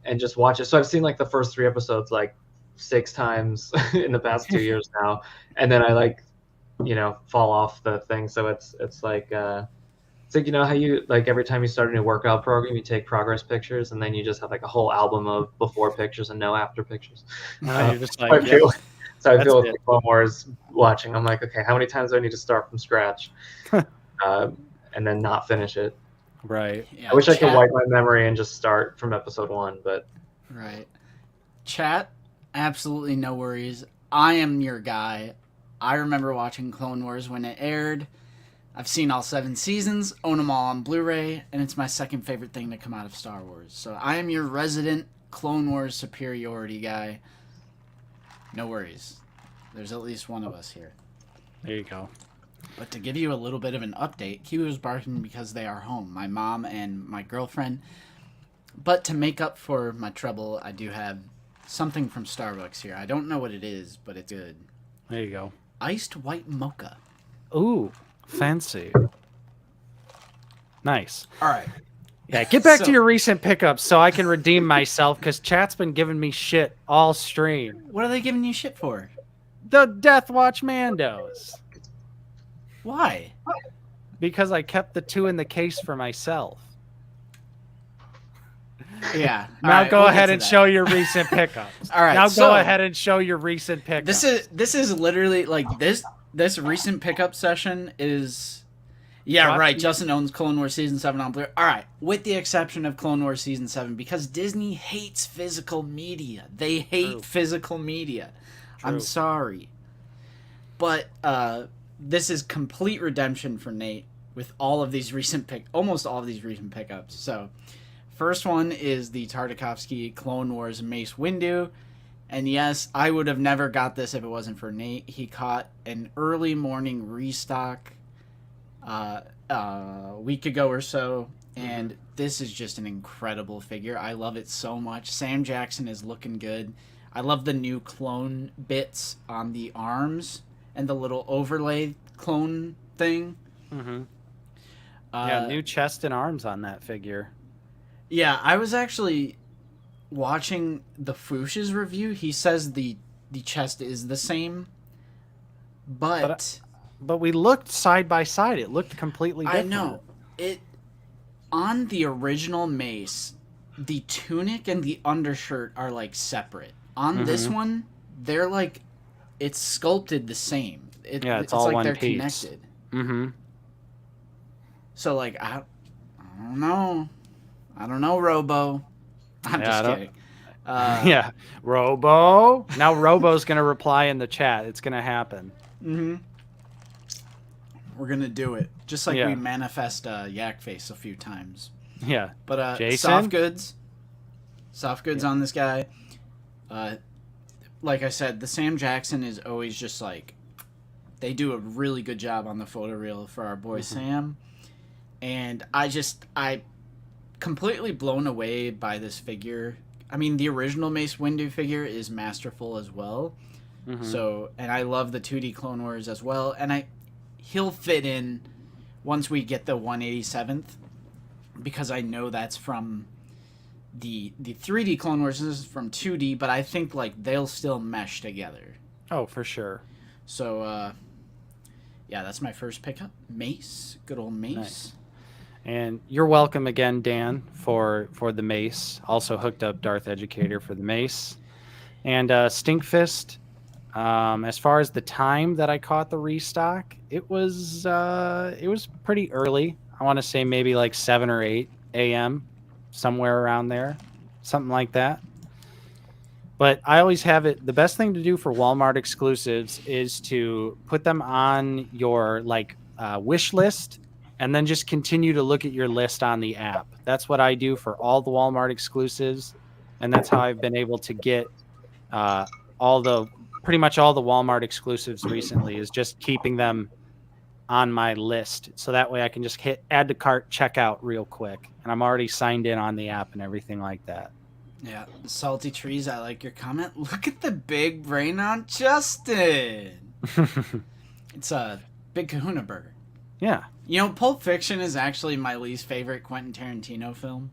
and just watch it. So I've seen like the first 3 episodes like 6 times in the past 2 years now, and then I like, fall off the thing. So it's like it's like, how you like every time you start a new workout program, you take progress pictures, and then you just have like a whole album of before pictures and no after pictures. You're just like, yep, so I feel with Clone Wars watching. I'm like, okay, how many times do I need to start from scratch, and then not finish it? Right. Yeah, I wish I could wipe my memory and just start from episode 1, but right. Chat, absolutely no worries. I am your guy. I remember watching Clone Wars when it aired. I've seen all 7 seasons, own them all on Blu-ray, and it's my second favorite thing to come out of Star Wars. So I am your resident Clone Wars superiority guy. No worries. There's at least one of us here. There you go. But to give you a little bit of an update, Kiwi was barking because they are home, my mom and my girlfriend. But to make up for my trouble, I do have something from Starbucks here. I don't know what it is, but it's good. There you go. Iced white mocha. Ooh, fancy. Nice. All right. Yeah, get back to your recent pickups so I can redeem myself, because chat's been giving me shit all stream. What are they giving you shit for? The Death Watch Mandos. Why? Because I kept the 2 in the case for myself. Yeah. Now go ahead and show your recent pickups. All right. Now go ahead and show your recent pickups. This is literally like this recent pickup session is. Yeah, right. Justin owns Clone Wars Season 7 on Blu-ray. All right, with the exception of Clone Wars Season 7, because Disney hates physical media. They hate physical media. True. I'm sorry. But this is complete redemption for Nate with all of these almost all of these recent pickups. So, first one is the Tartakovsky Clone Wars Mace Windu. And yes, I would have never got this if it wasn't for Nate. He caught an early morning restock a week ago or so, and this is just an incredible figure. I love it so much. Sam Jackson is looking good. I love the new clone bits on the arms and the little overlay clone thing. Yeah, new chest and arms on that figure. Yeah, I was actually watching the Foosh's review. He says the chest is the same, but we looked side by side. It looked completely different. I know. On the original Mace, the tunic and the undershirt are like separate. On this one, they're like, it's sculpted the same. It's all like one they're piece. Connected. So like I don't know. I don't know, Robo. I'm just kidding. Yeah, Robo. Now Robo's gonna reply in the chat. It's gonna happen. We're gonna do it, just like we manifest Yak Face a few times. Yeah, but Jason? soft goods on this guy. Like I said, the Sam Jackson is always just like, they do a really good job on the photoreal for our boy Sam, and I completely blown away by this figure. I mean, the original Mace Windu figure is masterful as well. So, and I love the 2D Clone Wars as well, and he'll fit in once we get the 187th, because I know that's from the 3D Clone Wars. This is from 2D, but I think like they'll still mesh together. Oh, for sure. So, yeah, that's my first pickup. Mace, good old Mace. Nice. And you're welcome again, Dan, for the Mace. Also hooked up Darth Educator for the Mace. And Stinkfist, as far as the time that I caught the restock, it was pretty early. I want to say maybe like 7 or 8 a.m., somewhere around there, something like that. But I always have it. The best thing to do for Walmart exclusives is to put them on your wish list, and then just continue to look at your list on the app. That's what I do for all the Walmart exclusives, and that's how I've been able to get pretty much all the Walmart exclusives recently, is just keeping them on my list, so that way I can just hit add to cart, check out real quick, and I'm already signed in on the app and everything like that. Yeah, Salty Trees, I like your comment. Look at the big brain on Justin. It's a big kahuna burger. Yeah. You know, Pulp Fiction is actually my least favorite Quentin Tarantino film.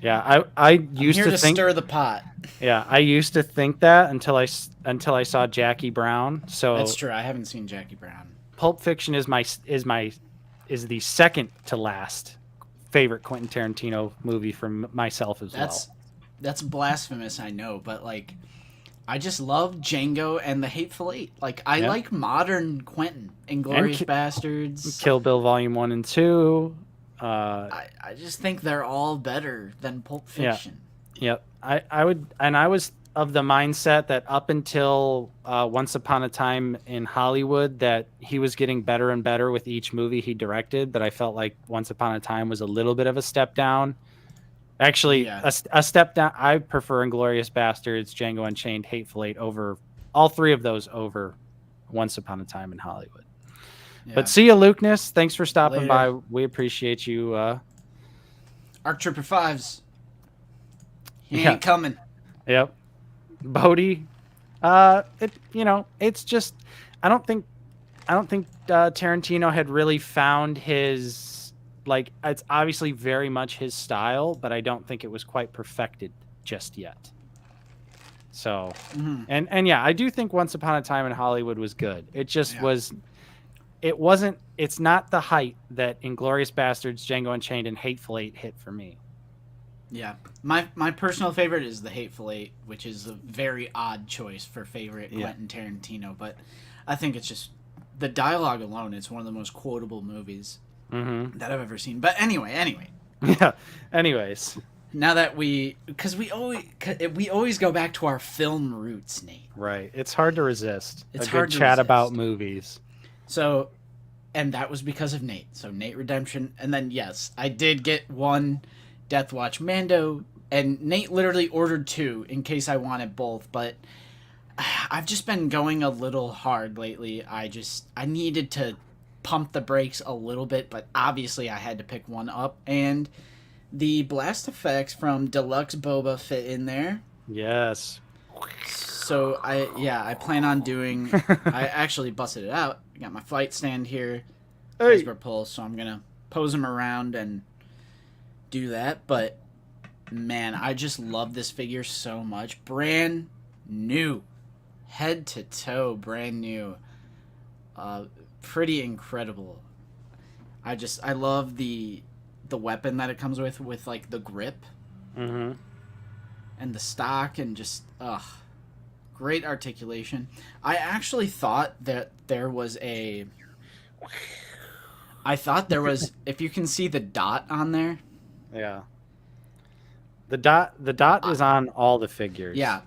Yeah, I used here to to think stir the pot. Yeah, I used to think that until I saw Jackie Brown. So That's true. I haven't seen Jackie Brown. Pulp Fiction is the second to last favorite Quentin Tarantino movie from myself as well. That's blasphemous, I know, but like, I just love Django and The Hateful Eight. Like, I like modern Quentin, Inglourious Bastards, Kill Bill Volume 1 and 2. I just think they're all better than Pulp Fiction. Yep. I was of the mindset that up until Once Upon a Time in Hollywood, that he was getting better and better with each movie he directed, but I felt like Once Upon a Time was a little bit of a step down. Actually, a step down. I prefer Inglourious Bastards, Django Unchained, Hateful Eight over all three of those over Once Upon a Time in Hollywood. Yeah. But see you, Lukeness. Thanks for stopping by. We appreciate you. Arc Trooper 5s. He ain't coming. Yep. Bodhi. It's just I don't think Tarantino had really found his, like, it's obviously very much his style, but I don't think it was quite perfected just yet. So, and yeah, I do think Once Upon a Time in Hollywood was good. It just it's not the height that Inglourious Bastards, Django Unchained, and Hateful Eight hit for me. Yeah. My personal favorite is The Hateful Eight, which is a very odd choice for favorite Quentin Tarantino, but I think it's just the dialogue alone, it's one of the most quotable movies that I've ever seen. But anyway. Yeah. Anyways. Now that because we always go back to our film roots, Nate. Right. It's hard to resist. It's a hard good to chat resist. about movies. So, and that was because of Nate. So Nate Redemption, and then yes, I did get one Death Watch Mando, and Nate literally ordered 2 in case I wanted both, but I've just been going a little hard lately. I needed to pump the brakes a little bit, but obviously I had to pick one up, and the blast effects from Deluxe Boba fit in there. Yes. So I plan on doing. I actually busted it out. I got my flight stand here, hasbro Pulse, so I'm gonna pose them around and do that. But man, I just love this figure so much. Brand new, head to toe, brand new. Pretty incredible. I love the weapon that it comes with like the grip, and the stock, and just great articulation. I actually thought that there was if you can see the dot on there. Yeah. The dot is on all the figures. Yeah.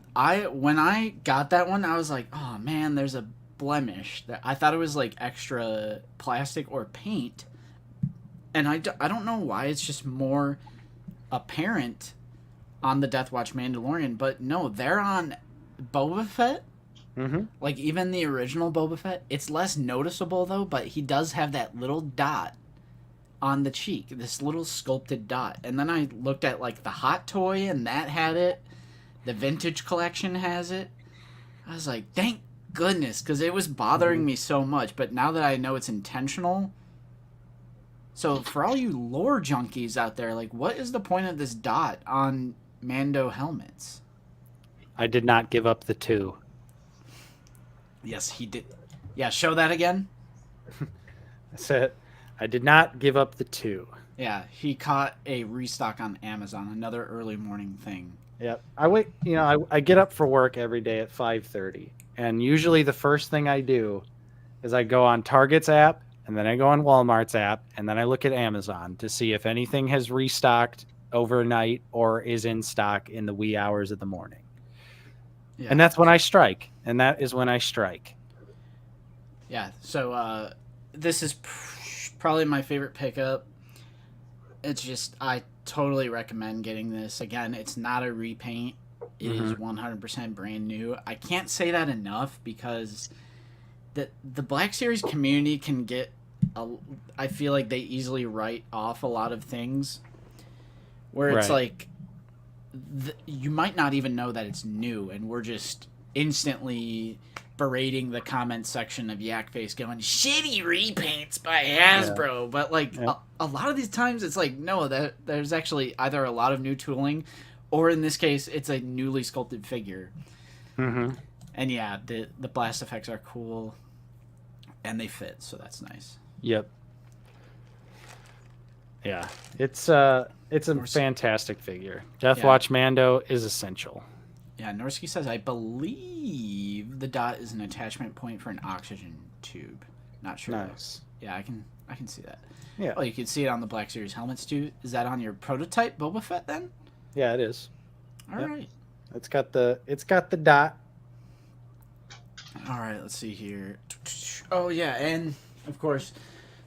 When I got that one, I was like, oh man, there's a blemish. That I thought it was like extra plastic or paint. And I don't know why it's just more apparent on the Death Watch Mandalorian, but no, they're on Boba Fett. Like even the original Boba Fett, it's less noticeable though, but he does have that little dot on the cheek, this little sculpted dot. And then I looked at like the Hot Toy, and that had it. The Vintage Collection has it. I was like, thank goodness, because it was bothering me so much. But now that I know it's intentional. So for all you lore junkies out there, like, what is the point of this dot on Mando helmets? I did not give up the 2. Yes, he did. Yeah, show that again. That's it. I did not give up the 2. Yeah, he caught a restock on Amazon, another early morning thing. Yep. I get up for work every day at 5:30, and usually the first thing I do is I go on Target's app, and then I go on Walmart's app, and then I look at Amazon to see if anything has restocked overnight or is in stock in the wee hours of the morning. Yeah. And that's when I strike. And that is when I strike. Yeah, so this is probably my favorite pickup. It's just, I totally recommend getting this. Again, it's not a repaint. It is 100% brand new. I can't say that enough because the Black Series community can get I feel like they easily write off a lot of things where it's like you might not even know that it's new, and we're just instantly berating the comment section of Yakface going shitty repaints by Hasbro, but like a lot of these times it's like no, there's actually either a lot of new tooling, or in this case it's a newly sculpted figure. And yeah, the blast effects are cool and they fit, so that's nice. Yep. Yeah, it's a fantastic figure. Deathwatch Mando is essential. Yeah, Norsky says, I believe the dot is an attachment point for an oxygen tube. Not sure. Nice. Yeah, I can see that. Yeah. Oh, you can see it on the Black Series helmets too. Is that on your prototype Boba Fett then? Yeah, it is. All right. It's got the dot. All right, let's see here. Oh yeah, and of course,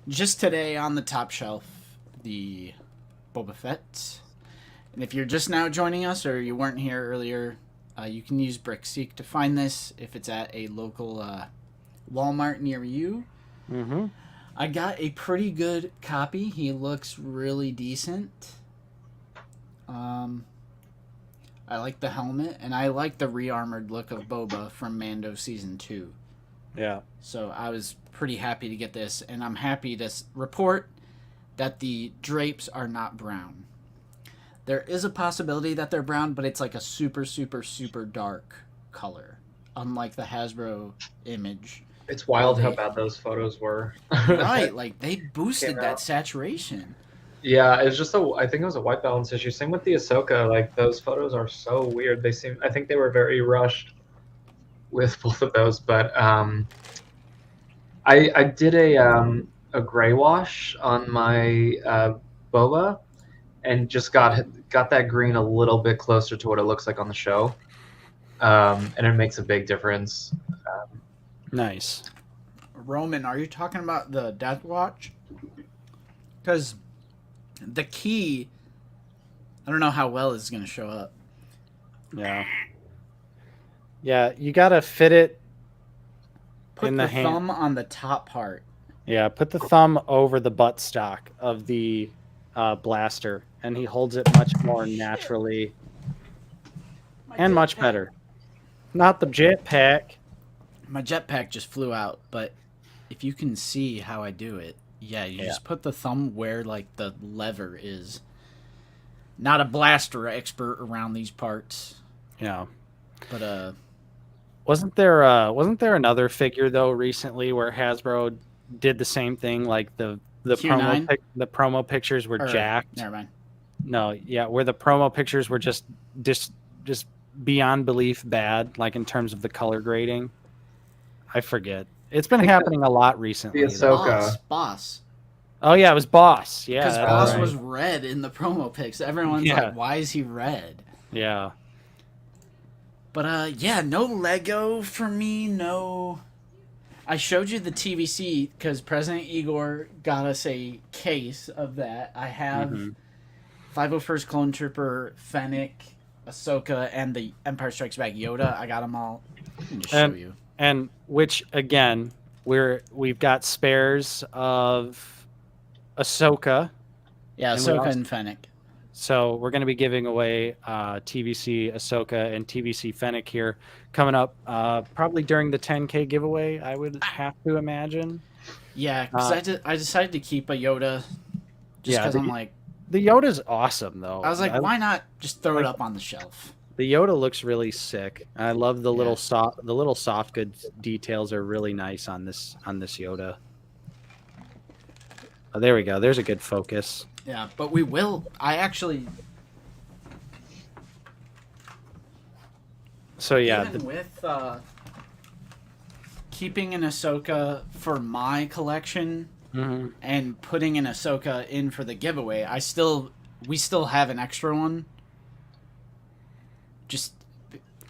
just today on the top shelf, the Boba Fett. And if you're just now joining us or you weren't here earlier, you can use BrickSeek to find this if it's at a local Walmart near you. I got a pretty good copy. He looks really decent. I like the helmet, and I like the re-armored look of Boba from Mando Season 2. Yeah. So I was pretty happy to get this, and I'm happy to report that the drapes are not brown. There is a possibility that they're brown, but it's like a super, super, super dark color, unlike the Hasbro image. It's wild how bad those photos were. Right, like they boosted that saturation. Yeah, it's just I think it was a white balance issue. Same with the Ahsoka. Like those photos are so weird. I think they were very rushed with both of those. But I did a gray wash on my Boba, and just got that green a little bit closer to what it looks like on the show, and it makes a big difference. Nice. Roman, are you talking about the Death Watch? Because the key, I don't know how well it's going to show up. Yeah. Yeah, you got to fit it in the hand. Thumb on the top part. Yeah, put the thumb over the buttstock of the blaster, and he holds it much more naturally and much better. Not the jetpack. My jetpack just flew out, but if you can see how I do it, you just put the thumb where like the lever is. Not a blaster expert around these parts. Yeah. But wasn't there another figure though recently where Hasbro did the same thing, like the promo pictures were jacked. Never mind. No, yeah, where the promo pictures were just beyond belief bad, like in terms of the color grading. I forget. It's been happening a lot recently. The Ahsoka. Boss. Oh yeah, it was Boss. Yeah, because Boss was red in the promo pics. Everyone's like, "Why is he red?" Yeah. But no Lego for me. No. I showed you the TVC because President Igor got us a case of that. I have 501st Clone Trooper, Fennec, Ahsoka, and the Empire Strikes Back Yoda. I got them all. I can just show you. And which again, we've got spares of Ahsoka. Yeah, Ahsoka and Fennec. So we're going to be giving away TVC Ahsoka and TVC Fennec here coming up probably during the 10K giveaway, I would have to imagine. Yeah, because I decided to keep a Yoda just because I'm like... The Yoda's awesome, though. I was like, why not just throw it up on the shelf? The Yoda looks really sick. I love the little soft goods details are really nice on this Yoda. Oh, there we go. There's a good focus. Yeah, but we will. I actually. So yeah, even with keeping an Ahsoka for my collection and putting an Ahsoka in for the giveaway, we still have an extra one. Just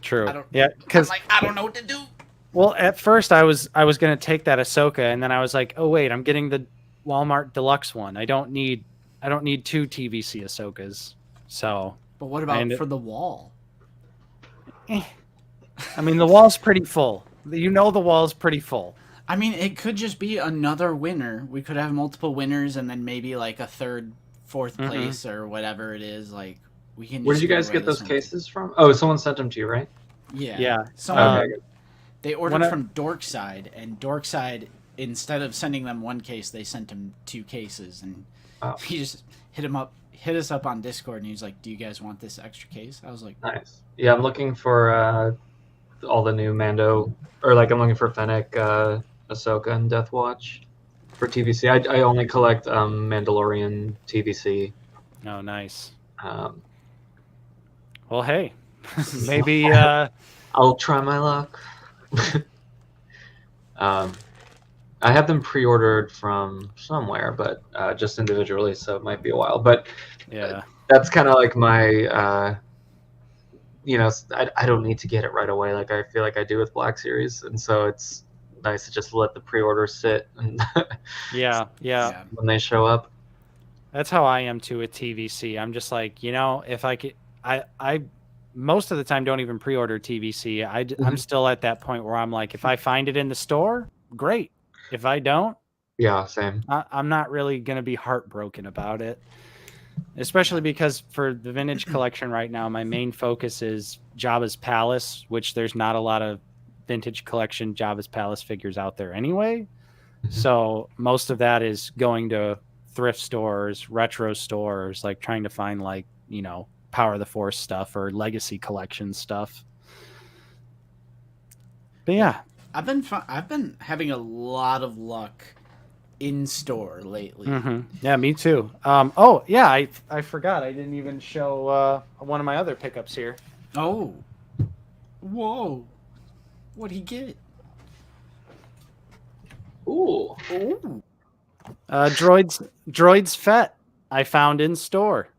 true. Because I don't know what to do. Well, at first I was gonna take that Ahsoka, and then I was like, oh wait, I'm getting the Walmart Deluxe one. I don't need two TVC Ahsokas. So. But what about for the wall? I mean, the wall's pretty full. You know, the wall's pretty full. I mean, it could just be another winner. We could have multiple winners and then maybe like a third, fourth place or whatever it is. Like we can. Where just did you give guys away get those this one. cases from? Oh, someone sent them to you, right? Yeah. Yeah. Someone, Okay. they ordered When from Dorkside, and Dorkside, instead of sending them one case, they sent him 2 cases, and Oh. he just hit us up on Discord, and he was like, "Do you guys want this extra case?" I was like, Nice. Yeah, I'm looking for all the new Mando, or like I'm looking for Fennec, Ahsoka, and Death Watch for TVC. I only collect Mandalorian TVC. Oh, nice. Um, Well, hey, maybe. I'll try my luck. I have them pre-ordered from somewhere, but just individually, so it might be a while. But Yeah. that's kind of like my, I don't need to get it right away like I feel like I do with Black Series, and so it's nice to just let the pre-orders sit and Yeah. when they show up. That's how I am too with TVC. I'm just like, if I could, I most of the time don't even pre-order TVC. I'm still at that point where I'm like, if I find it in the store, great. If I don't, Yeah, same. I'm not really going to be heartbroken about it. Especially because for the vintage collection right now, my main focus is Jabba's Palace, which there's not a lot of vintage collection Jabba's Palace figures out there anyway. So most of that is going to thrift stores, retro stores, like trying to find like, Power of the Force stuff or Legacy collection stuff. But yeah. I've been having a lot of luck in store lately. Yeah, me too. Oh yeah, I forgot. I didn't even show one of my other pickups here. Oh, whoa! What'd he get? Ooh. Ooh. Droids Fett. I found in store.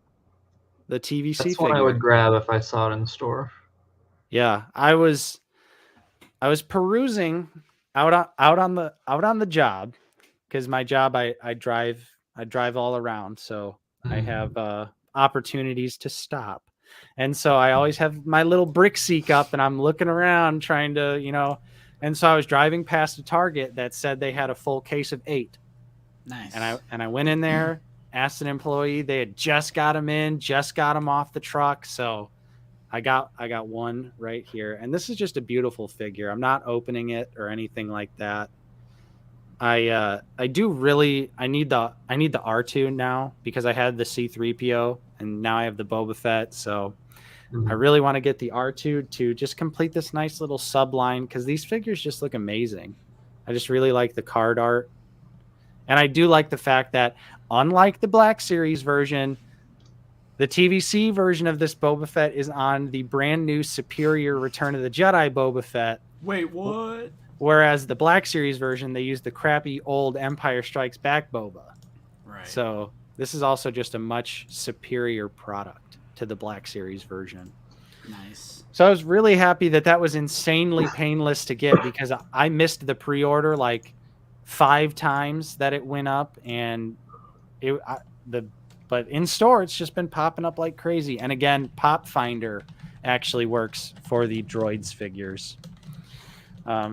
The TVC That's figure. one I would grab if I saw it in the store. Yeah, I was perusing out on the job, because my job I drive all around, so I have opportunities to stop, and so I always have my little brick seek up, and I'm looking around trying to and so I was driving past a Target that said they had a full case of 8. Nice. And I went in there, asked an employee. They had just got them off the truck, so I got one right here, and this is just a beautiful figure. I'm not opening it or anything like that. I need the R2 now, because I had the C-3PO and now I have the Boba Fett, so I really want to get the R2 to just complete this nice little subline, because these figures just look amazing. I just really like the card art, and I do like the fact that, unlike the Black Series version, the TVC version of this Boba Fett is on the brand new superior Return of the Jedi Boba Fett. Wait, what? Whereas the Black Series version, they use the crappy old Empire Strikes Back Boba. Right. So this is also just a much superior product to the Black Series version. Nice. So I was really happy that was insanely painless to get, because I missed the pre-order like 5 times that it went up, and but in store, it's just been popping up like crazy. And again, Pop Finder actually works for the Droids figures.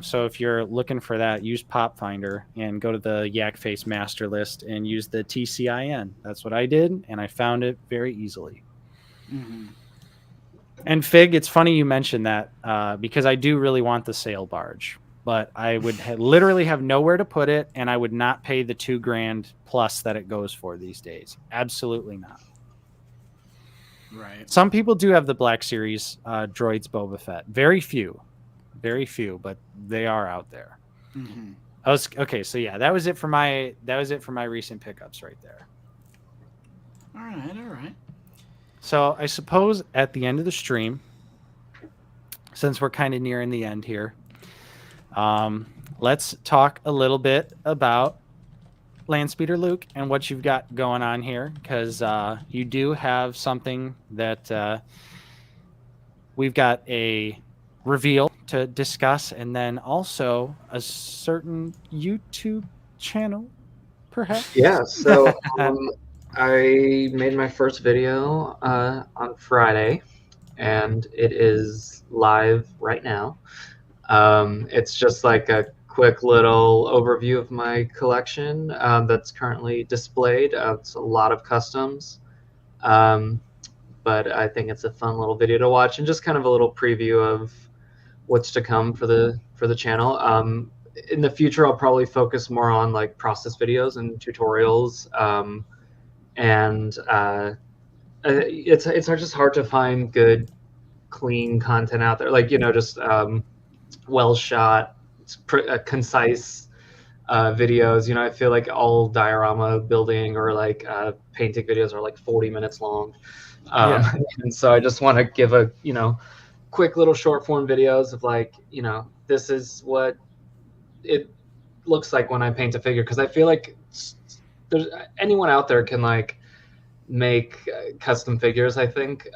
So if you're looking for that, use Pop Finder and go to the Yak Face Master List and use the TCIN. That's what I did, and I found it very easily. And Fig, it's funny you mentioned that, because I do really want the sail barge, but I would literally have nowhere to put it, and I would not pay the $2,000 plus that it goes for these days. Absolutely not. Right. Some people do have the Black Series Droids Boba Fett. Very few, but they are out there. Okay. So yeah, that was it for my recent pickups right there. All right. So I suppose at the end of the stream, since we're kind of nearing the end here, let's talk a little bit about Landspeeder Luke and what you've got going on here, because you do have something that we've got a reveal to discuss, and then also a certain YouTube channel, perhaps. Yeah, so I made my first video on Friday, and it is live right now. It's just like a quick little overview of my collection that's currently displayed. It's a lot of customs, but I think it's a fun little video to watch, and just kind of a little preview of what's to come for the channel. In the future, I'll probably focus more on like process videos and tutorials, and it's just hard to find good, clean content out there. Like, just well shot, concise videos. I feel like all diorama building or like painting videos are like 40 minutes long. And so I just want to give a quick little short form videos of like, this is what it looks like when I paint a figure, because I feel like there's anyone out there can like make custom figures. I think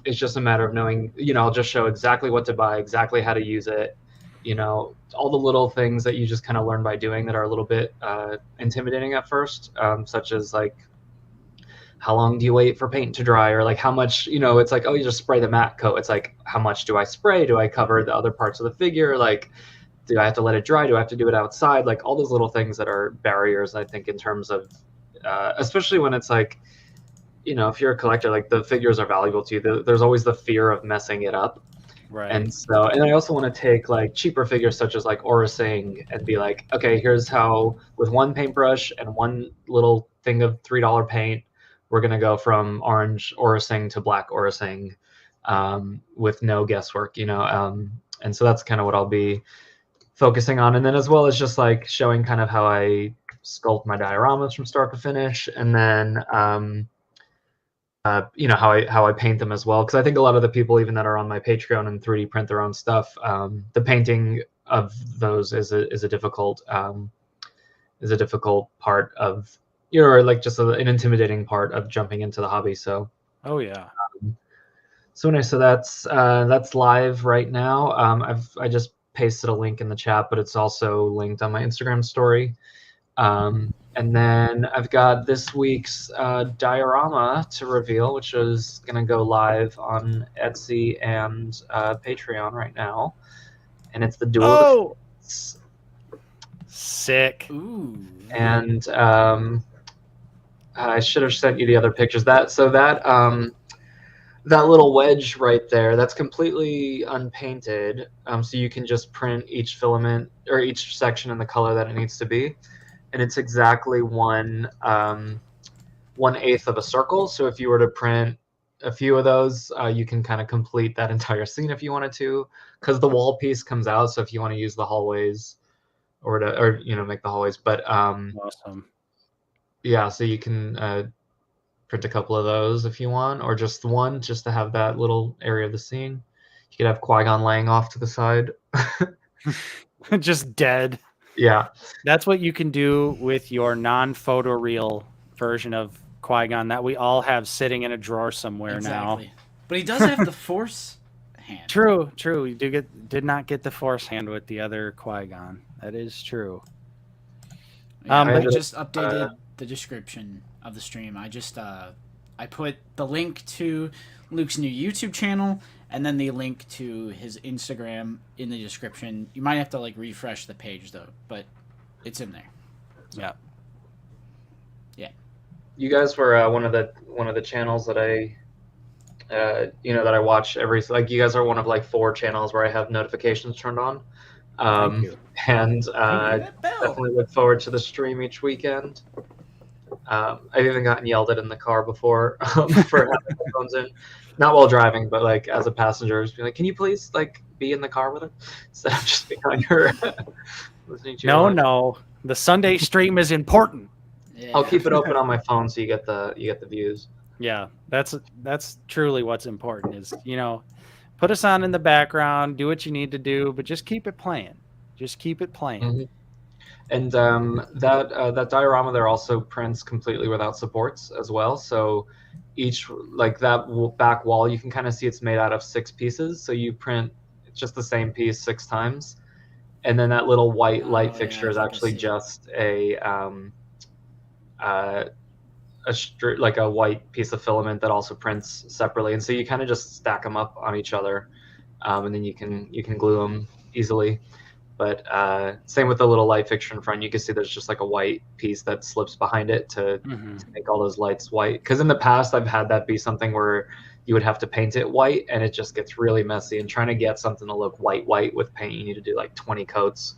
it's just a matter of knowing, I'll just show exactly what to buy, exactly how to use it, all the little things that you just kind of learn by doing that are a little bit intimidating at first, such as like, how long do you wait for paint to dry, or like how much, it's like, oh, you just spray the matte coat. It's like, how much do I spray? Do I cover the other parts of the figure? Like, do I have to let it dry? Do I have to do it outside? Like all those little things that are barriers, I think, in terms of, especially when it's like, if you're a collector, like the figures are valuable to you. There's always the fear of messing it up. Right. And I also want to take like cheaper figures such as like Orasing and be like, okay, here's how with one paintbrush and one little thing of $3 paint, we're going to go from orange Orasing to black Orasing with no guesswork, and so that's kind of what I'll be focusing on. And then as well as just like showing kind of how I sculpt my dioramas from start to finish, and then how I paint them as well, because I think a lot of the people even that are on my Patreon and 3D print their own stuff, the painting of those is a difficult part of, or like just an intimidating part of jumping into the hobby. So so that's live right now. I just pasted a link in the chat, but it's also linked on my Instagram story. And then I've got this week's diorama to reveal, which is going to go live on Etsy and Patreon right now. And it's the Duel. Sick. Ooh. And I should have sent you the other pictures. That little wedge right there, that's completely unpainted. So you can just print each filament or each section in the color that it needs to be. And it's exactly 1/8 of a circle. So if you were to print a few of those, you can kind of complete that entire scene if you wanted to, because the wall piece comes out. So if you want to use the hallways or make the hallways, but awesome. Yeah, so you can print a couple of those if you want, or just one, just to have that little area of the scene. You could have Qui-Gon laying off to the side. Just dead. Yeah. That's what you can do with your non-photoreal version of Qui-Gon that we all have sitting in a drawer somewhere now. But he does have the Force hand. True. You did not get the Force hand with the other Qui-Gon. That is true. Yeah, I just updated the description of the stream. I put the link to Luke's new YouTube channel and then the link to his Instagram in the description. You might have to like refresh the page though, but it's in there. Yeah. You guys were one of the channels that I that I watch every, like, you guys are one of like 4 channels where I have notifications turned on. Thank you. And definitely look forward to the stream each weekend. I've even gotten yelled at in the car before for having headphones in, not while driving, but like as a passenger, just be like, "Can you please like be in the car with it instead of just being on your listening to your No, the Sunday stream is important. Yeah. I'll keep it open on my phone so you get the views. Yeah, that's truly what's important is, put us on in the background, do what you need to do, but just keep it playing. Mm-hmm. And that diorama there also prints completely without supports as well. So each, like that back wall, you can kind of see it's made out of 6 pieces. So you print just the same piece 6 times. And then that little white light fixture is actually just like a white piece of filament that also prints separately. And so you kind of just stack them up on each other. And then you can glue them easily. But same with the little light fixture in front. You can see there's just like a white piece that slips behind it to make all those lights white. Because in the past, I've had that be something where you would have to paint it white, and it just gets really messy. And trying to get something to look white with paint, you need to do like 20 coats.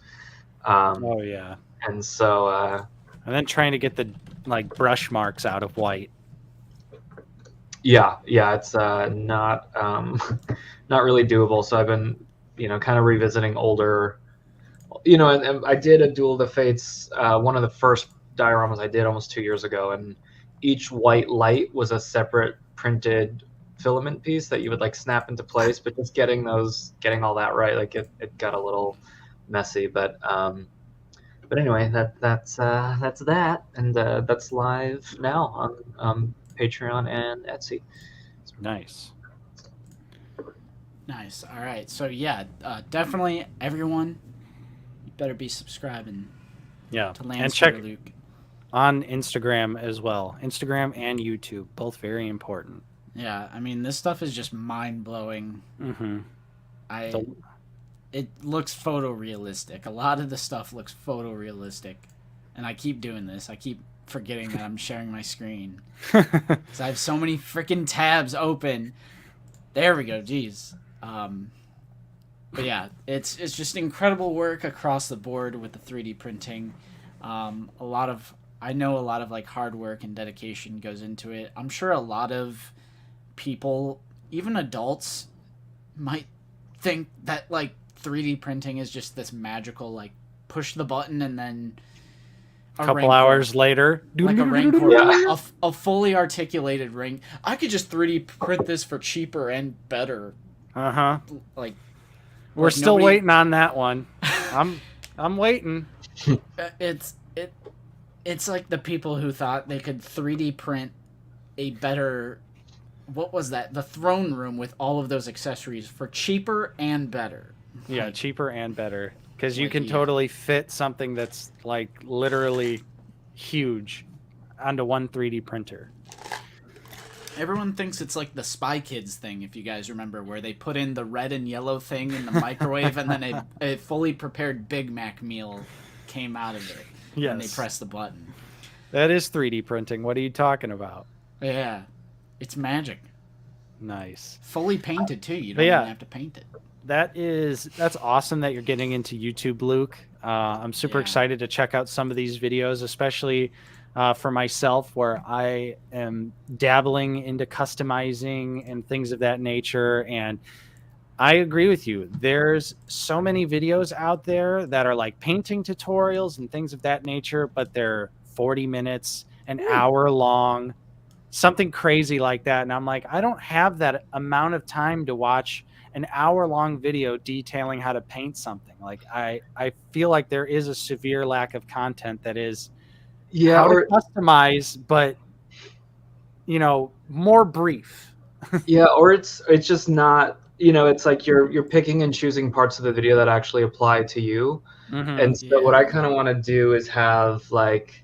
Oh yeah. And so and then trying to get the like brush marks out of white. yeah, it's not not really doable. So I've been, kind of revisiting older, and I did a Duel of the Fates, one of the first dioramas I did almost 2 years ago, and each white light was a separate printed filament piece that you would like snap into place. But just getting all that right, like it got a little messy. But anyway, that's that, and that's live now on Patreon and Etsy. Nice. Nice. All right. So yeah, definitely everyone, you better be subscribing. Yeah, To and check Landspeeder Luke. on Instagram as well. Instagram and YouTube, both very important. Yeah, I mean this stuff is just mind blowing. It looks photorealistic. A lot of the stuff looks photorealistic, and I keep doing this. I keep forgetting that I'm sharing my screen because I have so many freaking tabs open. There we go. Jeez. But yeah, it's just incredible work across the board with the 3D printing. I know a lot of like hard work and dedication goes into it. I'm sure a lot of people, even adults, might think that like 3D printing is just this magical like push the button and then a couple hours later, like a Rancor, a fully articulated ring. I could just 3D print this for cheaper and better. Like we're still waiting on that one. I'm waiting. It's like the people who thought they could 3D print a better, what was that? The throne room with all of those accessories for cheaper and better. Yeah, cheaper and better. Because you can totally fit something that's like literally huge onto one 3D printer. Everyone thinks it's like the Spy Kids thing, if you guys remember, where they put in the red and yellow thing in the microwave and then a fully prepared Big Mac meal came out of it. Yes. And they pressed the button. That is 3D printing. What are you talking about? Yeah. It's magic. Nice. Fully painted, too. You don't even have to paint it. That's awesome that you're getting into YouTube, Luke. I'm super excited to check out some of these videos, especially for myself, where I am dabbling into customizing and things of that nature. And I agree with you. There's so many videos out there that are like painting tutorials and things of that nature, but they're 40 minutes, an hour long, something crazy like that. And I'm like, I don't have that amount of time to watch an hour-long video detailing how to paint something. Like I feel like there is a severe lack of content that is how to customize, but more brief. Yeah, or it's just not, it's like you're picking and choosing parts of the video that actually apply to you. And so what I kind of want to do is have like,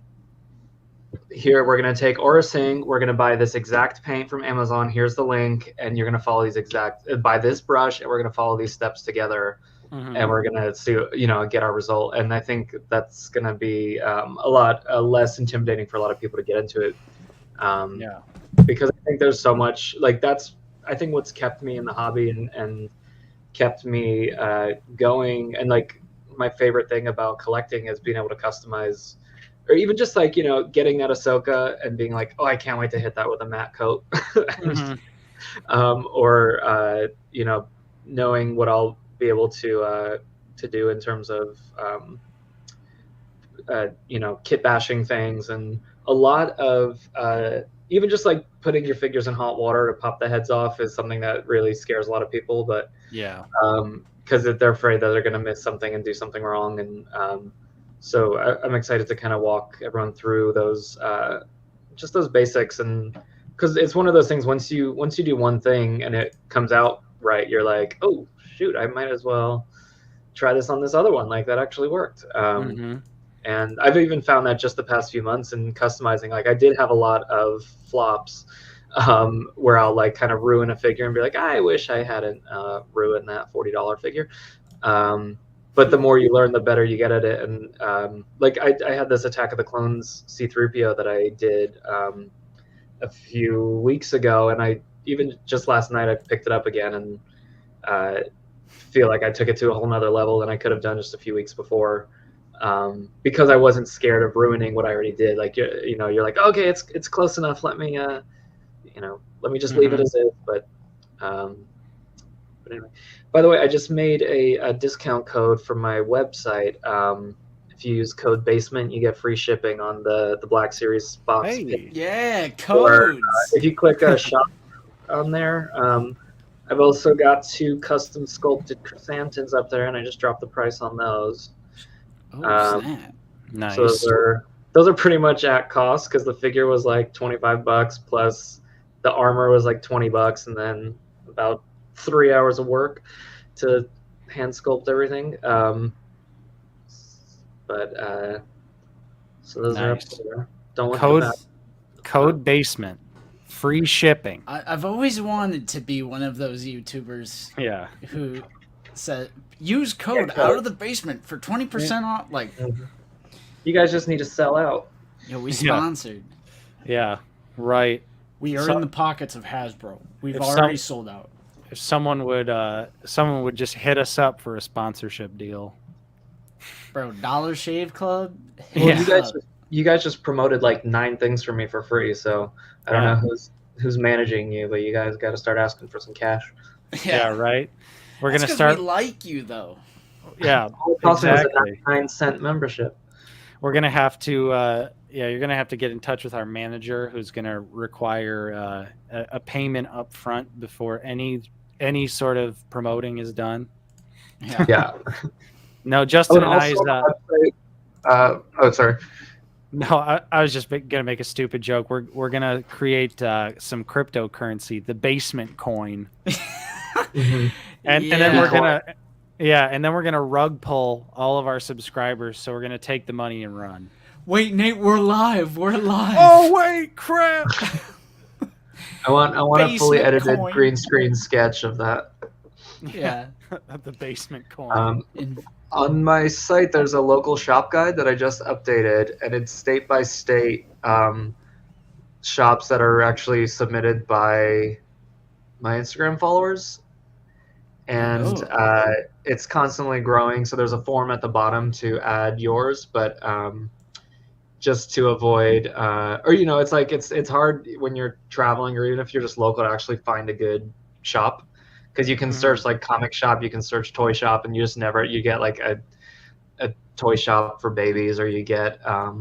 here we're going to take Orasing, we're going to buy this exact paint from Amazon, here's the link, and you're going to follow these buy this brush, and we're going to follow these steps together, and we're going to see, get our result. And I think that's going to be a lot less intimidating for a lot of people to get into it. Because I think there's so much, like that's, I think what's kept me in the hobby and kept me going. And like my favorite thing about collecting is being able to customize, or even just like, getting that Ahsoka and being like, oh, I can't wait to hit that with a matte coat. Or, knowing what I'll be able to do in terms of, kit bashing things, and a lot of, even just like putting your figures in hot water to pop the heads off is something that really scares a lot of people. But because they're afraid that they're going to miss something and do something wrong. And so I'm excited to kind of walk everyone through those, just those basics. And because it's one of those things, once you do one thing and it comes out right, you're like, oh shoot, I might as well try this on this other one. Like that actually worked. And I've even found that just the past few months in customizing, like I did have a lot of flops where I'll like kind of ruin a figure and be like, I wish I hadn't ruined that $40 figure. but the more you learn, the better you get at it. And like I had this Attack of the Clones C-3PO that I did a few weeks ago, and I even just last night I picked it up again and feel like I took it to a whole nother level than I could have done just a few weeks before, because I wasn't scared of ruining what I already did. Like you're like, okay, it's close enough. Let me let me just leave it as is. But anyway, by the way, I just made a discount code for my website. If you use code BASEMENT, you get free shipping on the Black Series box. Hey. Yeah, codes. If you click shop on there, I've also got 2 custom sculpted chrysanthemums up there, and I just dropped the price on those. Oh, snap. Nice. So those are pretty much at cost, because the figure was like $25 plus the armor was like $20, and then about 3 hours of work to hand sculpt everything. So those are up there. Don't look at that. Code BASEMENT, free shipping. I've always wanted to be one of those YouTubers. Yeah. Who said use code out of the basement for 20% off. Like, you guys just need to sell out. We sponsored. Yeah. Right. We are in the pockets of Hasbro. We've already sold out. If someone would just hit us up for a sponsorship deal. Bro, Dollar Shave Club? Well, you guys just promoted like 9 things for me for free, so I don't know who's managing you, but you guys got to start asking for some cash. Yeah, right. We're That's gonna start. We like you though. Yeah, exactly. A 99-cent membership. We're gonna have to. You're gonna have to get in touch with our manager, who's gonna require a payment up front before any sort of promoting is done. Yeah. No, Justin and I's. Sorry. No, I was just gonna make a stupid joke. We're gonna create some cryptocurrency, the basement coin, and then we're gonna rug pull all of our subscribers. So we're gonna take the money and run. Wait, Nate, we're live. Oh wait, crap! I want a fully edited green screen sketch of that. Yeah, the basement coin. On my site, there's a local shop guide that I just updated, and it's state by state shops that are actually submitted by my Instagram followers, and it's constantly growing. So there's a form at the bottom to add yours, but just to avoid, it's like it's hard when you're traveling, or even if you're just local, to actually find a good shop. Because you can search like comic shop, you can search toy shop, and you get like a toy shop for babies, or you get a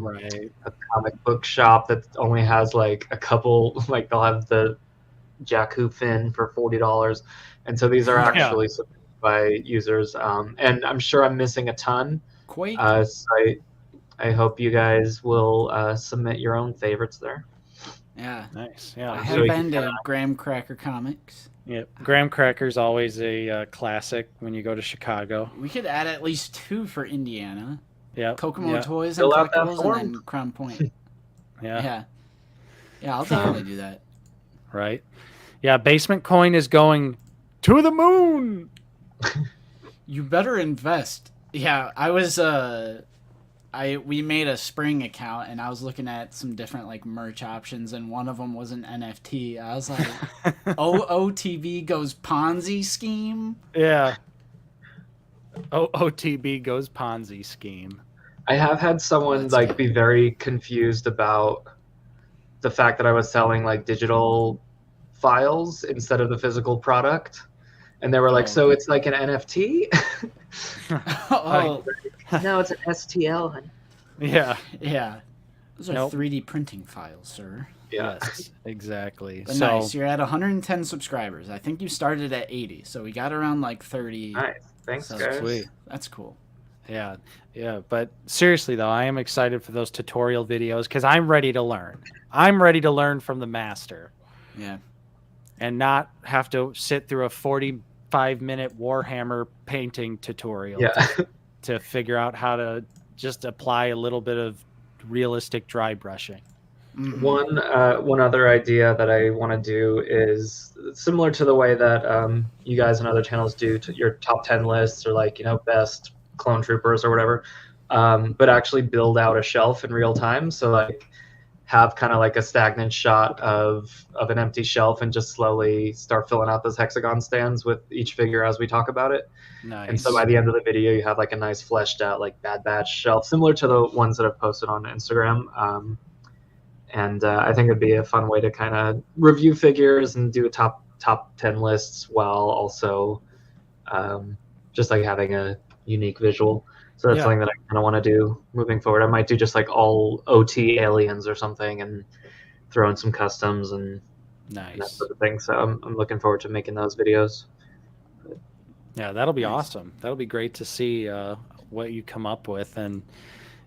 comic book shop that only has like a couple, like they'll have the Jakku Finn for $40, and so these are actually submitted by users, and I'm sure I'm missing a ton. So I hope you guys will submit your own favorites there. Yeah, nice. Yeah, I have been to Graham Cracker Comics. Yeah, Graham Cracker's always a classic when you go to Chicago. We could add at least 2 for Indiana. Yeah, Kokomo Toys and Collectibles, and then Crown Point. Yeah, I'll definitely do that. Right. Yeah, Basement Coin is going to the moon. You better invest. Yeah, I was we made a Spring account, and I was looking at some different like merch options, and one of them was an NFT. I was like, OOTB goes Ponzi scheme. Yeah. OOTB goes Ponzi scheme. I have had someone be very confused about the fact that I was selling like digital files instead of the physical product, and they were like, "So it's like an NFT?" No, it's an STL, honey. Yeah. Those are 3D printing files, sir. Yeah. Yes, exactly. But nice. You're at 110 subscribers. I think you started at 80, so we got around like 30. Nice. Thanks, guys. Sweet. That's cool. Yeah. But seriously, though, I am excited for those tutorial videos because I'm ready to learn. I'm ready to learn from the master. Yeah. And not have to sit through a 45-minute Warhammer painting tutorial to figure out how to just apply a little bit of realistic dry brushing. Mm-hmm. One other idea that I want to do is similar to the way that you guys and other channels do to your top 10 lists, or like best clone troopers or whatever, but actually build out a shelf in real time. So like have kind of like a stagnant shot of an empty shelf and just slowly start filling out those hexagon stands with each figure as we talk about it. Nice. And so by the end of the video, you have like a nice fleshed out like Bad Batch shelf, similar to the ones that I've posted on Instagram. And I think it'd be a fun way to kind of review figures and do top 10 lists while also just like having a unique visual. So that's something that I kind of want to do moving forward. I might do just like all OT aliens or something and throw in some customs and that sort of thing. So I'm looking forward to making those videos. Yeah, that'll be awesome. That'll be great to see what you come up with. And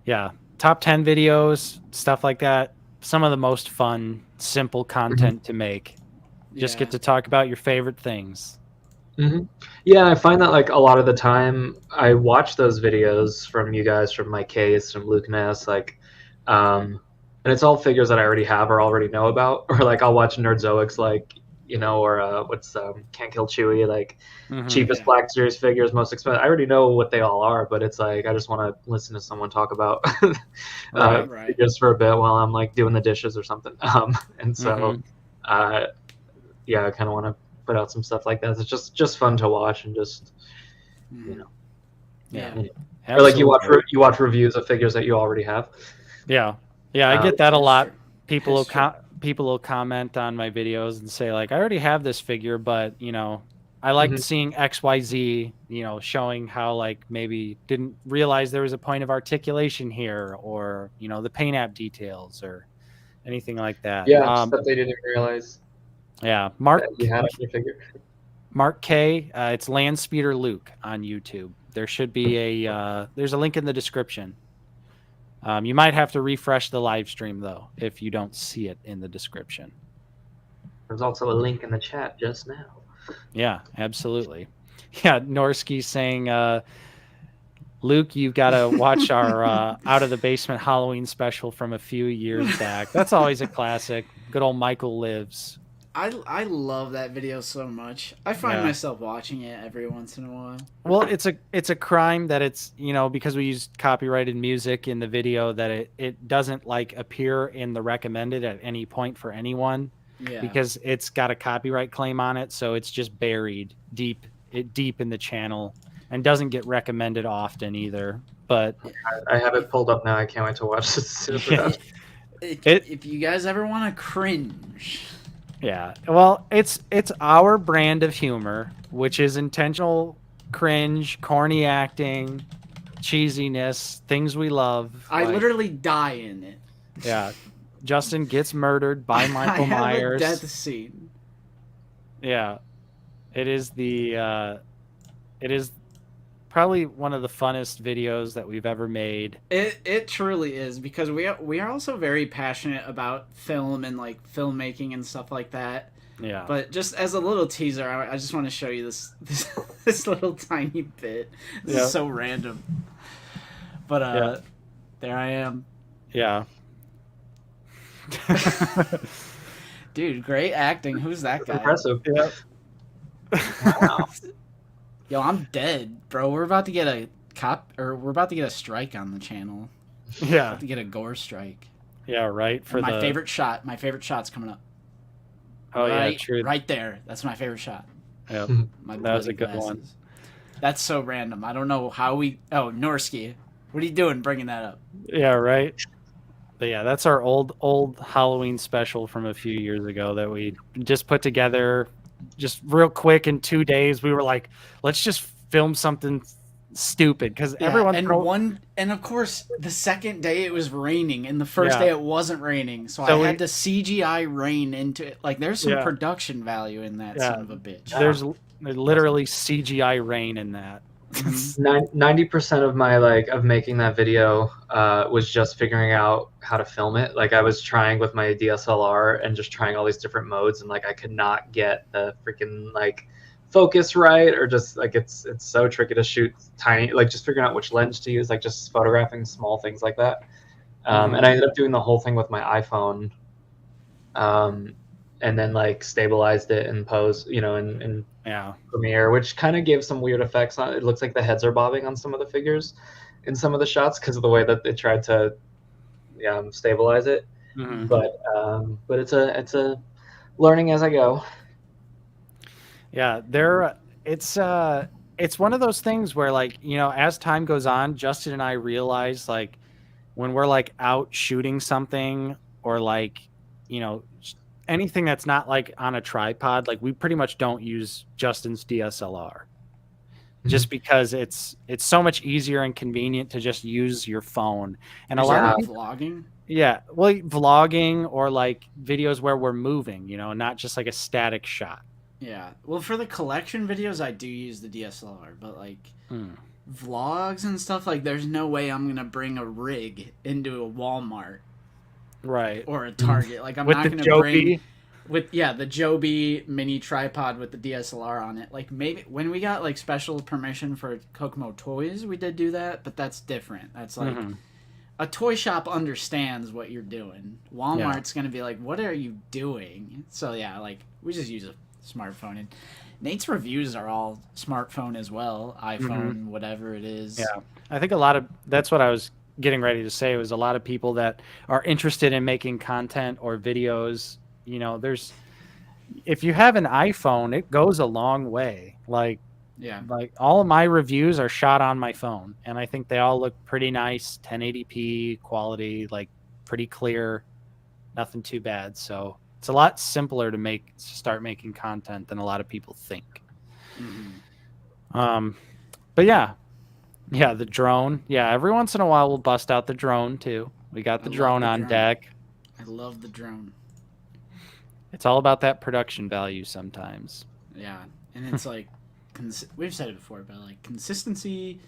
yeah, top 10 videos, stuff like that. Some of the most fun, simple content to make. Just get to talk about your favorite things. Yeah, I find that like a lot of the time I watch those videos from you guys, from Mike Case, from Luke Ness, like, and it's all figures that I already have or already know about, or like I'll watch Nerdzoics, like, you know, or what's Can't Kill Chewie, like cheapest Black Series figures, most expensive. I already know what they all are, but it's like I just want to listen to someone talk about figures for a bit while I'm like doing the dishes or something. And so, yeah, I kind of want to put out some stuff like that. It's just fun to watch and just, you know, or like you watch reviews of figures that you already have. Yeah, I get that a lot. People will comment on my videos and say like, I already have this figure, but you know, I liked seeing XYZ, you know, showing how like maybe didn't realize there was a point of articulation here, or you know, the paint app details or anything like that. Yeah, stuff they didn't realize. Yeah, Mark. You had on your figure. Mark K. It's Landspeeder Luke on YouTube. There should be there's a link in the description. You might have to refresh the live stream though if you don't see it in the description. There's also a link in the chat just now. Yeah, absolutely. Yeah, Norsky saying, Luke, you've got to watch our Out of the Basement Halloween special from a few years back. That's always a classic. Good old Michael Lives. I love that video so much. I find myself watching it every once in a while. Well, it's a crime that it's, you know, because we used copyrighted music in the video, that it doesn't like appear in the recommended at any point for anyone. Yeah. Because it's got a copyright claim on it, so it's just buried deep in the channel and doesn't get recommended often either. But I have it pulled up now. I can't wait to watch this. If you guys ever want to cringe. Yeah, well, it's our brand of humor, which is intentional cringe, corny acting, cheesiness, things we love. I literally die in it. Yeah, Justin gets murdered by Michael Myers. A death scene. Yeah, it is probably one of the funnest videos that we've ever made. It truly is, because we are also very passionate about film and like filmmaking and stuff like that. Yeah. But just as a little teaser, I just want to show you this little tiny bit. This is so random. But there I am. Yeah. Dude, great acting. Who's that guy? Impressive. Yep. Wow. Yo, I'm dead, bro. We're about to get a strike on the channel. Yeah. About to get a gore strike. Yeah, right. For my favorite shot. My favorite shot's coming up. Oh yeah, true. Right there. That's my favorite shot. Yeah. That was a good one. That's so random. I don't know how we. Oh, Norsky, what are you doing bringing that up? Yeah, right. But yeah, that's our old Halloween special from a few years ago that we just put together. Just real quick in 2 days, we were like, let's just film something stupid, because everyone and of course the second day it was raining, and the first day it wasn't raining, so I had to CGI rain into it. Like, there's some production value in that son of a bitch. There's literally CGI rain in that. 90% of my of making that video was just figuring out how to film it. Like, I was trying with my DSLR and just trying all these different modes, and like I could not get the freaking focus right, or just like it's so tricky to shoot tiny, just figuring out which lens to use, just photographing small things like that. And I ended up doing the whole thing with my iPhone. and then like stabilized it in pose, in Yeah. Premiere, which kind of gave some weird effects on it. It looks like the heads are bobbing on some of the figures in some of the shots because of the way that they tried to stabilize it. Mhm. But it's a learning as I go. Yeah, it's one of those things where, like, as time goes on, Justin and I realize, like, when we're like out shooting something, or like, anything that's not like on a tripod, like we pretty much don't use Justin's DSLR. Just because it's so much easier and convenient to just use your phone. And a lot of people, vlogging. yeah, well, vlogging or like videos where we're moving, not just like a static shot. Yeah. Well, for the collection videos, I do use the DSLR, but like vlogs and stuff, like there's no way I'm gonna bring a rig into a Walmart, right, or a Target. Like I'm with not the gonna Joby. bring the Joby mini tripod with the DSLR on it. Like maybe when we got like special permission for Kokomo Toys, we did do that, but that's different. That's like a toy shop understands what you're doing. Walmart's gonna be like, "What are you doing?" So yeah, like we just use a smartphone, and Nate's reviews are all smartphone as well, iPhone, whatever it is. Yeah, I think that's what I was getting ready to say, was a lot of people that are interested in making content or videos. If you have an iPhone, it goes a long way. Like all of my reviews are shot on my phone, and I think they all look pretty nice, 1080p quality, like pretty clear, nothing too bad. So it's a lot simpler to start making content than a lot of people think. But yeah, the drone. Yeah, every once in a while we'll bust out the drone too. We got the drone on deck. I love the drone. It's all about that production value sometimes. Yeah, and it's like we've said it before, but like consistency,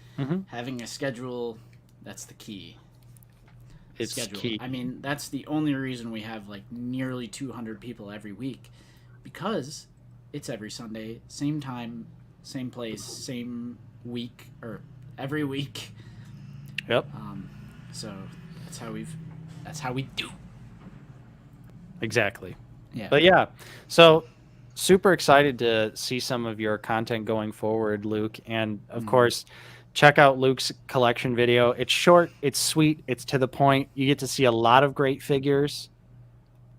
having a schedule, that's the key. It's key. I mean, that's the only reason we have like nearly 200 people every week, because it's every Sunday, same time, same place, same week, or every week. Yep. So that's how we do. Exactly. Yeah. But yeah, so super excited to see some of your content going forward, Luke, and of course, check out Luke's collection video. It's short, it's sweet, it's to the point. You get to see a lot of great figures.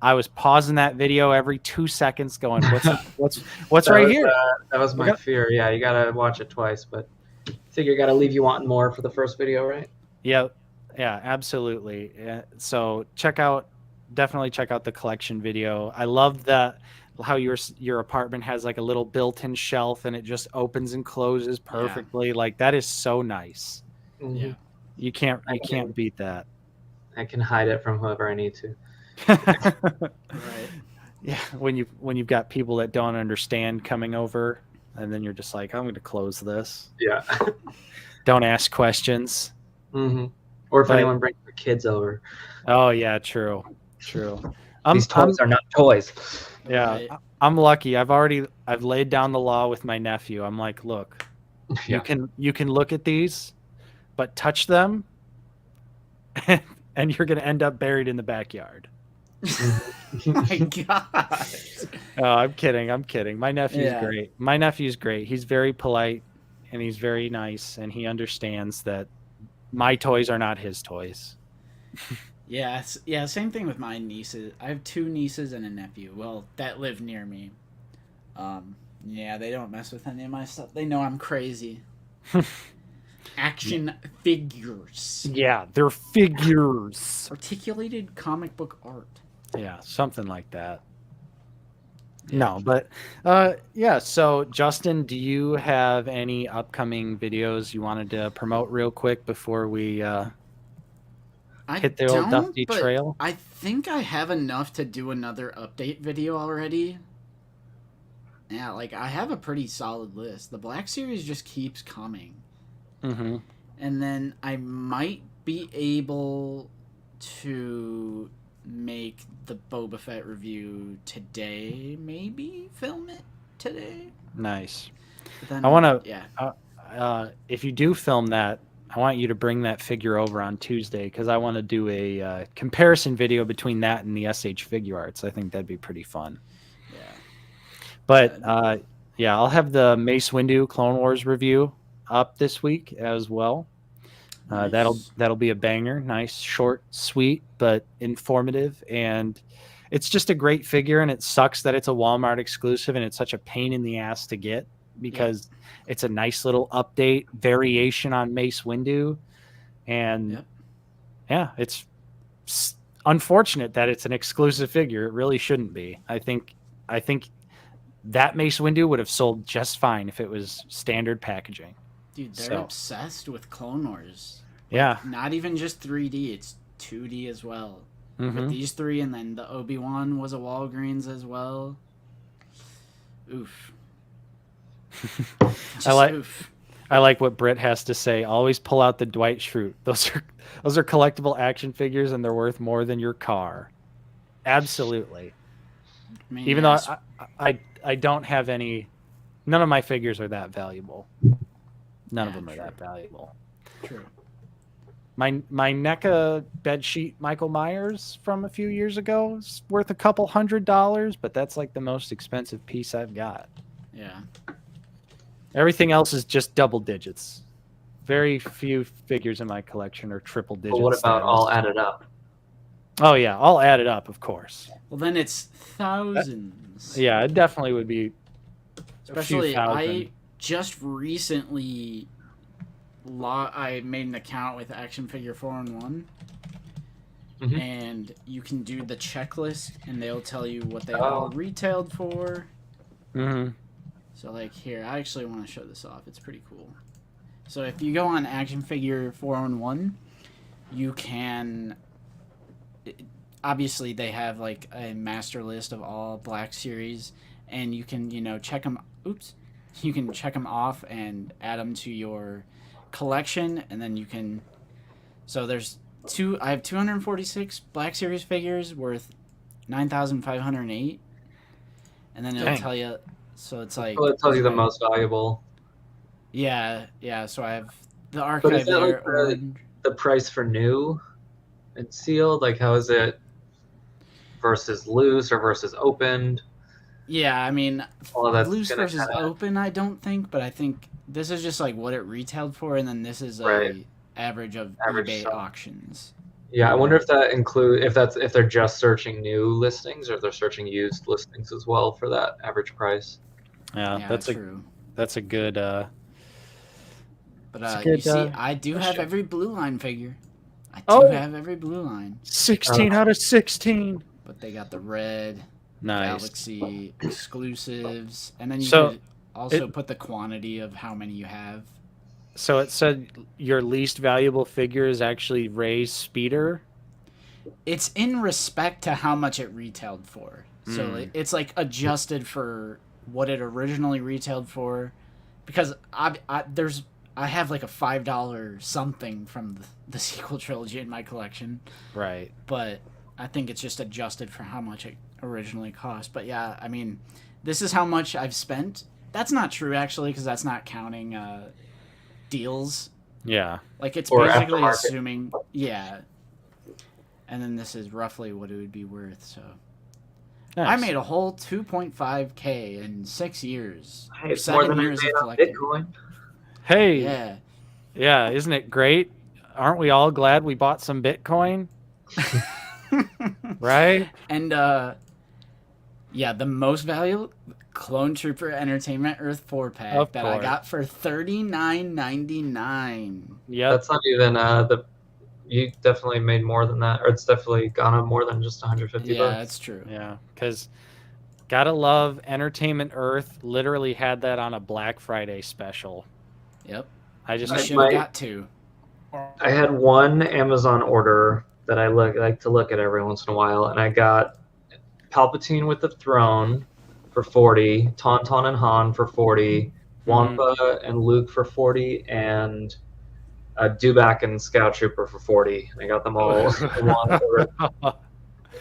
I was pausing that video every 2 seconds going, what's right here? That was my fear. Yeah, you gotta watch it twice, but I figure gotta leave you wanting more for the first video, right? Yeah, absolutely. So definitely check out the collection video. I love how your apartment has like a little built-in shelf, and it just opens and closes perfectly. Yeah. Like that is so nice. Yeah, you can't beat that. I can hide it from whoever I need to. Right. Yeah, when you've got people that don't understand coming over, and then you're just like, I'm going to close this. Yeah. Don't ask questions. Or if anyone brings their kids over. Oh yeah, true. These toys are not toys. Yeah, right. I'm lucky. I've laid down the law with my nephew. I'm like, look, you can look at these, but touch them, and you're gonna end up buried in the backyard. My God. Oh, I'm kidding. My nephew's great. My nephew's great. He's very polite, and he's very nice, and he understands that my toys are not his toys. Yeah, same thing with my nieces. I have 2 nieces and a nephew. Well, that live near me. Yeah, they don't mess with any of my stuff. They know I'm crazy. Action figures. Yeah, they're figures. Articulated comic book art. Yeah, something like that. No, but yeah, so Justin, do you have any upcoming videos you wanted to promote real quick before we hit the old dusty trail? I think I have enough to do another update video already. Yeah, like I have a pretty solid list. The Black Series just keeps coming. And then I might be able to make the Boba Fett review today, maybe film it today. Nice. Then, I want to if you do film that, I want you to bring that figure over on Tuesday, because I want to do a comparison video between that and the SH Figure Arts. I think that'd be pretty fun. But yeah, I'll have the Mace Windu Clone Wars review up this week as well. Nice. That'll be a banger. Nice, short, sweet, but informative, and it's just a great figure. And it sucks that it's a Walmart exclusive, and it's such a pain in the ass to get because it's a nice little update variation on Mace Windu, and yeah, it's unfortunate that it's an exclusive figure. It really shouldn't be. I think that Mace Windu would have sold just fine if it was standard packaging. Dude, they're obsessed with Clone Wars. Yeah. Not even just 3D, it's 2D as well. Mm-hmm. With these three, and then the Obi-Wan was a Walgreens as well. Oof. I like what Britt has to say. Always pull out the Dwight Schrute. Those are collectible action figures, and they're worth more than your car. Absolutely. I mean, Even though I don't have any, none of my figures are that valuable. None of them are that valuable. True. My NECA bedsheet Michael Myers from a few years ago is worth a couple $100, but that's like the most expensive piece I've got. Yeah. Everything else is just double digits. Very few figures in my collection are triple digits. But what about all added up? Oh yeah, all added up, of course. Well, then it's thousands. Yeah, it definitely would be. Especially, I just recently I made an account with Action Figure 4-in-1, and you can do the checklist, and they'll tell you what they all retailed for. Mm-hmm. So, like, here, I actually want to show this off. It's pretty cool. So, if you go on Action Figure 4-in-1, you can... Obviously, they have, like, a master list of all Black Series, and you can, check them... Oops. You can check them off and add them to your collection, and then you can... So, there's I have 246 Black Series figures worth $9,508, and then it'll tell you... So it's like... Well, it tells you the most valuable. Yeah. So I have the archive there. Like the price for new and sealed? Like, how is it versus loose or versus opened? Yeah, I mean, loose versus kinda... open, I don't think, but I think this is just like what it retailed for, and then this is average of eBay auctions. Yeah, I wonder if that if they're just searching new listings or if they're searching used listings as well for that average price. Yeah, that's true. That's a good. But you see, I do have every Blue Line figure. I do have every Blue Line. 16 out of 16. But they got the red, nice Galaxy exclusives, and then you could also put the quantity of how many you have. So it said your least valuable figure is actually Rey's speeder. It's in respect to how much it retailed for. So it's like adjusted for what it originally retailed for, because I have like a $5 something from the sequel trilogy in my collection. Right. But I think it's just adjusted for how much it originally cost. But yeah, I mean, this is how much I've spent. That's not true actually, because that's not counting deals. Yeah. Like it's basically assuming, yeah. And then this is roughly what it would be worth, so. Nice. I made a whole 2.5K in 6 years. Hey, it's more than I made on Bitcoin. Hey. Yeah, isn't it great? Aren't we all glad we bought some Bitcoin? Right? And yeah, the most valuable Clone Trooper Entertainment Earth 4-pack that I got for $39.99. Yeah, that's not even you definitely made more than that, or it's definitely gone up more than just 150 bucks. Yeah, that's true. Yeah, because gotta love Entertainment Earth. Literally had that on a Black Friday special. Yep. I just should have got two. I had one Amazon order that I like to look at every once in a while, and I got Palpatine with the throne for 40, Tauntaun and Han for 40, Wampa and Luke for 40, and Dewback and Scout Trooper for 40. I got them all in one order,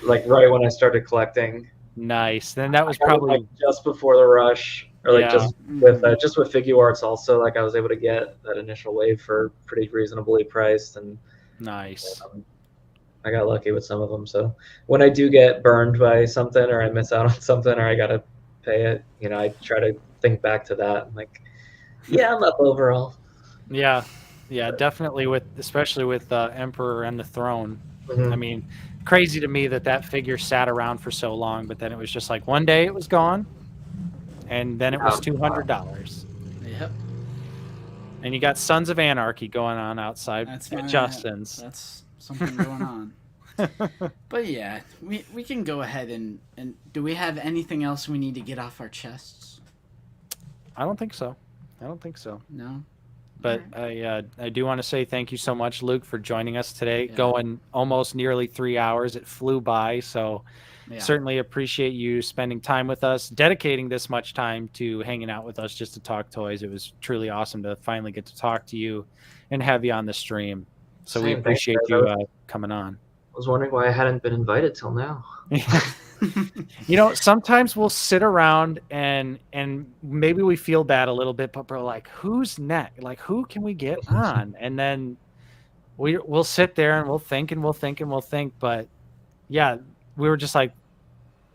like right when I started collecting. Nice. Then that was probably like just before the rush, or like just with Figuarts also. Like I was able to get that initial wave for pretty reasonably priced, and nice. I got lucky with some of them. So when I do get burned by something, or I miss out on something, or I gotta pay it. You know, I try to think back to that. I'm like, yeah, I'm up overall. Yeah, definitely especially with Emperor and the Throne. I mean, crazy to me that figure sat around for so long, but then it was just like one day it was gone, and then it was $200. Yep. And you got Sons of Anarchy going on outside at Justin's. That's something going on. But yeah, we can go ahead and do we have anything else we need to get off our chests? I don't think so. No. But Right. I do want to say thank you so much, Luke, for joining us today. Yeah. Going almost nearly 3 hours. It flew by. So Yeah. certainly appreciate you spending time with us, dedicating this much time to hanging out with us just to talk toys. It was truly awesome to finally get to talk to you and have you on the stream. So we appreciate you coming on. I was wondering why I hadn't been invited till now. You know, sometimes we'll sit around and maybe we feel bad a little bit, but we're like, who's next? Like, who can we get on? And then we'll sit there and we'll think. But yeah, we were just like,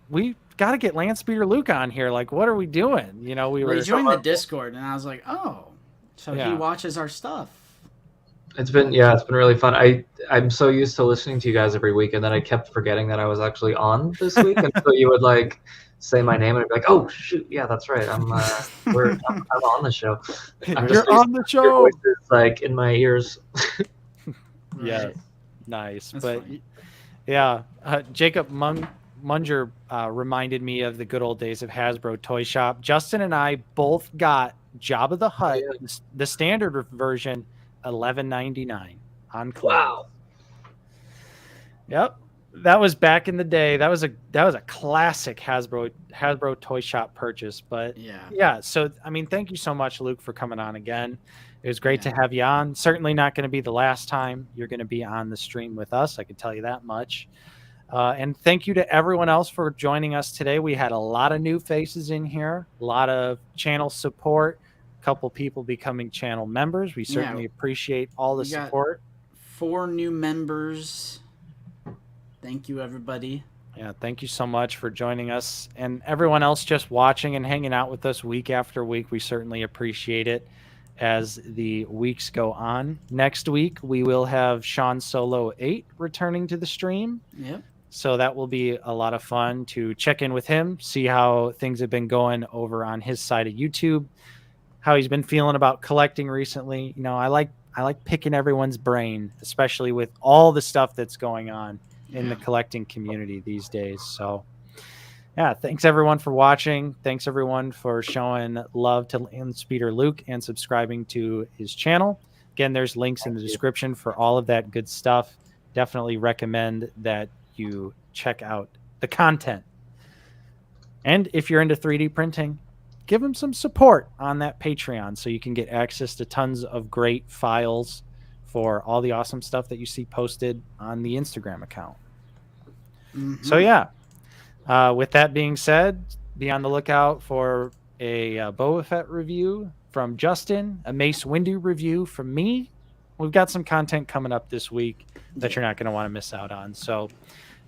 we got to get Landspeeder Luke on here. Like, what are we doing? You know, he joined the Discord, and I was like, oh, so he watches our stuff. It's been really fun. I'm so used to listening to you guys every week, and then I kept forgetting that I was actually on this week until you would like say my name and I'd be like, oh shoot, yeah, that's right. I'm on the show. You're on the show. Your voice is like in my ears. Yeah, nice. That's but funny. Yeah, Jacob Munger reminded me of the good old days of Hasbro Toy Shop. Justin and I both got Jabba the Hutt, the standard version, $11.99 on clearance. Wow. Yep, that was back in the day. That was a classic Hasbro Toy Shop purchase. But yeah. So I mean, thank you so much, Luke, for coming on again. It was great to have you on. Certainly not going to be the last time you're going to be on the stream with us. I can tell you that much. And thank you to everyone else for joining us today. We had a lot of new faces in here, a lot of channel support, a couple people becoming channel members. We certainly appreciate all the support. 4 new members. Thank you, everybody. Yeah, thank you so much for joining us. And everyone else just watching and hanging out with us week after week, we certainly appreciate it as the weeks go on. Next week, we will have Sean Solo 8 returning to the stream. Yep. So that will be a lot of fun to check in with him, see how things have been going over on his side of YouTube, how he's been feeling about collecting recently. You know, I like picking everyone's brain, especially with all the stuff that's going on in the collecting community these days. So yeah, thanks everyone for watching. Thanks everyone for showing love to Landspeeder Luke and subscribing to his channel. Again, there's links in the description for all of that good stuff. Definitely recommend that you check out the content. And if you're into 3D printing, give them some support on that Patreon so you can get access to tons of great files for all the awesome stuff that you see posted on the Instagram account. Mm-hmm. So yeah, with that being said, be on the lookout for a Boba Fett review from Justin, a Mace Windu review from me. We've got some content coming up this week that you're not going to want to miss out on. So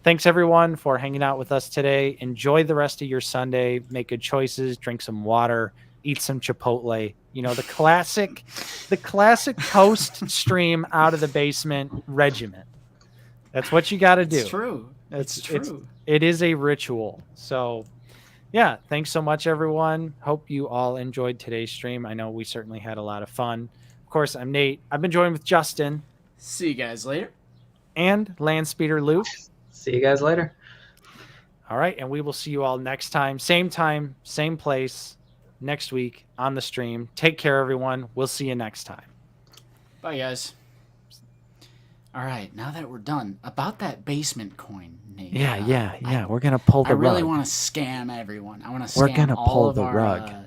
thanks everyone for hanging out with us today. Enjoy the rest of your Sunday. Make good choices. Drink some water. Eat some Chipotle. You know, the classic post stream out of the basement regimen. That's what you got to do. It's true. It's true. It is a ritual. So yeah, thanks so much everyone. Hope you all enjoyed today's stream. I know we certainly had a lot of fun. Of course, I'm Nate. I've been joined with Justin. See you guys later. And Landspeeder Luke. See you guys later. All right, and we will see you all next time, same place, next week on the stream. Take care, everyone. We'll see you next time. Bye, guys. All right, now that we're done, about that basement coin, Nate. Yeah. We're going to pull the rug. I really want to scam everyone. I want to scam all of our